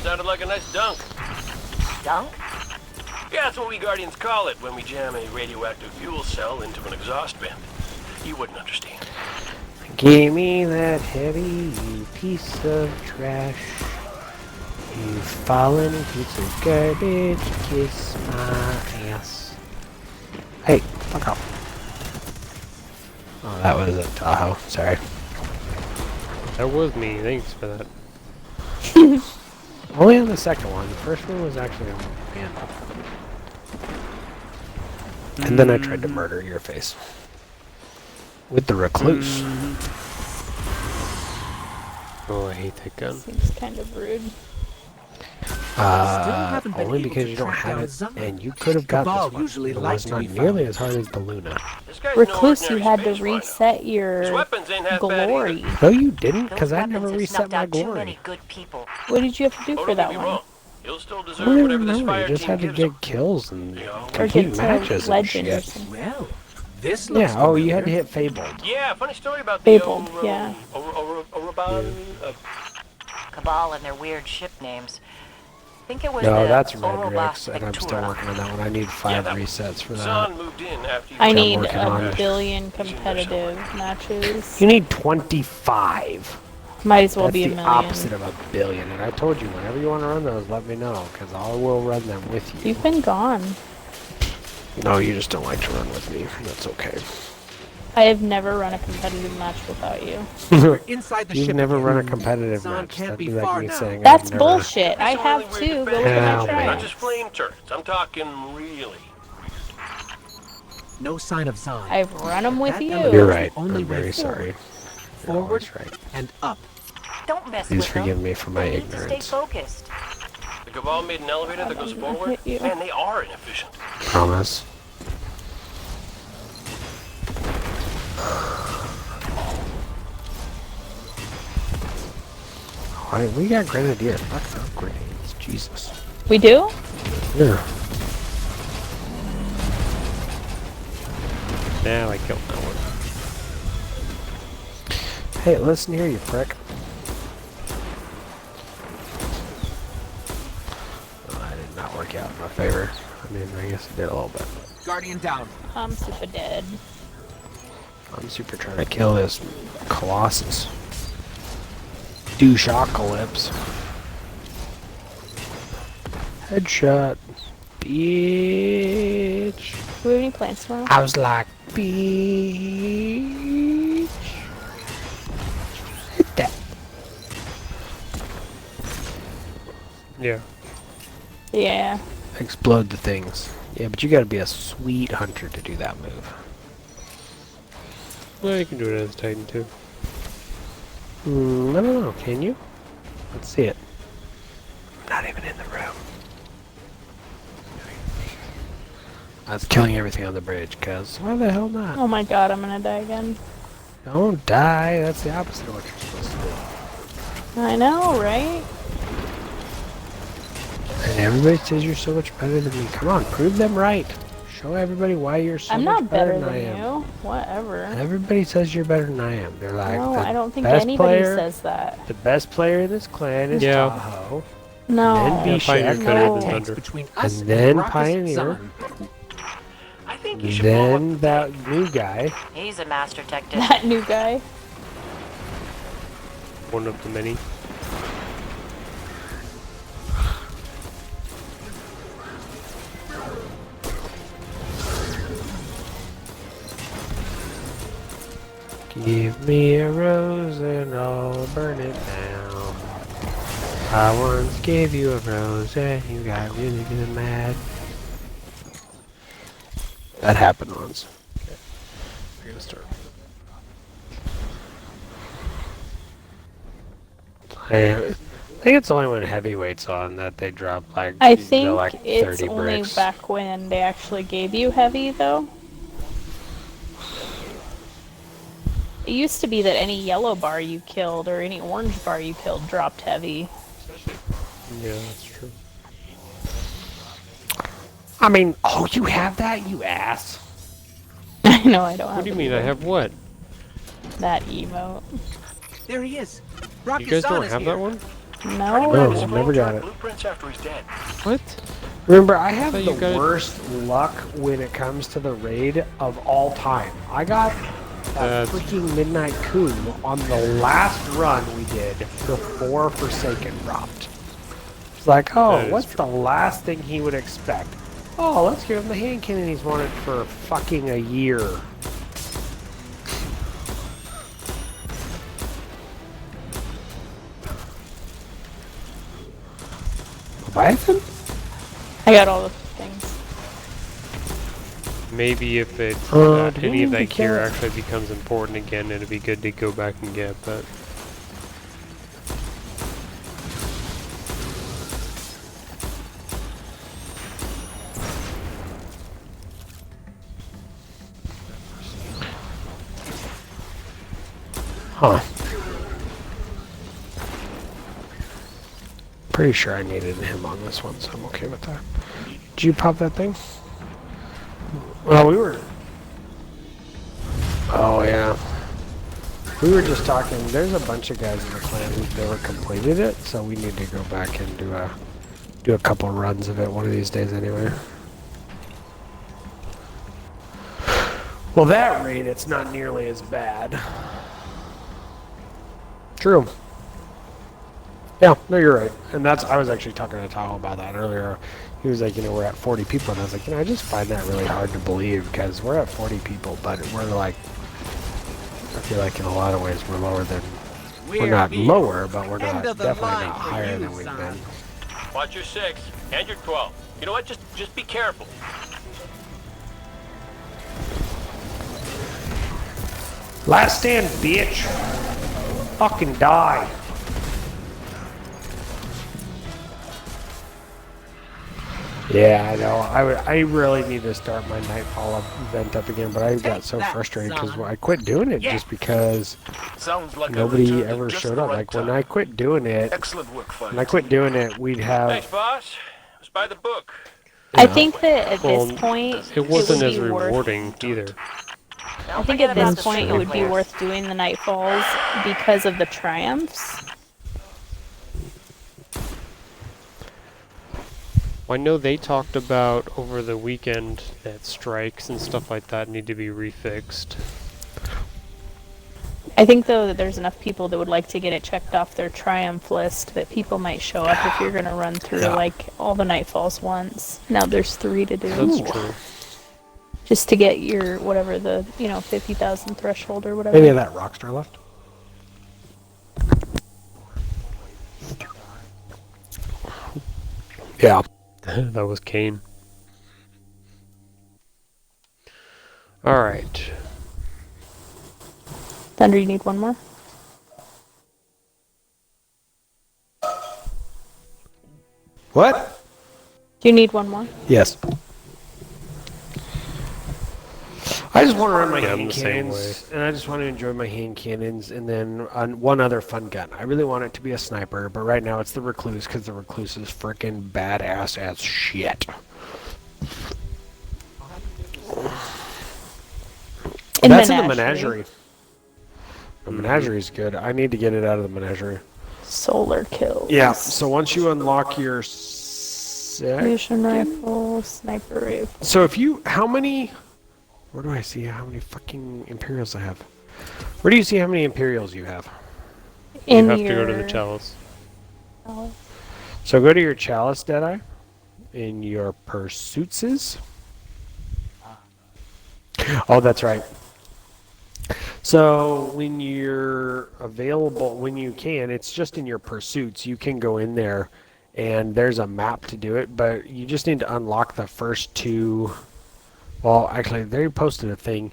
Sounded like a nice dunk. Dunk? Yeah, that's what we Guardians call it when we jam a radioactive fuel cell into an exhaust vent. You wouldn't understand. Give me that heavy, you piece of trash. You fallen piece of garbage, kiss my ass. Hey, fuck off. Oh, that was a Tahoe. Sorry. That was me. Thanks for that. Only on the second one. The first one was actually on man. And then I tried to murder your face. With the recluse. Oh, I hate that gun. Seems kind of rude. Only because you don't have it, and you could have got this one. Usually It like was to not be nearly as hard as the Luna. This guy's Recluse, no you had to ordinary space reset His your weapons ain't half bad glory. either. No, you didn't, because Those I never weapons have reset snuffed my out too glory. many good people. What did you have to do Oh, for don't that get me one? wrong. You'll still I deserve don't even whatever this remember. fire You just team had to gives get them. kills and You know? Or complete get to matches and legend or shit. something. Well, this looks Yeah, oh, you familiar. had to hit Fabled. Yeah, funny story about the Fabled, yeah. Cabal and their weird ship names. I think it was No, the that's Orobas Redrix, and I'm still Vectura. working on that one. I need 5 resets for that. Zahn moved in after you I I'm need working on a it. billion competitive matches. You need 25. Might as well That's be a the million. opposite of a billion. And I told you, whenever you want to run those, let me know, because I will run them with you. You've been gone. No, you just don't like to run with me. That's okay. I have never run a competitive match without you. We're inside the You've ship never again. run a competitive Zahn match. can't That'd be be like far me now. saying That's I've never... bullshit. I have too. Go look at Hell, my man. Not track. just flame turrets. I'm talking really. No sign of Zahn. I've run them with That you. elevator's You're the right. Only I'm way very forward. sorry. You're Forward always right. and up. Don't mess Please with them. forgive me for my They need to stay ignorance. focused. The Cabal made an elevator that goes forward. hit you. Man, they are inefficient. Promise. Alright, we got Grenadier. Fuck no grenades. Jesus. We do? Yeah. Now I killed that one. Hey, listen here, you prick. Oh, that did not work out in my favor. I mean, I guess it did a little bit. Guardian down. I'm super dead. I'm super trying to kill this Colossus. Douche-apocalypse. Headshot. Bitch. Do we have any plans tomorrow? I was like, bitch. Hit that. Yeah. Yeah. Explode the things. Yeah, but you gotta be a sweet hunter to do that move. Well, you can do it as Titan too. I don't know, can you? Let's see it. Not even in the room. I was killing everything on the bridge, cuz why the hell not? Oh my god, I'm gonna die again. Don't die, that's the opposite of what you're supposed to do. I know, right? And everybody says you're so much better than me. Come on, prove them right. Show everybody why you're so I'm much not better than than I am. you. Whatever. Everybody says you're better than I am. They're like, No, the I don't think best anybody player, says that. the best player in this clan is Yeah. Tahoe. No. And then Yeah, Pioneer Bishek. could have been No. under. Between And us then Raucous Pioneer. Zahn. I think you should blow up. Then that new guy. He's a master detective. That new guy. One of the many. Give me a rose and I'll burn it down. I once gave you a rose and you got really, really mad. That happened once. Okay. We're gonna start. I think it's only when heavyweight's on that they drop like. I they're think like it's 30 only bricks. back when they actually gave you heavy, though. It used to be that any yellow bar you killed or any orange bar you killed dropped heavy. Yeah, that's true. I mean, oh, you have that, you ass. I know I don't have What do you mean? I have what? that emote. There he is. You guys don't have that one? No. No, I've never got it. Blueprints after he's dead. What? Remember, I have thought the you got it- worst luck when it comes to the raid of all time. I got that freaking Midnight Coup on the last run we did before Forsaken dropped. It's like, oh, what's the last thing he would expect? Oh, let's give him the hand cannon he's wanted for fucking a year. Leviathan? I got all the things. Maybe if it do any we of need that to gear kill it? actually becomes important again, it'd be good to go back and get. But Huh. Pretty sure I needed him on this one, so I'm okay with that. Did you pop that thing? Well, we were... Oh, yeah. We were just talking, there's a bunch of guys in the clan who've never completed it, so we need to go back and do a couple runs of it one of these days anyway. Well, that raid, it's not nearly as bad. True. Yeah, no, you're right. And that's, I was actually talking to Tahoe about that earlier. He was like, you know, we're at 40 people. And I was like, you know, I just find that really hard to believe because we're at 40 people, but we're like, I feel like in a lot of ways we're lower than, we're not lower, but we're not, definitely not higher than we've been. Watch your 6 and your 12. You know what? Just be careful. Last stand, bitch. Fucking die. Yeah, I know. I really need to start my Nightfall event up again, but I got so frustrated because I quit doing it just because Sounds like nobody ever showed up. Like when I quit doing it, Excellent work, Fight. when I quit doing it, we'd have. Thanks, boss. It was by the book. I think that at well, this point, it wasn't would as be worth- rewarding either. I think at this point it would be worth doing the Nightfalls because of the triumphs. Well, I know they talked about over the weekend that strikes and stuff like that need to be refixed. I think though that there's enough people that would like to get it checked off their triumph list that people might show up if you're gonna run through like all the Nightfalls once. Now there's 3 to do. That's true. Just to get your whatever the 50,000 threshold or whatever. Any of that Rockstar left? Yeah. That was Kane. Alright. Thunder, you need one more? What? Do you need one more? Yes. I just want to run my Yeah, I'm hand the same cannons, and I just want to enjoy my hand cannons, and then on one other fun gun. I really want it to be a sniper, but right now it's the Recluse, because the Recluse is freaking badass as shit. That's in the Menagerie. The Menagerie's good. I need to get it out of the Menagerie. Solar kills. Yeah, so once you unlock your... Mission rifle, sniper rifle. So if you... How many... Where do I see how many fucking Imperials I have? Where do you see how many Imperials you have? In you have to go to your- the Chalice. So go to your Chalice, Deadeye. In your pursuits. Oh, that's right. So when you're available, when you can, it's just in your pursuits. You can go in there and there's a map to do it, but you just need to unlock the first 2. Well, actually, they posted a thing.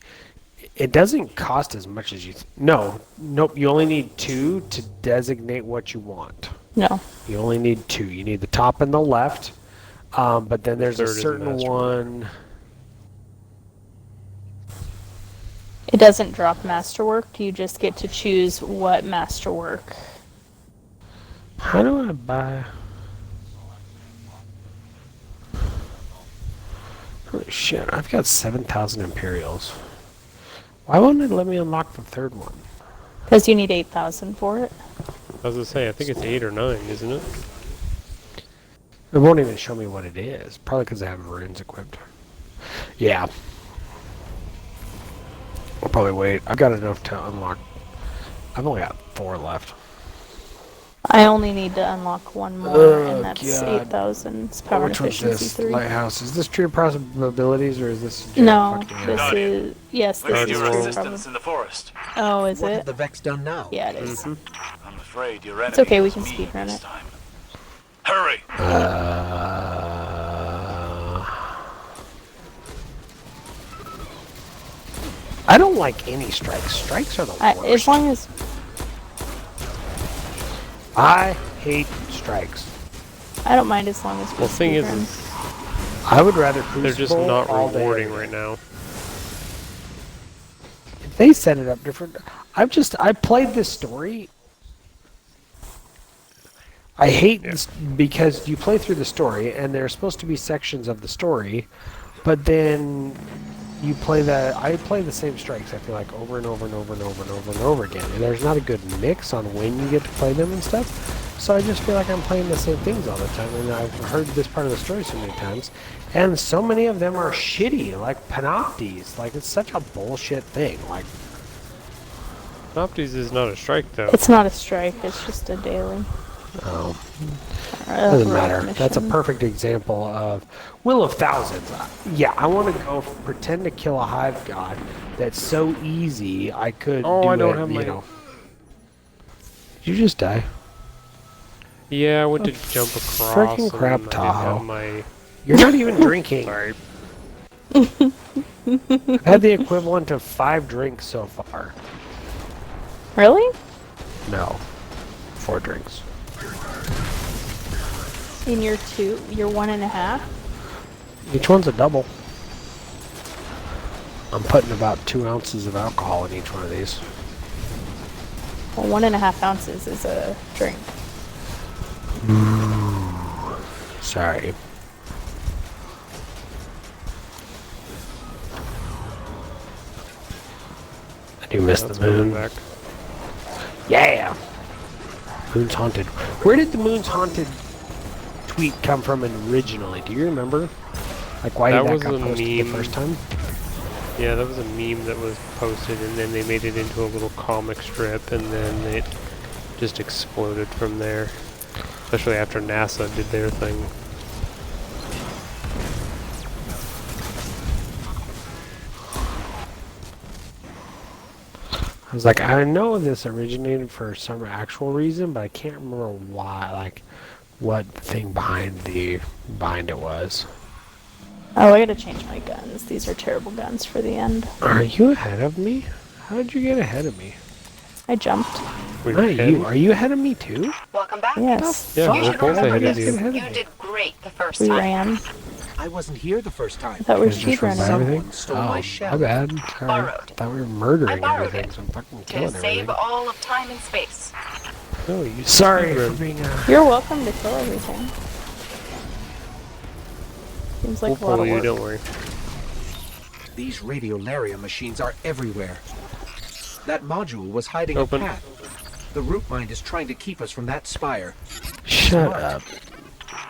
It doesn't cost as much as you... Nope. You only need 2 to designate what you want. No. You only need 2. You need the top and the left. But then there's a third is certain masterwork. one. It doesn't drop masterwork. You just get to choose what masterwork. How do I buy? Holy shit! I've got 7,000 Imperials. Why won't it let me unlock the third one? Because you need 8,000 for it. I was gonna say, I think it's 8 or 9, isn't it? It won't even show me what it is. Probably because I have runes equipped. Yeah. I'll probably wait. I've got enough to unlock. I've only got 4 left. I only need to unlock one more, Oh, and that's God. 8,000. It's power Which one's efficiency this? 3. Lighthouse. Is this true probabilities or is this? No, fucking this Guardian? is... Yes, We this need is your true assistance in the forest. Oh, is What it? have the Vex done now? Yeah, it is. I'm afraid your enemy It's okay, we is can me speedrun this it. time. Hurry! I don't like any strikes. Strikes are the worst. As long as... I hate strikes. I don't mind as long as we Well, the thing is, speedrun. I would rather Crucible they're just not all day, rewarding every right day. now. If they set it up different, I played this story. I hate this because you play through the story and there's supposed to be sections of the story, but then you play I play the same strikes, I feel like, over and over and over and over and over and over again. And there's not a good mix on when you get to play them and stuff. So I just feel like I'm playing the same things all the time. And I've heard this part of the story so many times. And so many of them are shitty, like Panoptes. Like, it's such a bullshit thing. Like, Panoptes is not a strike, though. It's not a strike, it's just a daily. oh, Doesn't doesn't matter. That's a perfect example of Will of Thousands. Yeah, I want to go pretend to kill a hive god. That's so easy. I could do I don't it, have you my... know. Did you just die? Yeah, I went to jump across. Freaking and crap, I didn't Tahoe. have my... You're not even drinking. Sorry. I've had the equivalent of 5 drinks so far. Really? No. 4 drinks. In your 2, your 1.5? Each one's a double. I'm putting about 2 ounces of alcohol in each one of these. Well, 1.5 ounces is a drink. Ooh. Sorry. I do miss the moon. Back. Yeah! Moon's Haunted. Where did the Moon's Haunted tweet come from originally? Do you remember? Like, why That did was that got a posted the meme. first time? Yeah, that was a meme that was posted, and then they made it into a little comic strip, and then it just exploded from there. Especially after NASA did their thing. I was like, I know this originated for some actual reason, but I can't remember why, like, what the thing behind it was. Oh, I gotta change my guns. These are terrible guns for the end. Are you ahead of me? How did you get ahead of me? I jumped. Not you. Are you ahead of me too? Welcome back. Yes. Yeah, You we're should both remember ahead of this. you. You did great the first We time. ran. I wasn't here the first time. I thought we were Just from speedrunning. everything? stole Oh, my shell. my bad. Sorry. I Borrowed. thought we were murdering I borrowed everything, it so I'm fucking To killing save everything. all of time and space. No, you Sorry for speedrun. being You're welcome to kill everything. Seems like We'll a lot pull of you, work. don't worry. These radiolaria machines are everywhere. That module was hiding Open. a path. The root mind is trying to keep us from that spire. Shut up.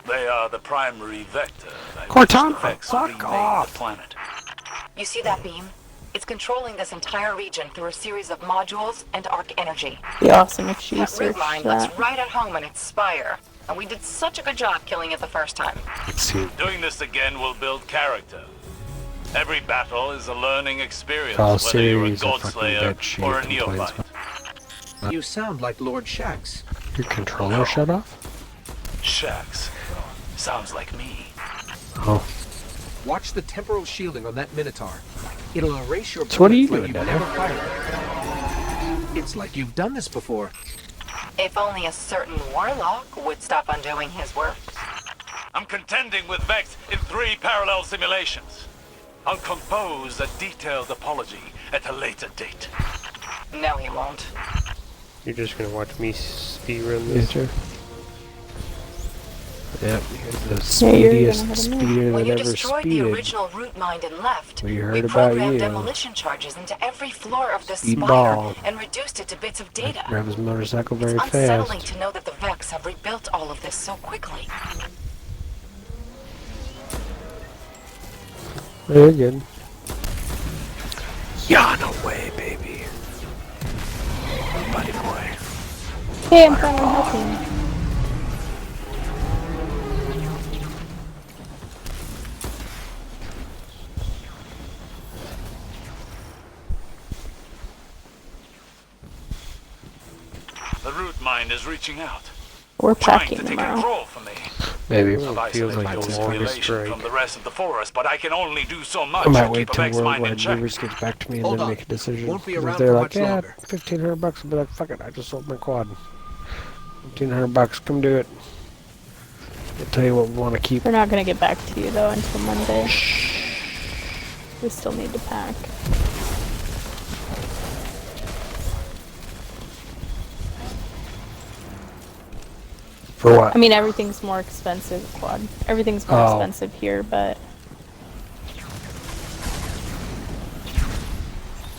They are the primary vector by which Cortana, the Vex fuck remade off. the planet. You see that beam? It's controlling this entire region through a series of modules and arc energy. Be awesome if she That root searched line that. looks right at home in its spire. And we did such a good job killing it the first time. Let's see. Doing this again will build character. Every battle is a learning experience, Oh, whether you're a series of fucking Godslayer bitch or a shit complaints. neophyte. You sound like Lord Shax. Your controller shut off? Shax. Sounds like me. Oh. Watch the temporal shielding on that Minotaur. It'll erase your So what are you bullets doing, like you've Daniel? never fired. It's like you've done this before. If only a certain warlock would stop undoing his work. I'm contending with Vex in 3 parallel simulations. I'll compose a detailed apology at a later date. No, he won't. You're just gonna watch me speedrun this? Yes, sir. Yep, you're the Yeah, speediest you're speeder When that you ever destroyed the speeded. original root mine and left, We we heard about programmed you. demolition charges into every floor of the Speed spire ball. and reduced it to bits of data. Grab his motorcycle very It's unsettling fast. to know that the Vex have rebuilt all of this so quickly. Very good. Yawn away, baby. Buddy boy. Hey, I'm finally helping. The root mine is reaching out. We're Trying packing to take tomorrow. control for me. Maybe. I've Feels isolated like the the longest simulation strike. from the rest of the forest, but I can only do so much I might to wait keep a till Vex mine in Worldwide check. Movers gets back to me and Hold then on. make a decision. Won't be 'Cause if around they're for like, much yeah, longer. $1,500, I'll be like, fuck it, I just sold my quad. $1,500, come do it. I'll tell you what we want to keep. We're not gonna get back to you though until Monday. We still need to pack. For what? I mean, everything's more expensive, quad. Everything's more expensive here, but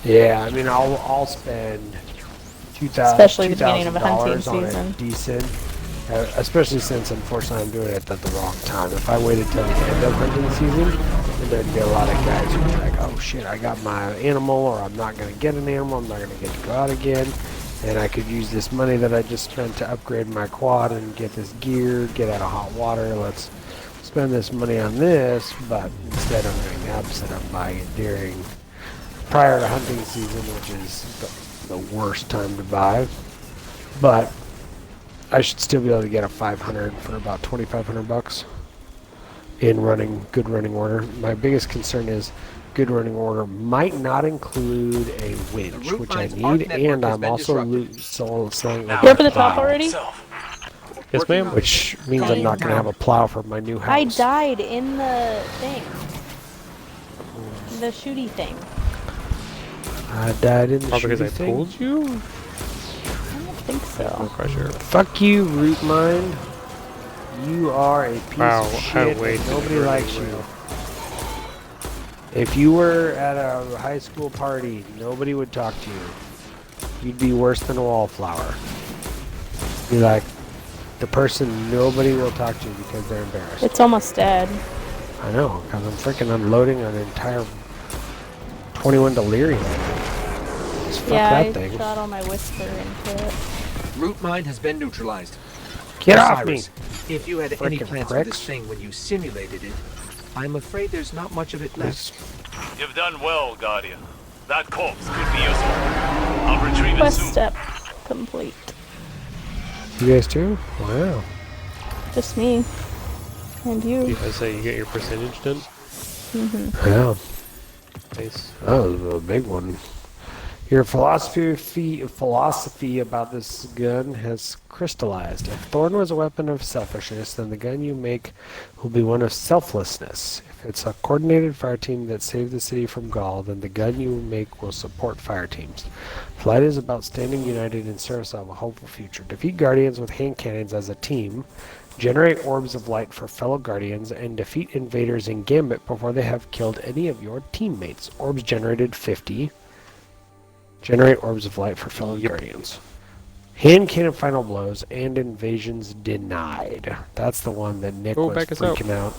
Yeah, I mean, I'll spend Especially the beginning of a hunting $2,000 on season. a decent, especially since unfortunately I'm doing it at the wrong time. If I waited till the end of hunting season, then there'd be a lot of guys who'd be like, oh shit, I got my animal, or I'm not gonna get an animal, I'm not gonna get to go out again, and I could use this money that I just spent to upgrade my quad and get this gear, get out of hot water. Let's spend this money on this, but instead I'm doing the opposite. I'm buying it during prior to hunting season, which is the worst time to buy. But I should still be able to get a 500 for about $2,500 in good running order. My biggest concern is good running order might not include a winch, which I need, and I'm also selling like you're up at the top already? Yes, ma'am. which means I'm not going to have a plow for my new house. I died in the thing. The shooty thing. I died in the Probably because I shooty thing. pulled you? I don't think No so. pressure. Fuck you, Root Mind. You are a piece Wow, of I shit waited and nobody for likes you. you. If you were at a high school party, nobody would talk to you. You'd be worse than a wallflower. Be like the person nobody will talk to because they're embarrassed. It's almost dead. I know, because I'm freaking unloading an entire 21 delirium. Just fuck Yeah, that I thing. shot all my whisper into it. Root mine has been neutralized. Get off me! Osiris, if you had any Frickin' plans for pricks. this thing when you simulated it, I'm afraid there's not much of it left. You've done well, Guardian. That corpse could be useful. I'll retrieve it Quest soon. step complete. You guys too? Wow. Just me. And you. I say you get your percentage done? Yeah. Nice. That was a big one. Your philosophy about this gun has crystallized. If Thorn was a weapon of selfishness, then the gun you make will be one of selflessness. If it's a coordinated fire team that saved the city from Gaul, then the gun you make will support fire teams. Flight is about standing united in service of a hopeful future. Defeat Guardians with hand cannons as a team. Generate orbs of light for fellow Guardians, and defeat invaders in Gambit before they have killed any of your teammates. Orbs generated 50. Generate orbs of light for fellow Guardians. Hand cannon final blows and invasions denied. That's the one that Nick was back us up. freaking out.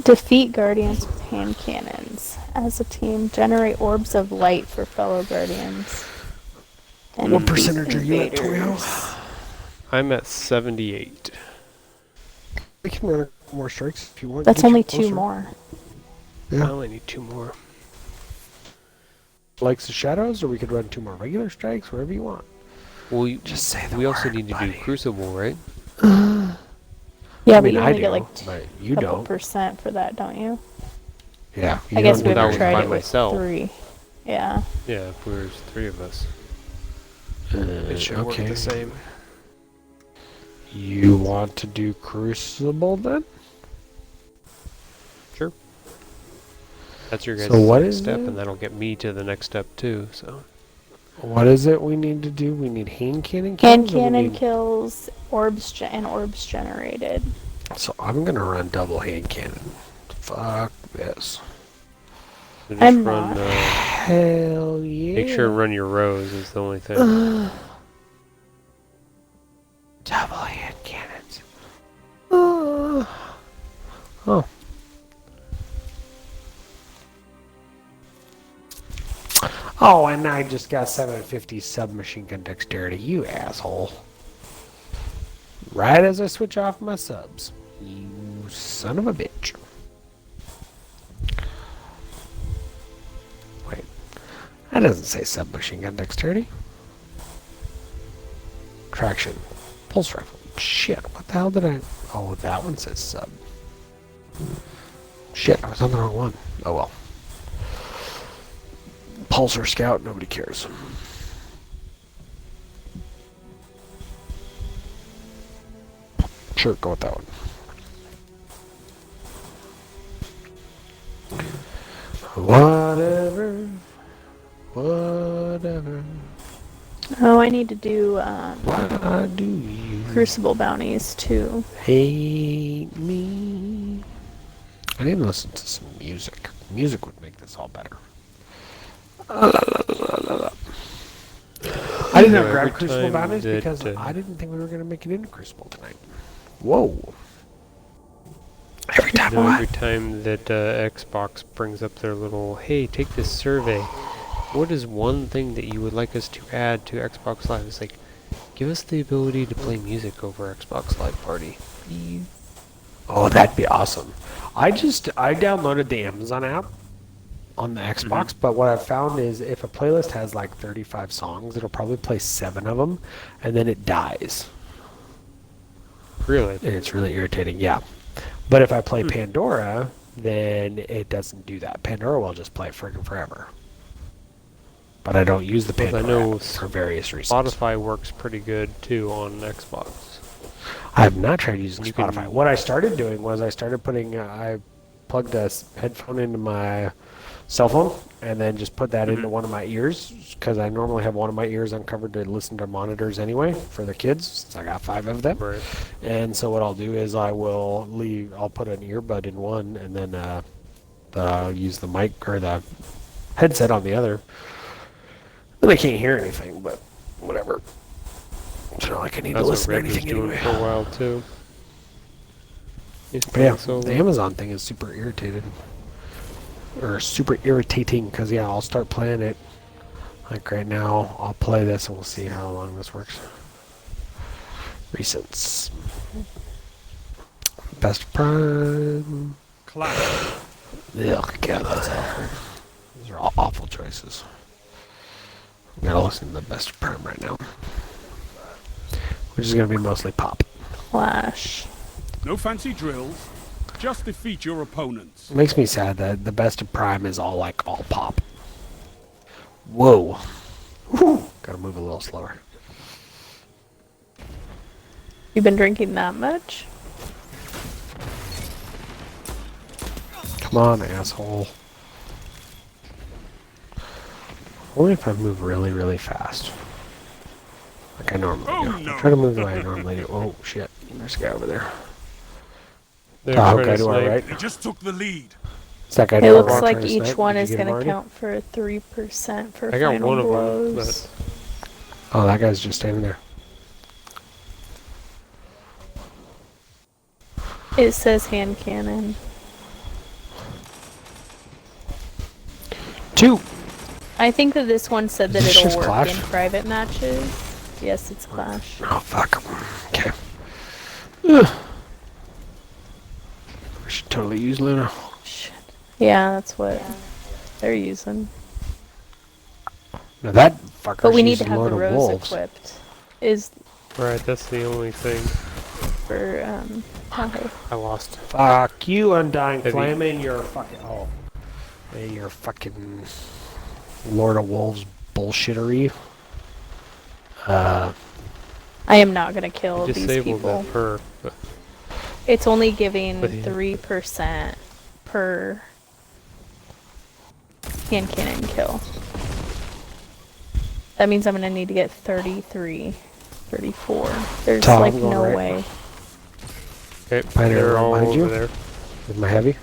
Defeat Guardians with hand cannons. As a team, generate orbs of light for fellow Guardians. And What defeat percentage are you at, Toyo? invaders. I'm at 78. We can run more strikes if you want. That's Get you only closer. 2 more. Yeah. I only need 2 more. Likes the shadows, or we could run 2 more regular strikes, wherever you want. Well, Just say the we also word, need to buddy. do Crucible, right? Yeah, I but mean, you I only do, get like but you couple don't. percent for that, don't you? Yeah. I you guess don't we do that haven't was that. tried by it with myself. 3. Yeah. Yeah, if there's 3 of us. It should work the same. You want to do Crucible then? Sure. That's your guys' So what next is step, it? and that'll get me to the next step too. So. What is it we need to do? We need hand cannon kills? Hand or we cannon need- kills, orbs and orbs generated. So I'm gonna run double hand cannon. Fuck this. So just I'm run, not. Hell yeah. Make sure to run your rows is the only thing. Double hand cannons. Oh. Oh, and I just got 750 submachine gun dexterity, you asshole. Right as I switch off my subs. You son of a bitch. Wait. That doesn't say submachine gun dexterity. Traction. Pulse rifle. Shit, what the hell did I... Oh, that one says sub. Shit, I was on the wrong one. Oh well. Pulsar Scout, nobody cares. Sure, go with that one. Whatever. Whatever. Oh, I need to do What do you Crucible bounties too. hate me? I need to listen to some music. Music would make this all better. I didn't So grab every Crucible time bounties that, because I didn't think we were going to make it into Crucible tonight. Whoa. Every time No, what? every time that Xbox brings up their little, hey, take this survey. What is one thing that you would like us to add to Xbox Live? It's like, give us the ability to play music over Xbox Live Party. Please. Oh, that'd be awesome. I downloaded the Amazon app on the Xbox, but what I've found is if a playlist has like 35 songs, it'll probably play 7 of them, and then it dies. Really? And it's really irritating, yeah. But if I play Pandora, then it doesn't do that. Pandora will just play friggin' forever. But I don't use the Pandora I know app for various reasons. Spotify works pretty good too on Xbox. I have not tried using You Spotify. can- What I started doing was I started putting, I plugged a headphone into my cell phone and then just put that into one of my ears because I normally have one of my ears uncovered to listen to monitors anyway for the kids since I got 5 of them. Right. And so what I'll do is I'll put an earbud in one and then I'll use the mic or the headset on the other. Then I can't hear anything, but whatever. It's not like I need to That's what listen to Red was anything doing anyway. for a while too. He's But yeah, playing the Amazon thing is super irritated. Or super irritating, because yeah, I'll start playing it. Like right now, I'll play this and we'll see how long this works. Recents. Best Prime. Clash. Ugh, God, that's awful. These are all awful choices. I'm gonna listen to the Best Prime right now. Which is gonna be mostly pop. Flash. No fancy drills. Just defeat your opponents. It makes me sad that the Best of Prime is all pop. Whoa. Whew. Gotta move a little slower. You've been drinking that much? Come on, asshole. Only if I move really, really fast. Like I normally do. no. Try to move the way I normally do. Oh, shit. There's a guy over there. They're I hope trying I to do snipe. alright. They just took the lead. Is that guy It doing looks alright like trying to each snipe? one Did is you get him going to already? count for 3% for I got final one of them, blows. Oh, that guy's just standing there. It says hand cannon. 2! I think that this one said that Is this it'll just work Clash? in private matches. Yes, it's Clash. Oh, fuck. Okay. Ugh. We should totally use Luna. Yeah, that's what they're using. Now that fucker's But we need to using have Lord the of rose Wolves. equipped. Is Right, that's the only thing. for Tahoe. I lost. Fuck you, Undying Have you- Flame, and your fucking... Oh. Hey, your fucking Lord of Wolves bullshittery. I am not gonna kill these Disabled people. that perk, but It's only giving But yeah. 3% per hand cannon kill. That means I'm gonna need to get 33, 34. There's Tom, like go no right. way. okay, Pioneer they're all behind over you? there. With my heavy?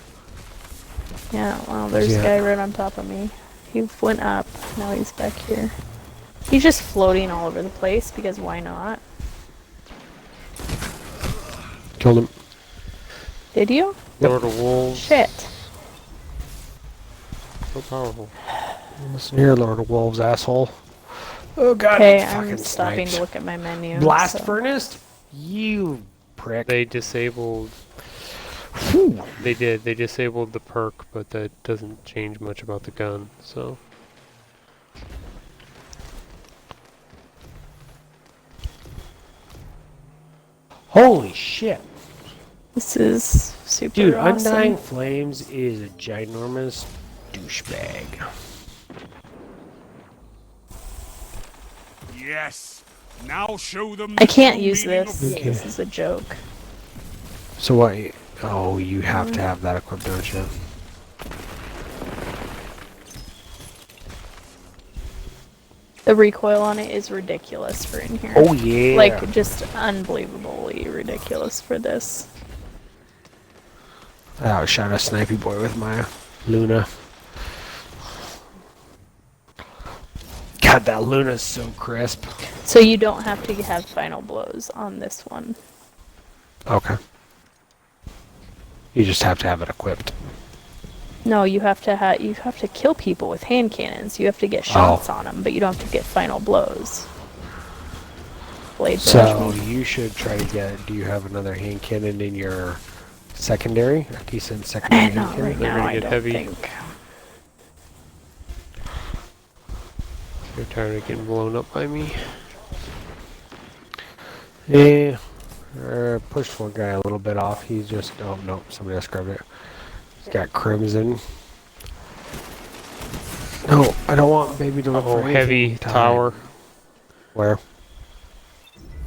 Yeah, well, there's a Yeah. guy right on top of me. He went up, now he's back here. He's just floating all over the place because why not? Killed him. Did you? Lord of Wolves. Shit. So powerful. Listen here, Lord of Wolves, asshole. Oh god, Okay, fucking I'm stopping snipes. to look at my menu. Blast so- furnace? You prick. They disabled. Whew. They did. They disabled the perk, but that doesn't change much about the gun. So Holy shit. This is super Dude, awesome. Undying Flames is a ginormous douchebag. Yes. Now show them. I the can't true use meaning this. of war. This is a joke. So what? Oh, you have to have that equipped, don't you? The recoil on it is ridiculous for in here. Oh yeah. Like, just unbelievably ridiculous for this. I outshot a snipey boy with my Luna. God, that Luna's so crisp. So you don't have to have final blows on this one. Okay. You just have to have it equipped. No, you have to kill people with hand cannons. You have to get shots on them, but you don't have to get final blows. Blade So damage. you should try to get. Do you have another hand cannon in your secondary? A decent secondary hand Not cannon? right They're now, gonna I get don't heavy. think. they're tired of getting blown up by me. Yeah. Pushed one guy a little bit off. He's just. Oh no, somebody else grabbed it. He's got Crimson. No, I don't want baby to look Oh, for anything. heavy tower. Where?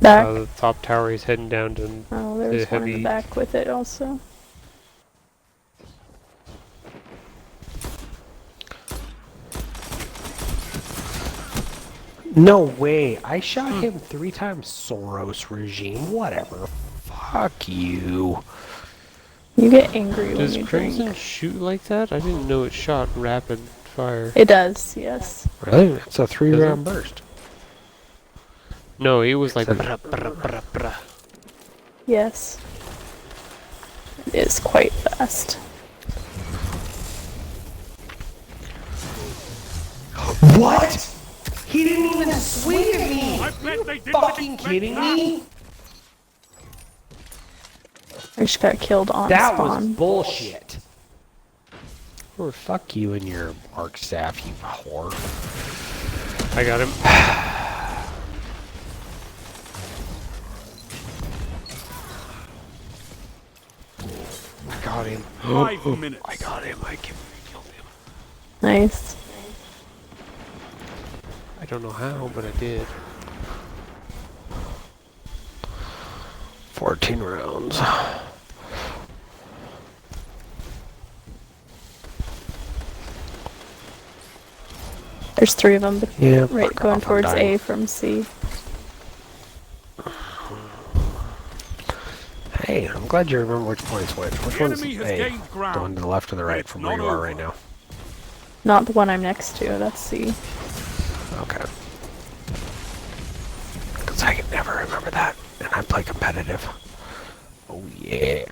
Back. The top tower is heading down to Oh, there's the one in the heavy. back with it also. No way. I shot him 3 times. Soros regime. Whatever. Fuck you. You get angry Does when you Crimson drink. shoot like that? I didn't know it shot rapid fire. It does, yes. Really? It's a 3-round Does burst. No, it was like. Said- brah, brah, brah, brah. Yes. It is quite fast. What? He didn't even swing at me! I bet they didn't Fucking expect kidding that. me? I just got killed on That spawn. was bullshit. Or fuck you and your arc staff, you whore. I got him. I got him. 5 minutes. I got him. I killed him. Nice. I don't know how, but I did. 14 rounds. There's 3 of them. Yeah, Right, fuck going off, I'm towards dying. A from C. Hey, I'm glad you remember which point's which. Which The one's enemy has A? gained ground. The one to the left or the right from where you are right now? Not the one I'm next to, that's C. Okay. Because I can never remember that, and I play competitive. Oh yeah.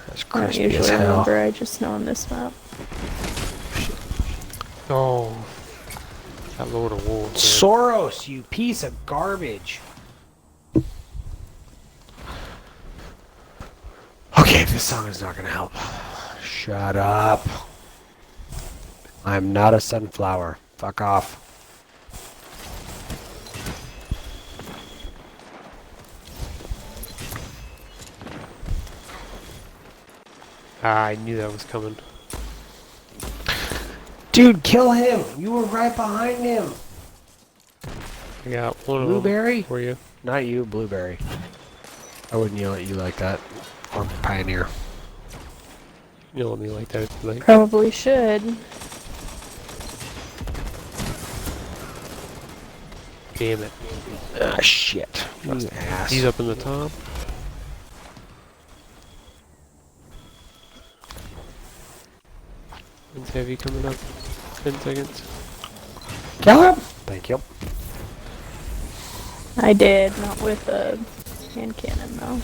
That's I don't crispy as usually hell. remember, I just know on this map. Oh. That Lord of Wolves. man. Soros, you piece of garbage. Okay, this song is not gonna help. Shut up. I'm not a sunflower. Fuck off. Ah, I knew that was coming. Dude, kill him! You were right behind him! I got one Blueberry? for you. Not you, Blueberry. I wouldn't yell at you like that. I'm Pioneer. You know me like that if you like. Probably should. Damn it. Ah, shit. Ass. He's up in the top. When's heavy coming up? 10 seconds. Kill him! Thank you. I did, not with a hand cannon though.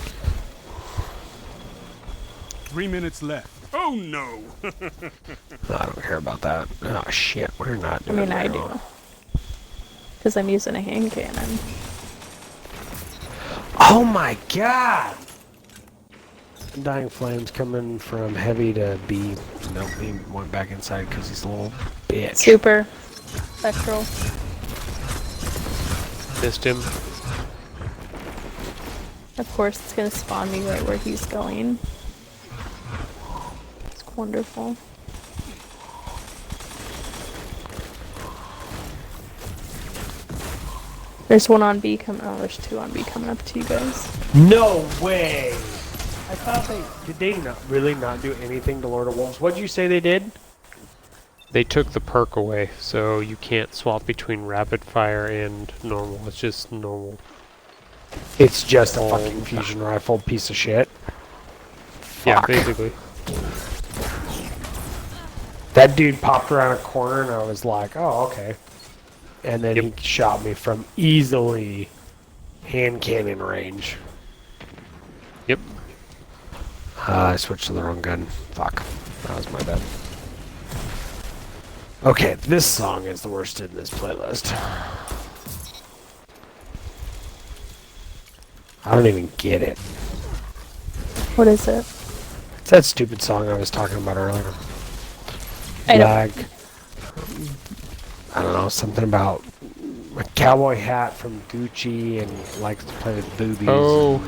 3 minutes left. Oh no! I don't care about that. Oh shit, we're not I doing mean, I very do. well. Because I'm using a hand cannon. Oh my god! Dying Flames coming from heavy to B. Nope, he went back inside because he's a little bitch. Super. Spectral. Missed him. Of course, it's gonna spawn me right where he's going. It's wonderful. There's one on B coming. Oh, there's two on B coming up to you guys. No way! I thought did they not really not do anything to Lord of Wolves? What'd you say they did? They took the perk away, so you can't swap between rapid fire and normal. It's just normal. It's just a fucking fusion rifle piece of shit. Yeah, Fuck. basically. That dude popped around a corner and I was like, oh, okay. And then he shot me from easily hand cannon range. Yep. I switched to the wrong gun. Fuck. That was my bad. Okay, this song is the worst in this playlist. I don't even get it. What is it? It's that stupid song I was talking about earlier. I don't- Like, I don't know, something about a cowboy hat from Gucci and likes to play with boobies. Oh.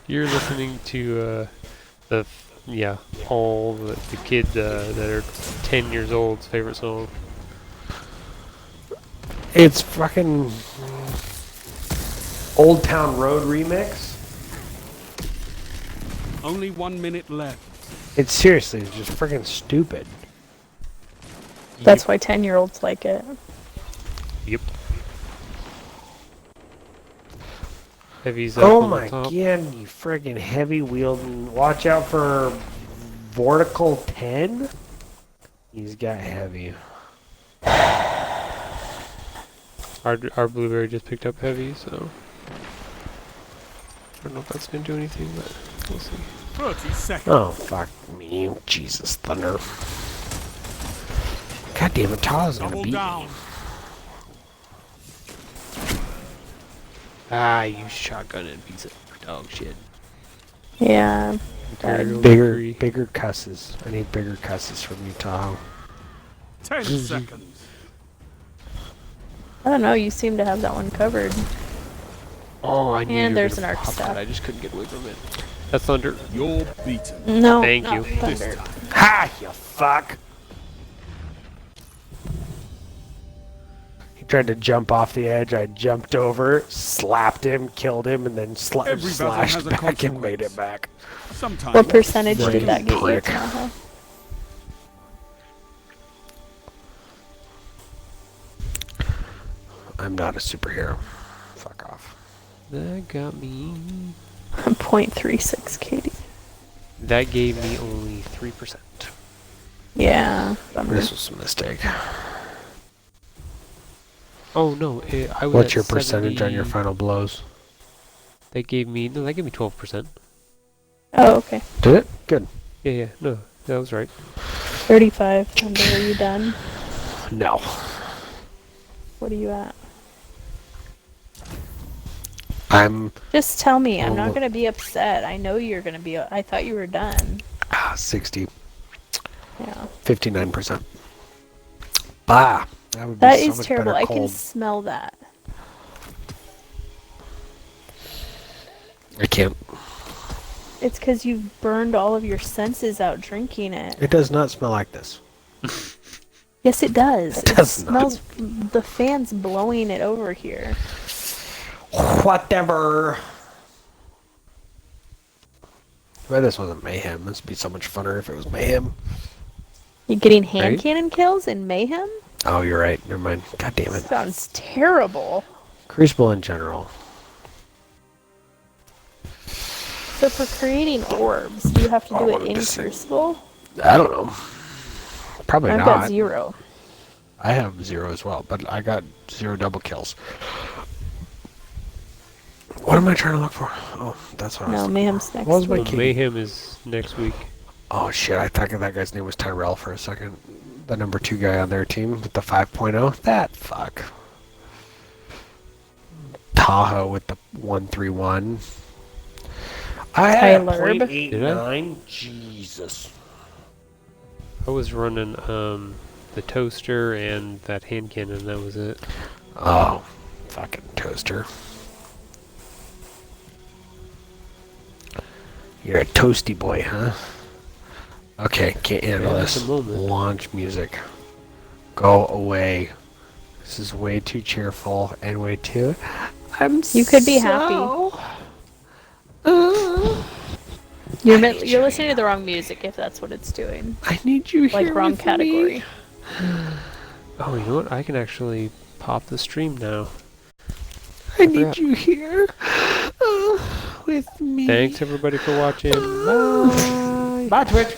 You're listening to all the kids that are 10 years old's favorite song. It's fucking Old Town Road remix. Only 1 minute left. It's seriously, it's just freaking stupid. That's why 10-year-olds like it. Yep. Heavy's up Oh on my the top. god, you friggin' heavy wielding. Watch out for Vortical 10. He's got heavy. Our Blueberry just picked up heavy, so I don't know if that's gonna do anything, but we'll see. 30 seconds. Oh, fuck me. Jesus, Thunder. God damn it, Ta's gonna Double beat down. me. Ah, you shotgun and piece of dog shit. Yeah. Bigger cusses. I need bigger cusses from you, Tahoe. 10 seconds. I don't know, you seem to have that one covered. Oh, I knew you And were there's gonna an arc pop staff. that. I just couldn't get away from it. That's Thunder. You're beaten. No, Thank not you. Thunder. Ha, you fuck! He tried to jump off the edge. I jumped over, slapped him, killed him, and then Every battle slashed has a back and made consequence. it back. Sometimes. What percentage did Friggin' that get you, prick. Tahoe? I'm not a superhero. Fuck off. That got me. 0.36 KD. That gave me only 3%. Yeah. Bummer. This was a mistake. Oh no, I was. What's at your percentage on your 70. final blows? That gave me 12%. Oh, okay. Did it? Good. Yeah, no, that was right. 35. Thunder, are you done? No. What are you at? I'm Just tell me. I'm Oh, not look. gonna be upset. I know you're gonna be. I thought you were done. 60. Yeah. 59%. Bah. That would be That so is much terrible. better I can cold. smell that. I can't. It's because you've burned all of your senses out drinking it. It does not smell like this. Yes, it does. It does not. smells. The fan's blowing it over here. Whatever. Well, this wasn't mayhem. This would be so much funner if it was mayhem. You're getting hand Right? cannon kills in Mayhem? Oh, you're right. Never mind. God damn it. Sounds terrible. Crucible in general. So for creating orbs, do you have to do what it a in mistake. Crucible? I don't know. Probably I've not. got 0. I have 0 as well, but I got 0 double kills. What am I trying to look for? Oh, that's what I was No, looking Mayhem's for. next What was my week. key? Mayhem is next week. Oh shit, I thought that guy's name was Tyrell for a second. The number 2 guy on their team with the 5.0. That fuck. Tahoe with the 131. I had a Tylerb. .89. Jesus. I was running the toaster and that hand cannon. That was it. Oh, fucking toaster. You're a toasty boy, huh? Okay, can't handle Yeah, at this. the moment. Launch music. Go away. This is way too cheerful and way too... You could be happy. You're listening to the wrong music if that's what it's doing. I need you Like here wrong with category. me. Oh, you know what? I can actually pop the stream now. I need you here with me. Thanks everybody for watching. Bye. Bye, Twitch.